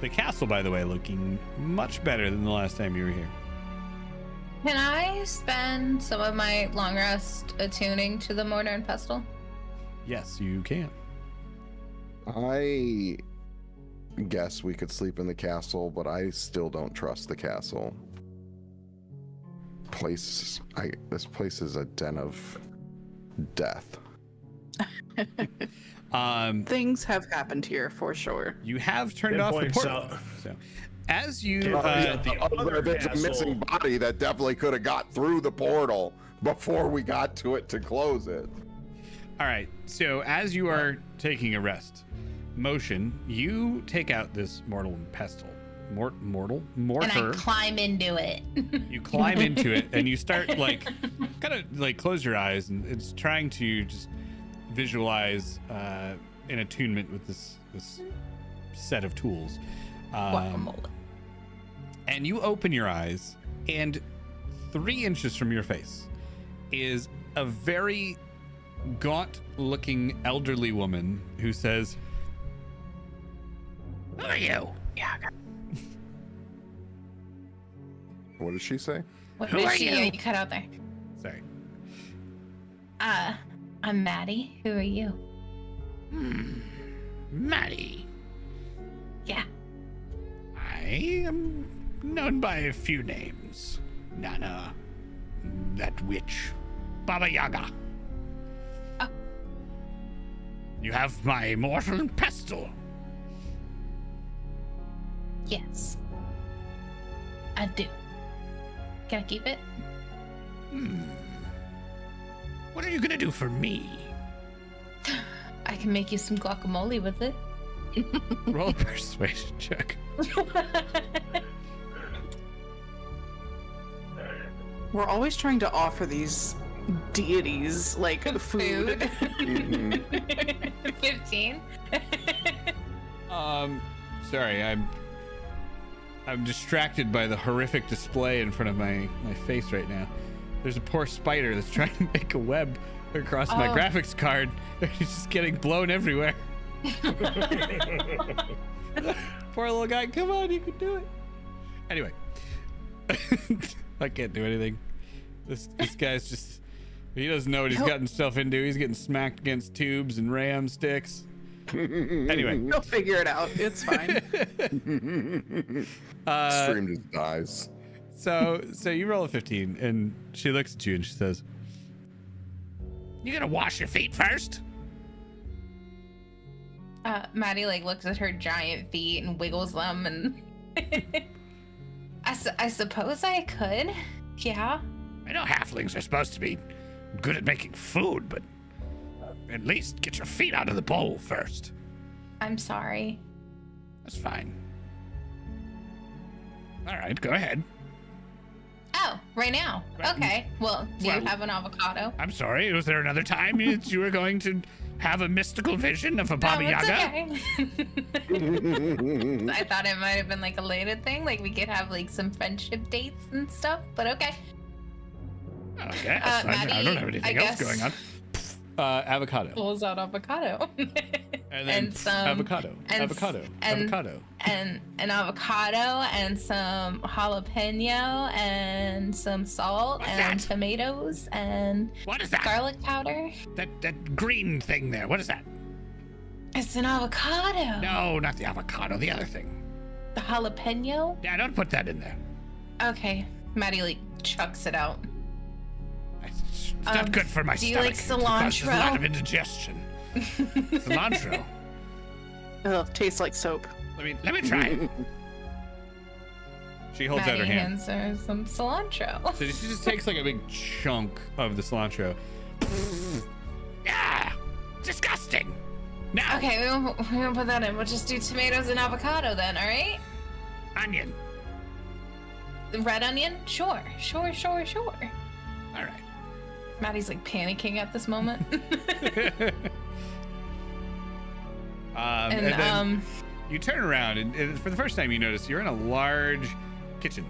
The castle, by the way, looking much better than the last time you were here. Can I spend some of my long rest attuning to the mortar and pestle? Yes, you can. I guess we could sleep in the castle, but I still don't trust the castle. This place is a den of death. Things have happened here for sure. You have turned It off the points portal. out- So, as you It points out the other There's a castle- missing body that definitely could have got through the portal before we got to it to close it. all right, so as you are taking a rest motion, you take out this mortal and pestle. Mortar. And I climb into it. You climb into it and you start like kind of like close your eyes, and it's trying to just visualize an attunement with this set of tools. Guacamole. And you open your eyes, and 3 inches from your face is a very gaunt looking elderly woman who says, "Who are you?" Yeah. What did she say? What Who did are she? you? You cut out there. Sorry. I'm Maddie. Who are you? Maddie. Yeah. I am known by a few names. Nana, that witch, Baba Yaga. Oh. You have my mortal and pestle. Yes. I do. Can I keep it? What are you gonna do for me? I can make you some guacamole with it. Roll a persuasion check. We're always trying to offer these deities like food. Mhm. 15. Sorry, I'm distracted by the horrific display in front of my face right now. There's a poor spider that's trying to make a web across my graphics card. It's just getting blown everywhere. Poor little guy, come on, you can do it. Anyway, I can't do anything. This guy's just, he doesn't know what he's gotten himself into. He's getting smacked against tubes and ram sticks. Anyway, He'll figure it out. It's fine. Stream just dies. So you roll a 15, and she looks at you and she says, "You gonna wash your feet first?" Maddie like looks at her giant feet and wiggles them, and I suppose I could. Yeah. I know halflings are supposed to be good at making food, but at least get your feet out of the bowl first. I'm sorry. That's fine. All right, go ahead. Oh, right now. Right. Okay. Well, do you Well- have an avocado? I'm sorry, was there another time that you were going to have a mystical vision of a Baba No, it's Yaga? okay. I thought it might have been like a later thing, like we could have like some friendship dates and stuff, but okay. Oh, I guess. I Maddie, don't have anything I else guess- going on. Avocado. Pulls out avocado. And then and some avocado. and- Avocado. and- Avocado. and an avocado and some jalapeno and some salt What's and that? tomatoes and What is that? garlic powder. That green thing there. What is that? It's an avocado. No, not the avocado. The other thing. The jalapeno. Yeah, don't put that in there. Okay. Maddie like chucks it out. It's not good for my do you stomach. like It causes a lot cilantro? of indigestion. Cilantro. Ugh, tastes like soap. Let me try. She holds out her Maddie hand. hands her some cilantro. So she just takes like a big chunk of the cilantro. Yeah, disgusting. Now, Okay, we won't put that in. We'll just do tomatoes and avocado then, all right? onion. The red onion? Sure. All right. Maddie's like panicking at this moment. And then you turn around, and for the first time, you notice you're in a large kitchen,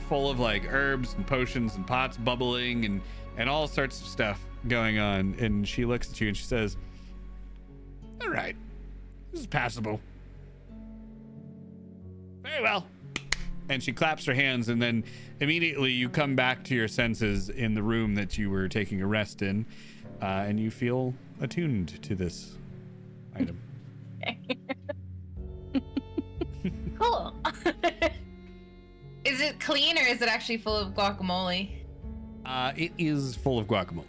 full of like herbs and potions and pots bubbling and all sorts of stuff going on. And she looks at you and she says, "All right, this is passable. Very well." And she claps her hands, and then immediately you come back to your senses in the room that you were taking a rest in, and you feel attuned to this item. Cool. Is it clean or is it actually full of guacamole? It is full of guacamole.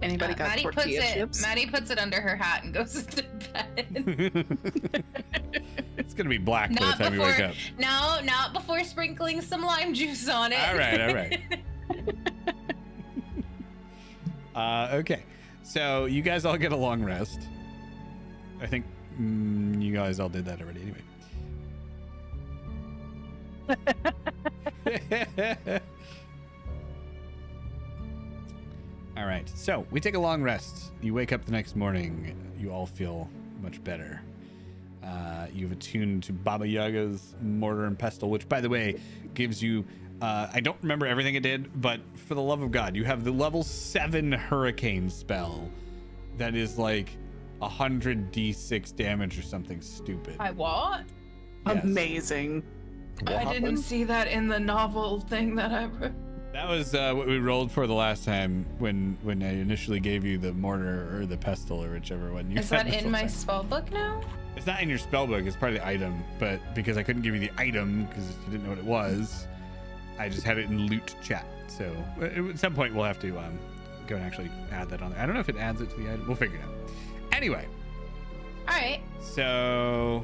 Anybody got tortilla chips? Maddie puts it under her hat and goes to bed. It's gonna be black by the Not time you wake before, up. no, not before sprinkling some lime juice on it. All right. Okay. So you guys all get a long rest. I think you guys all did that already anyway. All right. So we take a long rest. You wake up the next morning. You all feel much better. You've attuned to Baba Yaga's mortar and pestle, which, by the way, gives you. I don't remember everything it did, but for the love of God, you have the level 7 hurricane spell that is like 100 d6 damage or something stupid. I what? Yes. Amazing. What I didn't happened? see that in the novel thing that I wrote. That was what we rolled for the last time when I initially gave you the mortar or the pestle or whichever one. You Is had that the in full my set. spell book now? It's not in your spell book. It's part of the item, but because I couldn't give you the item because you didn't know what it was, I just had it in loot chat. So at some point we'll have to go and actually add that on there. I don't know if it adds it to the item. We'll figure it out. Anyway, All right. so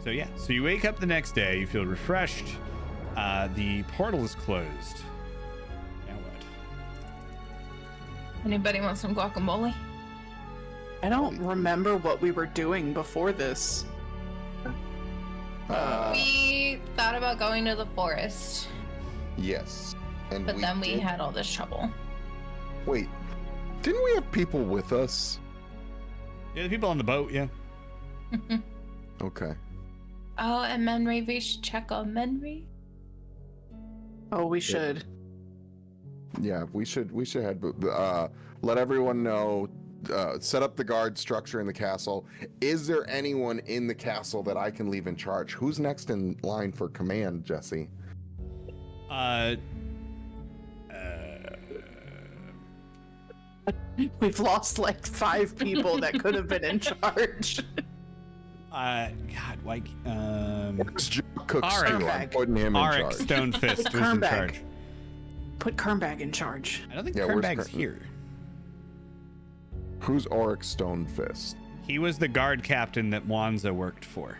yeah. So you wake up the next day. You feel refreshed. The portal is closed. Now what? Anybody want some guacamole? I don't remember what we were doing before this. We thought about going to the forest, Yes. And but then we did- had all this trouble. Wait, didn't we have people with us? Yeah, the people on the boat, yeah. Okay. Oh, and Menry, we should check on Menry. Oh, we should. Yeah, we should head. Let everyone know. Set up the guard structure in the castle. Is there anyone in the castle that I can leave in charge? Who's next in line for command, Jesse? We've lost like 5 people that could have been in charge. God, why? Cook Arik. Stew. I'm putting him in Arik charge. Stonefist was in Kernbag. charge. Put Kernbag in charge. I don't think Yeah, where's Kernbag's Kern- here. Who's Auric Stonefist? He was the guard captain that Wanza worked for.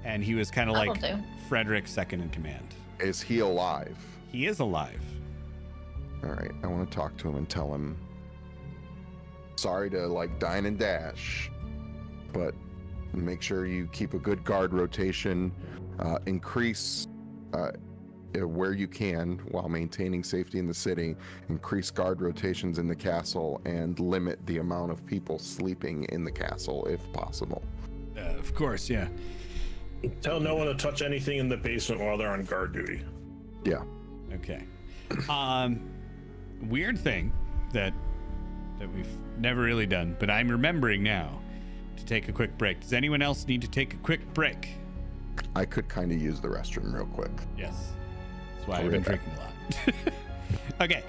And he was kind of That'll like do. Frederick's second in command. Is he alive? He is alive. All right, I want to talk to him and tell him. Sorry to like dine and dash, but make sure you keep a good guard rotation. Increase where you can while maintaining safety in the city. Increase guard rotations in the castle and limit the amount of people sleeping in the castle if possible. Of course, yeah. Tell no one to touch anything in the basement while they're on guard duty. Yeah. Okay. Weird thing that we've never really done, but I'm remembering now to take a quick break. Does anyone else need to take a quick break? I could kind of use the restroom real quick. Yes. That's why I'll I've been be back. drinking a lot. Okay.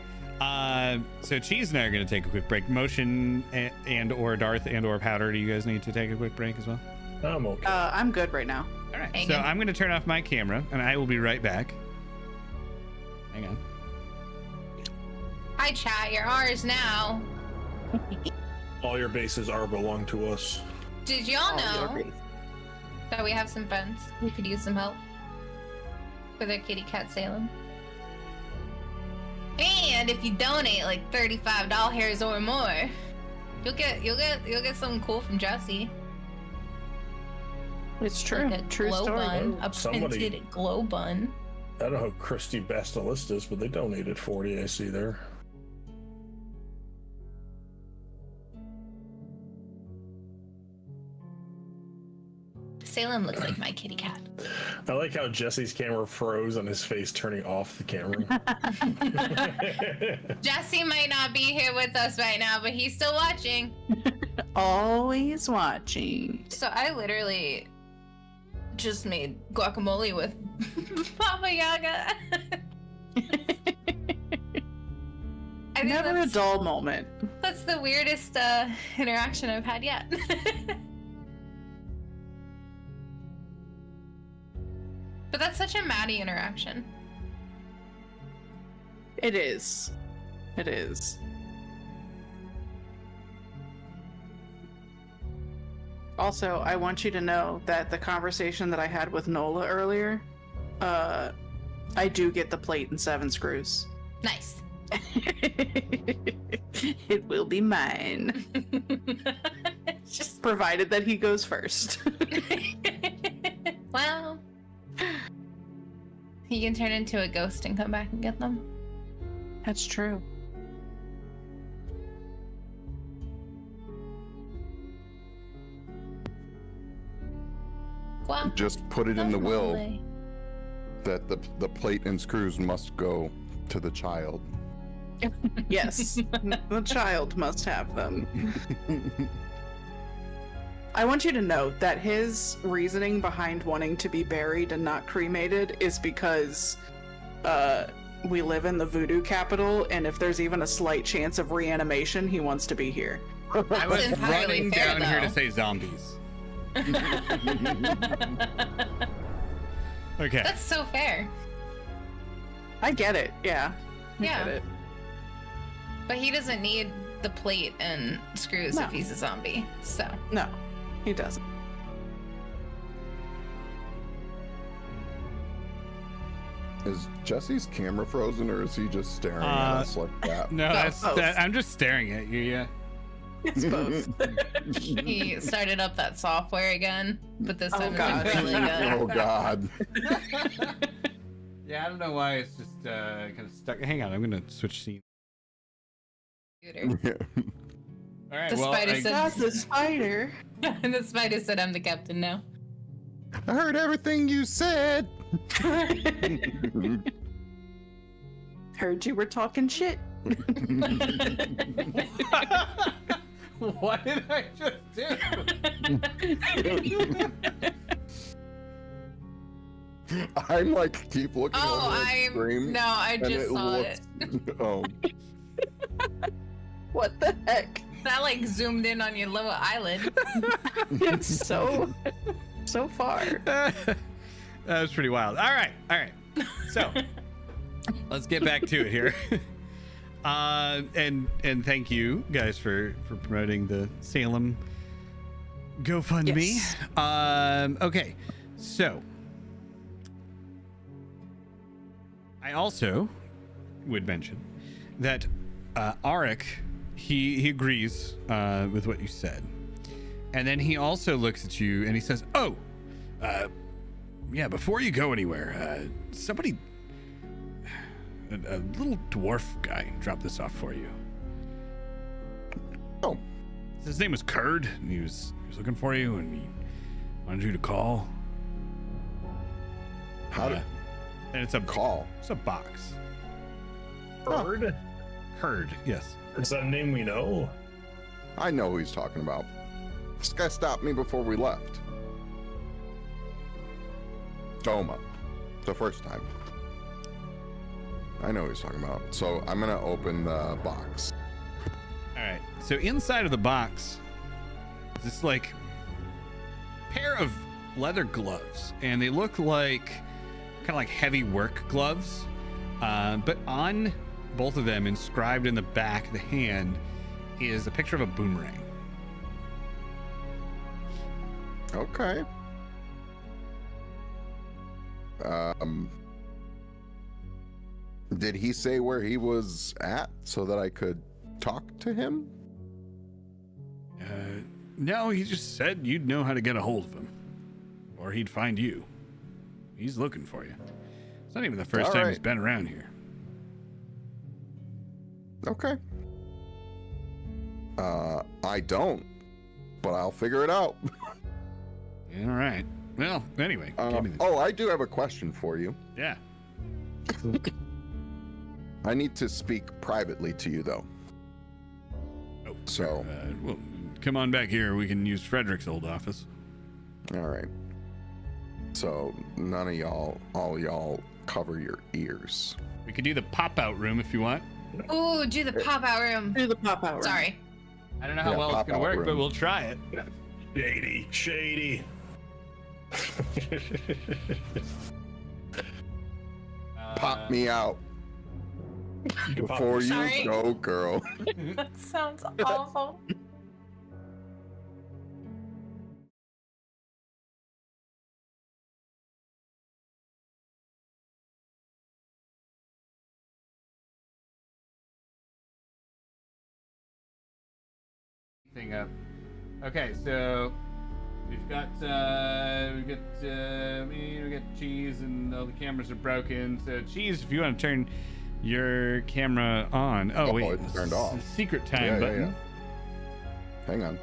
So Cheese and I are going to take a quick break. Motion and or Darth and or Powder, do you guys need to take a quick break as well? I'm okay. I'm good right now. All right. Hang So on. I'm going to turn off my camera and I will be right back. Hang on. Hi, chat. You're ours now. All your bases are belong to us. Did y'all Oh, know that we have some friends who could use some help for their kitty cat Salem? And if you donate like $35 or more, you'll get something cool from Jesse. It's true. Like a True glow story. bun, a Somebody- printed glow bun. I don't know who Christy Bastalist is, but they donated 40 I see there. Salem looks like my kitty cat. I like how Jesse's camera froze on his face turning off the camera. Jesse might not be here with us right now, but he's still watching. Always watching. So I literally just made guacamole with Baba Yaga. I think Never a that's, dull moment. that's the weirdest interaction I've had yet. But that's such a Maddie interaction. It is. It is. Also, I want you to know that the conversation that I had with Nola earlier, I do get the plate and 7 screws. Nice. It will be mine, Just provided that he goes first. well, he can turn into a ghost and come back and get them. That's true. Wow. Just put it in the will that the plate and screws must go to the child. Yes, the child must have them. I want you to know that his reasoning behind wanting to be buried and not cremated is because we live in the voodoo capital, and if there's even a slight chance of reanimation, he wants to be here. I was entirely running fair, down here to though. say zombies. Okay. That's so fair. I get it, yeah. I Yeah. get it. But he doesn't need the plate and screws No. if he's a zombie. So No, he doesn't. Is Jesse's camera frozen, or is he just staring at us like that? No, both. I'm just staring at you. Yeah. It's both. He started up that software again, but this Oh, time God. it's really good. Oh God. Yeah, I don't know why it's just kind of stuck. Hang on, I'm gonna switch scene. Computer. All right. The well, spider I- said- Got the spider. And the spider said, "I'm the captain now." I heard everything you said. Heard you were talking shit. what did I just do? I'm like keep looking Oh, over the screen. I and just saw looks, it. Oh, What the heck? That like zoomed in on your little eyelid. It's so far. That was pretty wild. All right. So let's get back to it here. And thank you guys for promoting the Salem GoFundMe. Yes. Okay, so I also would mention that Arik, he agrees with what you said, and then he also looks at you and he says, "Oh, yeah. Before you go anywhere, somebody, a little dwarf guy, dropped this off for you. oh, His name was Kurd, and he was looking for you, and he wanted you to call. how to And it's a call? It's a box. Bird? Kurd, yes. Is that a name we know? I know who he's talking about. This guy stopped me before we left. Doma, the first time. I know who he's talking about. So I'm gonna open the box. All right. So inside of the box, is this like pair of leather gloves, and they look like kind of like heavy work gloves. But on both of them, inscribed in the back of the hand, is a picture of a boomerang. Okay. Did he say where he was at so that I could talk to him? No, he just said you'd know how to get a hold of him, or he'd find you. He's looking for you. It's not even the first All time right. he's been around here. Okay. I don't, but I'll figure it out. All right. Well, anyway, give me this. Oh, I do have a question for you. Yeah. I need to speak privately to you, though. Oh, So- well, come on back here. We can use Frederick's old office. All right. So none of y'all, all y'all, cover your ears. We could do the pop-out room if you want. Ooh, do the pop out room. Do the pop out. Sorry. I don't know how Yeah, well it's gonna pop-out work, but room. we'll try it. Shady. Pop me out You can pop before you Sorry. go, girl. That sounds awful. Thing up. Okay, so we've got cheese, and all the cameras are broken. So cheese, if you want to turn your camera on. Oh, Oh, wait, it's turned the off. secret time Yeah, button. yeah. Hang on.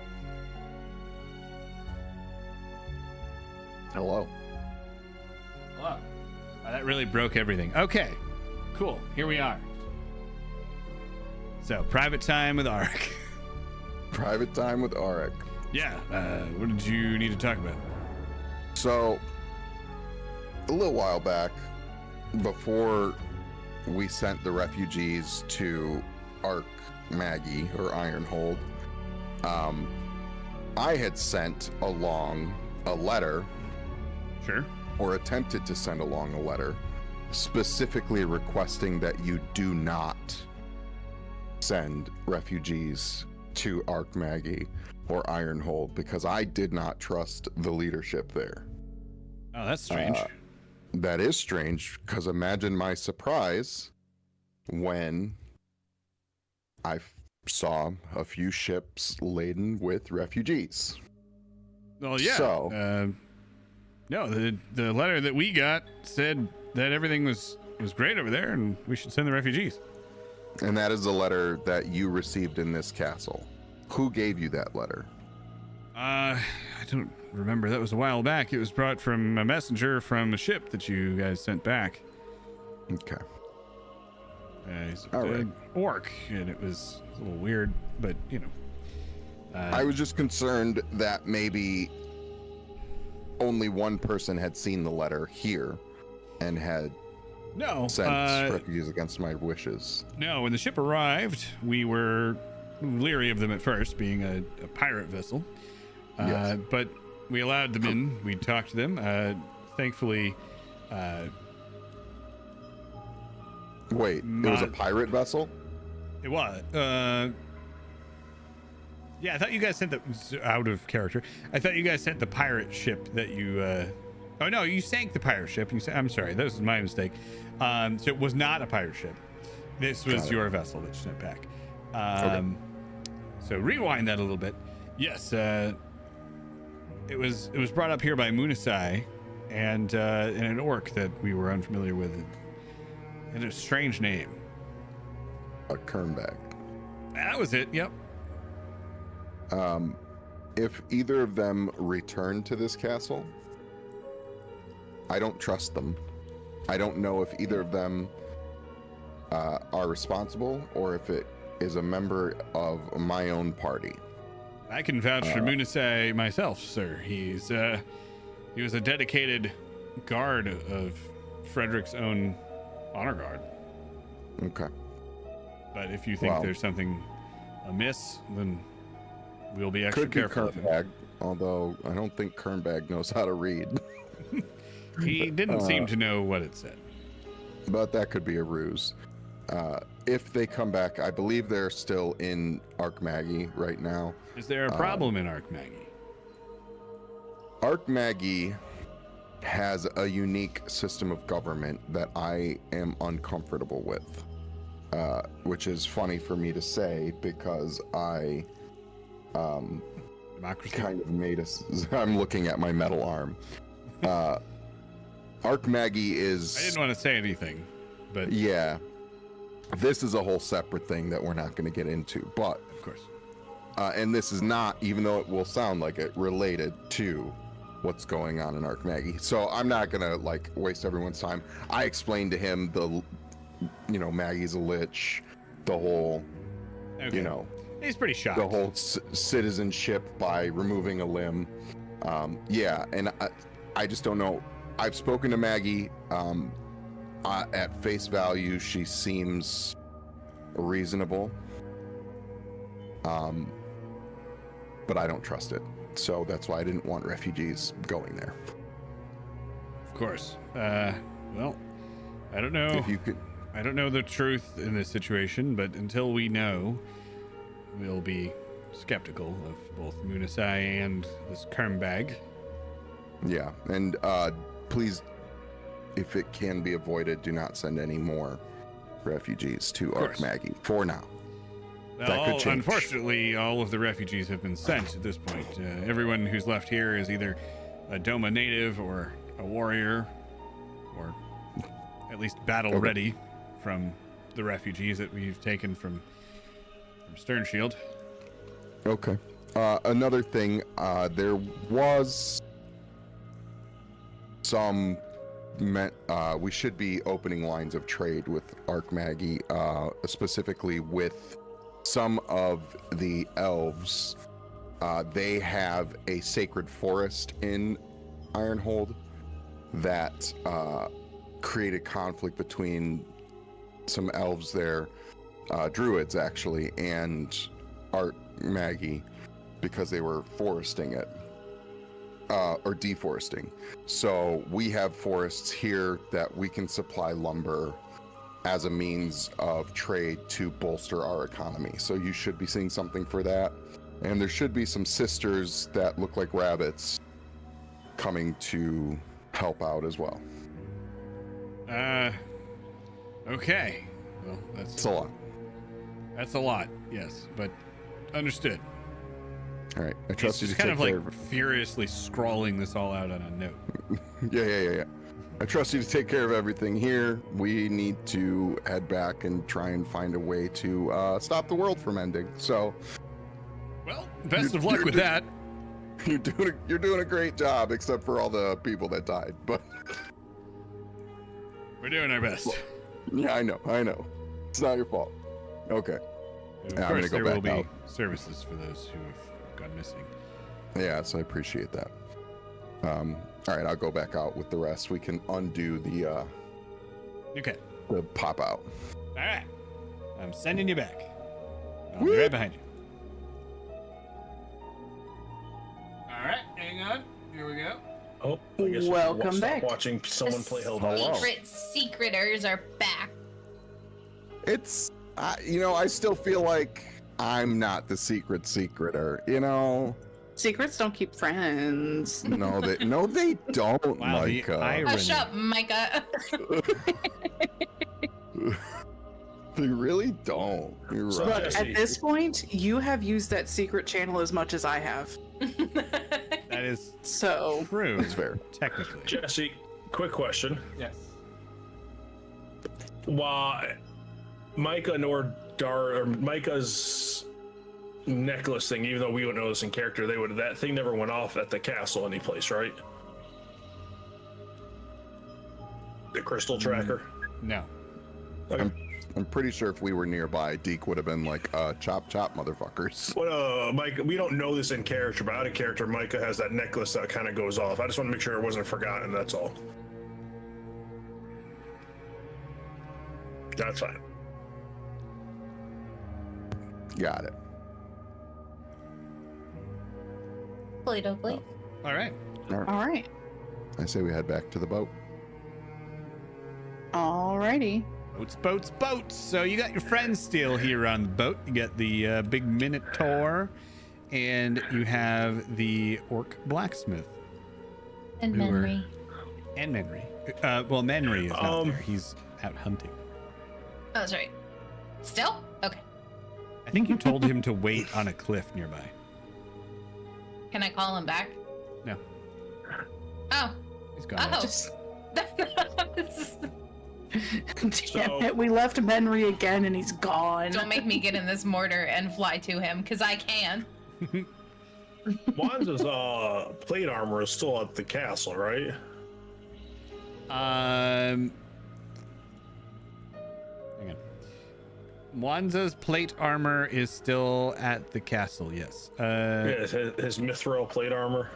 Hello. Hello. Oh, that really broke everything. Okay, cool. Here we are. So private time with Arik. Private time with Arik. Yeah. What did you need to talk about? So, a little while back, before we sent the refugees to Ark Maggie or Ironhold, I had sent along a letter, Sure. or attempted to send along a letter, specifically requesting that you do not send refugees to Ark Maggie or Ironhold because I did not trust the leadership there. Oh, that's strange. That is strange, because imagine my surprise when I saw a few ships laden with refugees. Well, yeah. So, no, the letter that we got said that everything was great over there, and we should send the refugees. and that is the letter that you received in this castle. Who gave you that letter? I don't remember. That was a while back. It was brought from a messenger from a ship that you guys sent back. Okay. He's All right. an orc, and it was a little weird, but you know. I was just concerned that maybe only one person had seen the letter here and had sent refugees against my wishes. No, when the ship arrived, we were leery of them at first, being a pirate vessel. Yes. But we allowed them in. We talked to them. Thankfully, Wait, it was a pirate vessel? it was. Yeah, I thought you guys sent out of character. I thought you guys sent the pirate ship that you. Oh no, you sank the pirate ship. I'm sorry, that was my mistake. So it was not a pirate ship. This was your vessel that you sent back. Okay. So rewind that a little bit. Yes, it was brought up here by Munasai and an orc that we were unfamiliar with. And a strange name. A Kernbag. That was it. Yep. If either of them return to this castle, I don't trust them. I don't know if either of them are responsible or if it is a member of my own party. I can vouch for Munasai myself, sir. He was a dedicated guard of Frederick's own honor guard. Okay. But if you think there's something amiss, then we'll be extra Could be careful of him. Kernbag, although I don't think Kernbag knows how to read. He didn't seem to know what it said. But that could be a ruse. If they come back, I believe they're still in Arkmagi right now. Is there a problem in Arkmagi? Arkmagi has a unique system of government that I am uncomfortable with, which is funny for me to say because I Democracy? kind of made us. I'm looking at my metal arm. Arkmagi is. I didn't want to say anything, but Yeah. This is a whole separate thing that we're not going to get into, but of course. and this is not, even though it will sound like it, related to what's going on in Arkmagi. So I'm not gonna like waste everyone's time. I explained to him Maggie's a lich, the whole, Okay. He's pretty shocked. the whole citizenship by removing a limb. Yeah, and I just don't know. I've spoken to Maggie. At face value, she seems reasonable. But I don't trust it. So that's why I didn't want refugees going there. Of course. Well, I don't know. If you could, I don't know the truth in this situation, but until we know, we'll be skeptical of both Munasai and this Kernbag. yeah, and please, if it can be avoided, do not send any more refugees to course. Arkmagi for now. Well, That could change. unfortunately, all of the refugees have been sent at this point. Everyone who's left here is either a Doma native or a warrior, or at least battle ready from the refugees that we've taken from Stern Shield. Okay. Another thing, there was some. We should be opening lines of trade with Arkmagi, specifically with some of the elves. They have a sacred forest in Ironhold that created conflict between some elves there, druids actually, and Arkmagi because they were foresting it. Or deforesting. So we have forests here that we can supply lumber as a means of trade to bolster our economy. So you should be seeing something for that. And there should be some sisters that look like rabbits coming to help out as well. Okay. Well, It's a lot. that's a lot. Yes, but understood. All right, I He's trust you just to kind take of like care of. furiously scrawling this all out on a note. Yeah. I trust you to take care of everything here. We need to head back and try and find a way to stop the world from ending. So Well, best You- of luck you're with do- that. you're doing a great job, except for all the people that died. But We're doing our best. yeah, I know. It's not your fault. Okay. Of I'm course, gonna go there will back be out. services for those who have gone missing. Yes, I appreciate that. All right, I'll go back out with the rest. We can undo Okay. the pop out. All right. I'm sending you back. I'll be Woo! right behind you. All right. Hang on. Here we go. Oh, I guess we Welcome should back. Stop watching someone The play Hell Hello. secreters are back. It's, I still feel like I'm not the secreter. Secrets don't keep friends. No, they don't, Wow, the Micah. irony. Hush up, Micah. They really don't. You're So- right. Look, Jesse. at this point, you have used that secret channel as much as I have. That is So, true. That's fair. Technically. Jesse, quick question. Yes. Why Micah or Micah's necklace thing, even though we wouldn't know this in character, that thing never went off at the castle any place, right? The crystal tracker. No. Okay. I'm pretty sure if we were nearby, Deke would have been like, chop, motherfuckers. Well, Micah, we don't know this in character, but out of character, Micah has that necklace that kind of goes off. I just want to make sure it wasn't forgotten. That's all. That's fine. Got it. Play-Doh, please. All right. all right. I say we head back to the boat. Alrighty. Boats. So you got your friends still here on the boat. You got the big Minotaur, and you have the orc blacksmith And We were- memory. and Menry. Well, Menry is not Um, there. He's out hunting. Oh, that's right. Still? Okay. I think you told him to wait on a cliff nearby. Can I call him back? No, Oh. he's gone. Oh. Just So- damn it, we left Menry again and he's gone. Don't make me get in this mortar and fly to him, because I can. Wanda's plate armor is still at the castle, right? Hang on. Wanza's plate armor is still at the castle. Yes. Yeah, his mithril plate armor.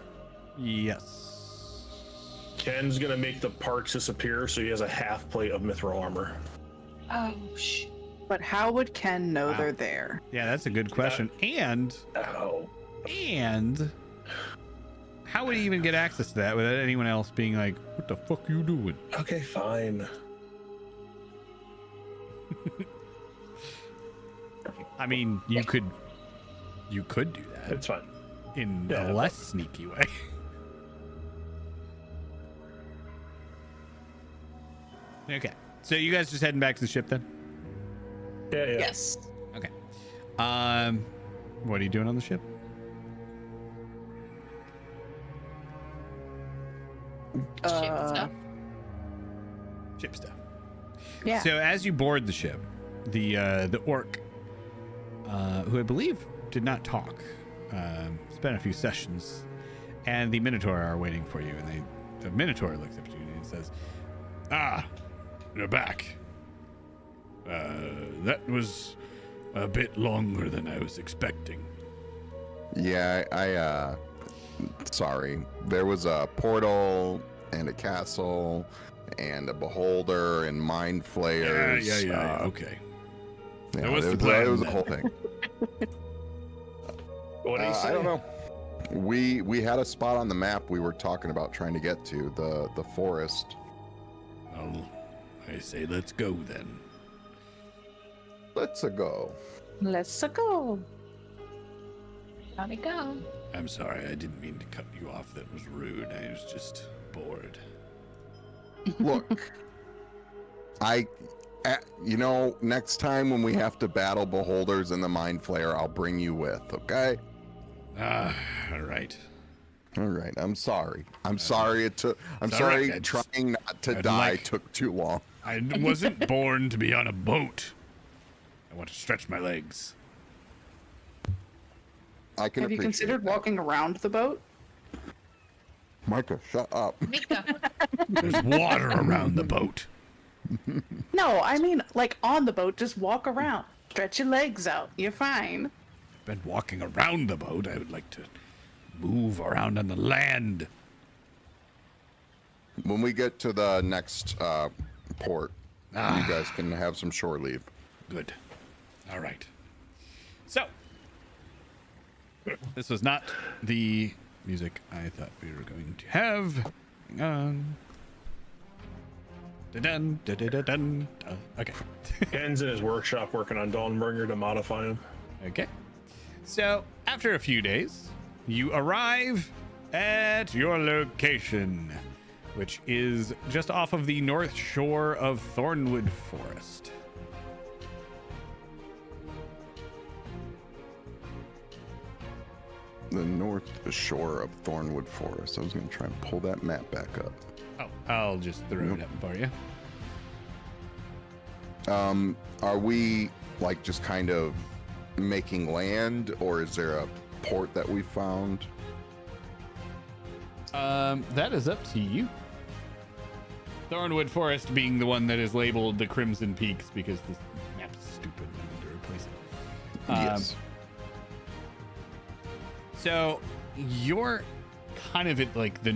Yes. Ken's gonna make the parts disappear, so he has a half plate of mithril armor. Oh, shh. But how would Ken know Wow. they're there? Yeah, that's a good question. And Ow. how would he even get access to that without anyone else being like, "What the fuck you doing?" Okay, fine. I mean, you could do that It's fine. in Yeah, a less sneaky way. Okay, so you guys just heading back to the ship then? Yeah. Yes. Okay. What are you doing on the ship? Shit stuff. Ship stuff. Yeah. So as you board the ship, the orc, who I believe did not talk, spent a few sessions, and the Minotaur are waiting for you. And the Minotaur looks up at you and says, "Ah, you're back. That was a bit longer than I was expecting." Yeah, I sorry. There was a portal and a castle and a beholder and mind flayers. Okay. Yeah, That was the it plan was a then. whole thing. What do you say? I don't know. We had a spot on the map we were talking about trying to get to, the forest. Well, I say let's go then. Let's go. Let's go. Gotta go. I'm sorry, I didn't mean to cut you off. That was rude. I was just bored. Look, Next time when we have to battle beholders in the mind flayer, I'll bring you with. Okay. All right. All right. I'm sorry. I'm sorry it took. I'm sorry right. trying not to I'd die like- took too long. I wasn't born to be on a boat. I want to stretch my legs. I can Have you appreciate considered that. walking around the boat? Micah, shut up. Mika. There's water around the boat. No, I mean like on the boat. Just walk around. Stretch your legs out. You're fine. Been walking around the boat. I would like to move around on the land. When we get to the next port, Ah. you guys can have some shore leave. Good. All right. So, this was not the music I thought we were going to have. Hang on. Dun, dun, dun, dun, dun. Okay. Ken's in his workshop working on Dawnbringer to modify him. Okay. So, after a few days, you arrive at your location, which is just off of the north shore of Thornwood Forest. The north shore of Thornwood Forest. I was going to try and pull that map back up. Oh, I'll just throw it up for you. Are we like just kind of making land, or is there a port that we found? That is up to you. Thornwood Forest being the one that is labeled the Crimson Peaks because this map is stupid and I need to replace it. Yes. So you're kind of at like the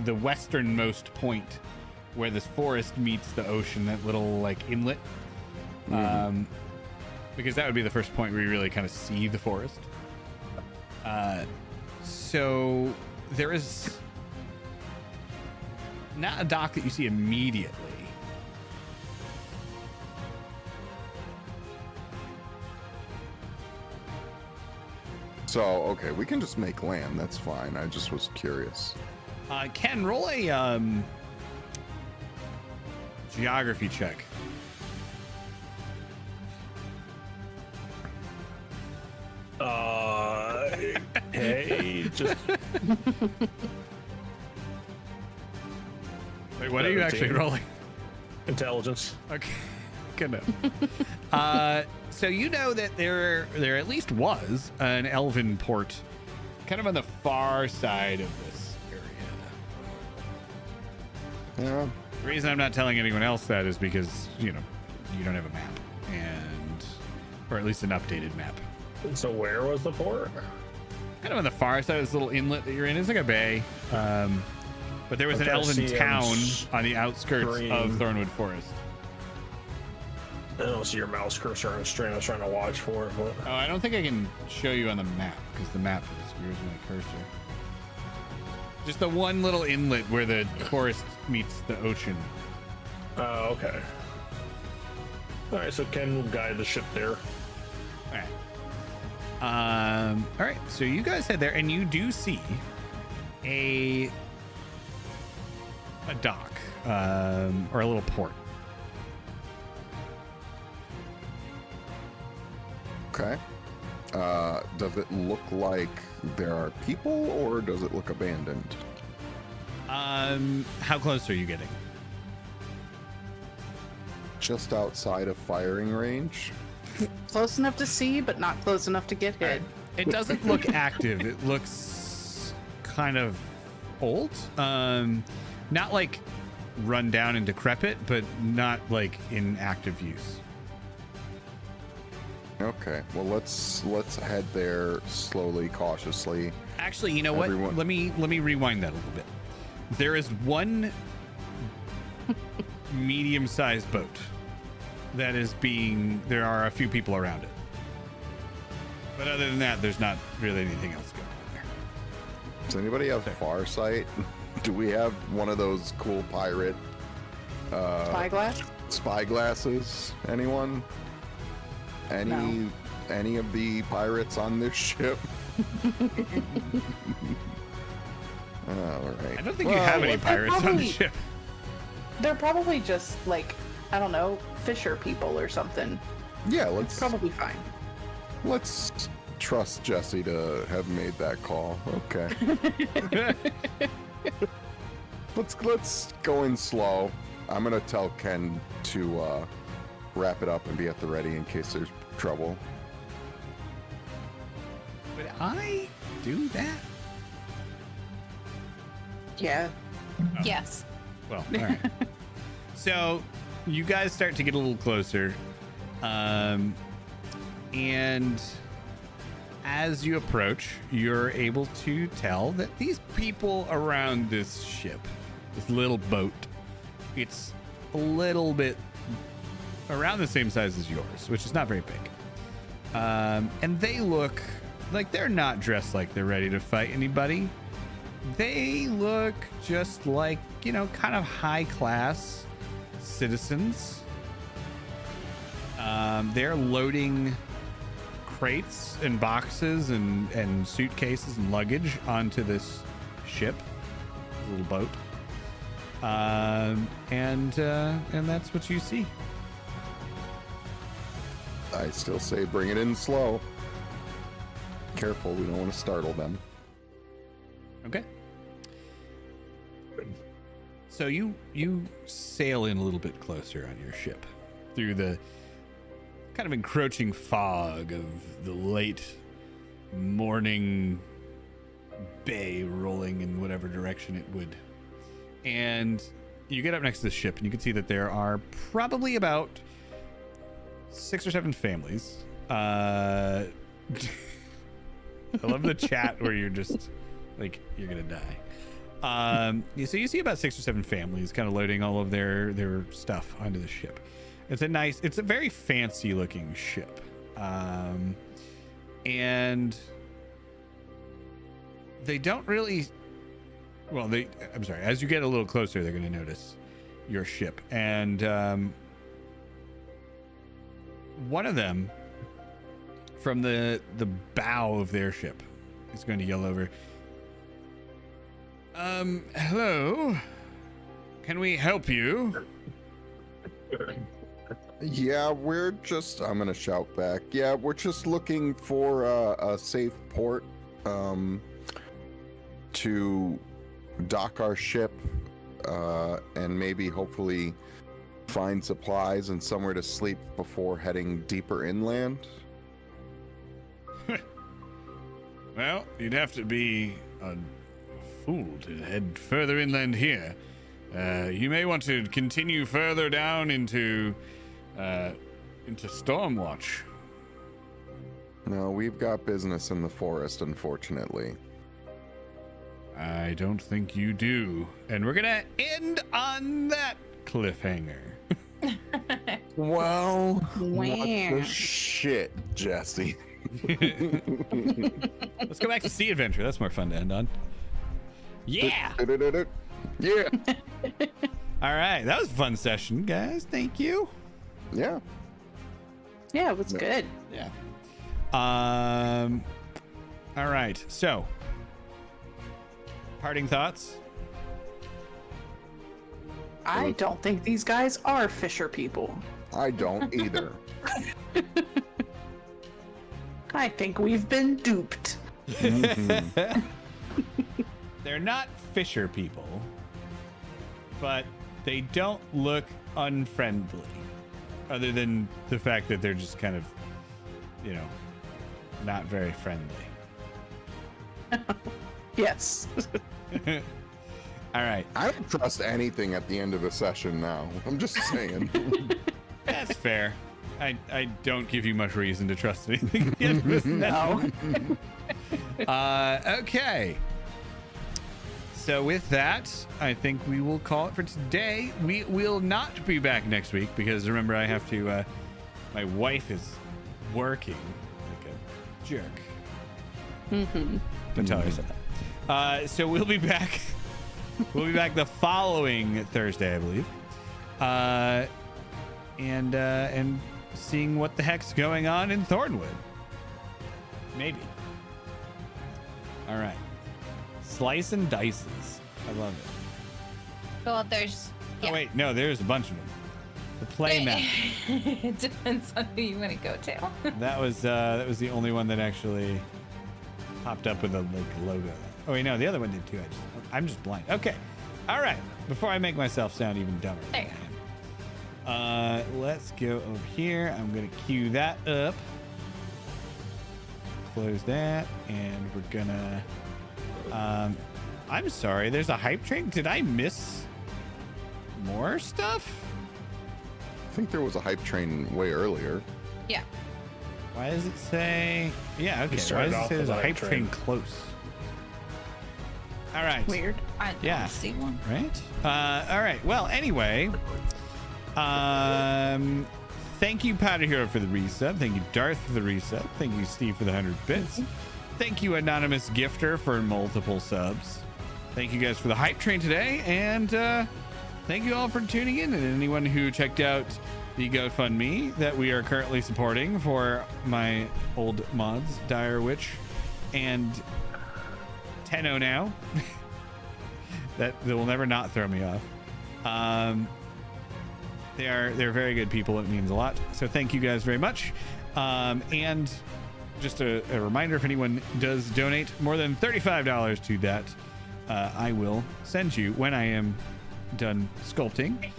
the westernmost point where this forest meets the ocean, that little like inlet. Because that would be the first point where you really kind of see the forest. So there is not a dock that you see immediately. So, okay, we can just make land. That's fine. I just was curious. Ken, roll a geography check. Hey, just Wait, what are you actually 17. rolling? intelligence. Okay, good enough. So you know that there at least was an elven port, kind of on the far side of this area. Yeah. The reason I'm not telling anyone else that is because you don't have a map, or at least an updated map. So where was the port? Kind of on the far side of this little inlet that you're in. It's like a bay. But there was I'm an trying to elven see, town on the outskirts screen. of Thornwood Forest. I don't see your mouse cursor on the screen. I was trying to watch for it, but Oh, I don't think I can show you on the map because the map obscures my cursor. Just the one little inlet where the forest meets the ocean. oh, okay. All right, so Ken will guide the ship there. All right. All right. So you guys head there, and you do see a dock, or a little port. Okay. Does it look like there are people, or does it look abandoned? How close are you getting? Just outside of firing range. Close enough to see, but not close enough to get hit. It doesn't look active. It looks kind of old. Not like run down and decrepit, but not like in active use. Okay. Well, let's head there slowly, cautiously. Actually, you know Everyone- what? Let me rewind that a little bit. There is one medium-sized boat that is there are a few people around it. But other than that, there's not really anything else going on there. Does anybody have Farsight? Do we have one of those cool pirate Spyglass? spy glasses? Anyone? Any of the pirates on this ship? All right. I don't think you have any Well, pirates on the probably- ship. They're probably just like, I don't know, fisher people or something. Yeah, It's probably fine. let's trust Jesse to have made that call. Okay. let's go in slow. I'm gonna tell Ken to wrap it up and be at the ready in case there's trouble. Would I do that? Yeah. Yes. Well, all right. So you guys start to get a little closer. And as you approach, you're able to tell that these people around this ship, this little boat, it's a little bit around the same size as yours, which is not very big. And they look like they're not dressed like they're ready to fight anybody. They look just like, kind of high class citizens. They're loading crates and boxes and suitcases and luggage onto this ship, little boat. And that's what you see. I still say bring it in slow. Careful, we don't want to startle them. Okay. So you sail in a little bit closer on your ship through the kind of encroaching fog of the late morning bay rolling in whatever direction it would. And you get up next to the ship and you can see that there are probably about 6 or 7 families. I love the chat where you're just like, you're gonna die. So you see about 6 or 7 families kind of loading all of their stuff onto the ship. It's a very fancy looking ship. And they don't really, I'm sorry, as you get a little closer, they're going to notice your ship. And one of them from the bow of their ship is going to yell over, hello, can we help you? Yeah, I'm gonna shout back. Yeah, we're just looking for a safe port to dock our ship and maybe hopefully find supplies and somewhere to sleep before heading deeper inland. Well, you'd have to be a fool to head further inland here. You may want to continue further down into Stormwatch. No, we've got business in the forest, unfortunately. I don't think you do. And we're gonna end on that cliffhanger. Well, what Wow. the shit, Jesse. Let's go back to Sea Adventure. That's more fun to end on. Yeah. Yeah. All right. That was a fun session, guys. Thank you. Yeah. Yeah, it was good. Yeah. All right. So, parting thoughts? I don't think these guys are fisher people. I don't either. I think we've been duped. They're not fisher people, but they don't look unfriendly, other than the fact that they're just kind of, not very friendly. Yes. All right. I don't trust anything at the end of a session now. I'm just saying. That's fair. I don't give you much reason to trust anything. No. Okay. So with that, I think we will call it for today. We will not be back next week because remember I have to, my wife is working like a jerk. Mm-hmm. Don't tell her I said that. So we'll be back. We'll be back the following Thursday, I believe. And seeing what the heck's going on in Thornwood. Maybe. All right. Slice and dices. I love it. Go out there, Yeah. Oh wait, no, there's a bunch of them. The play mat. It depends on who you want to go to. That was the only one that actually popped up with a logo. Oh wait, no, the other one did too. I'm just blind. Okay, all right. Before I make myself sound even dumber. There you Let's go over here. I'm gonna queue that up. Close that, and we're gonna. I'm sorry. There's a hype train. Did I miss more stuff? I think there was a hype train way earlier. Yeah. Why does it say? Yeah, okay. Why started does it off say there's with a a hype hype train train. close? All right. Weird. I Yeah. don't see one. Right. All right. Well, anyway. Thank you, Powder Hero, for the resub. Thank you, Darth, for the resub. Thank you, Steve, for the 100 bits. Thank you, Anonymous Gifter, for multiple subs. Thank you guys for the hype train today, and thank you all for tuning in. And anyone who checked out the GoFundMe that we are currently supporting for my old mods, Dire Witch and Tenno now, that will never not throw me off. They're very good people. It means a lot. So thank you guys very much. And just a reminder, if anyone does donate more than $35 to that, I will send you, when I am done sculpting,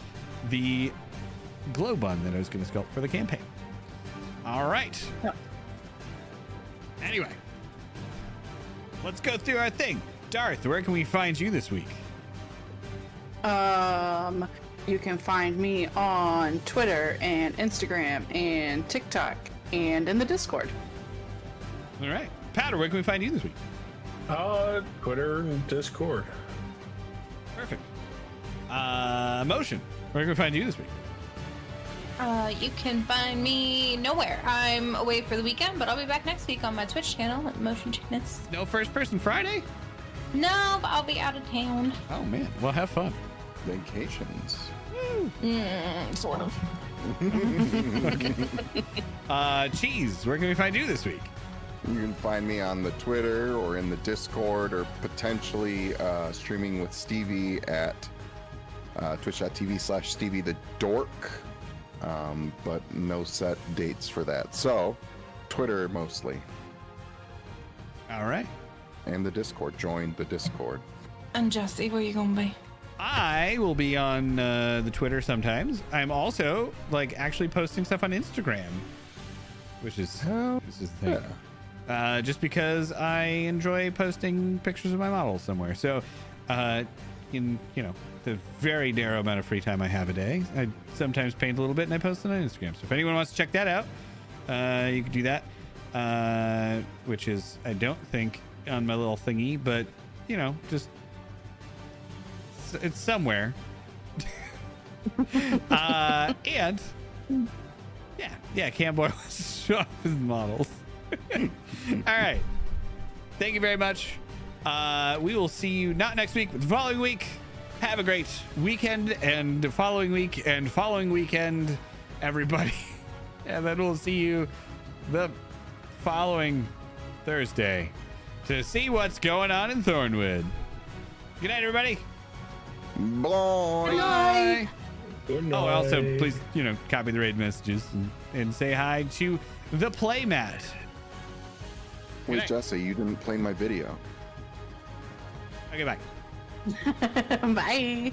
the glow bun that I was going to sculpt for the campaign. All right. Yep. Anyway, let's go through our thing. Darth, where can we find you this week? You can find me on Twitter and Instagram and TikTok and in the Discord. All right. Powder, where can we find you this week? Twitter and Discord. Perfect. Motion, where can we find you this week? You can find me nowhere. I'm away for the weekend, but I'll be back next week on my Twitch channel at Motion Chickness. No First Person Friday? No, but I'll be out of town. Oh, man. Well, have fun. Vacations. Sort of. Cheese, where can we find you this week? You can find me on the Twitter or in the Discord or potentially streaming with Stevie at twitch.tv/Stevie the Dork. But no set dates for that. So, Twitter mostly. All right. And the Discord. Join the Discord. And Jesse, where you gonna be? I will be on the Twitter sometimes. I'm also actually posting stuff on Instagram, which is the thing. Just because I enjoy posting pictures of my models somewhere. So, in the very narrow amount of free time I have a day, I sometimes paint a little bit and I post it on Instagram. So if anyone wants to check that out, you can do that. Which is, I don't think, on my little thingy, but just it's somewhere. And yeah, Camboy wants to show off his models. All right. Thank you very much. We will see you not next week, but the following week. Have a great weekend and the following week and following weekend, everybody. And then we'll see you the following Thursday to see what's going on in Thornwood. Good night, everybody. Bye. Good Oh, also, night. please, copy the raid messages and say hi to the playmat. Wait, night. Jesse, you didn't play my video. Okay, bye. Bye.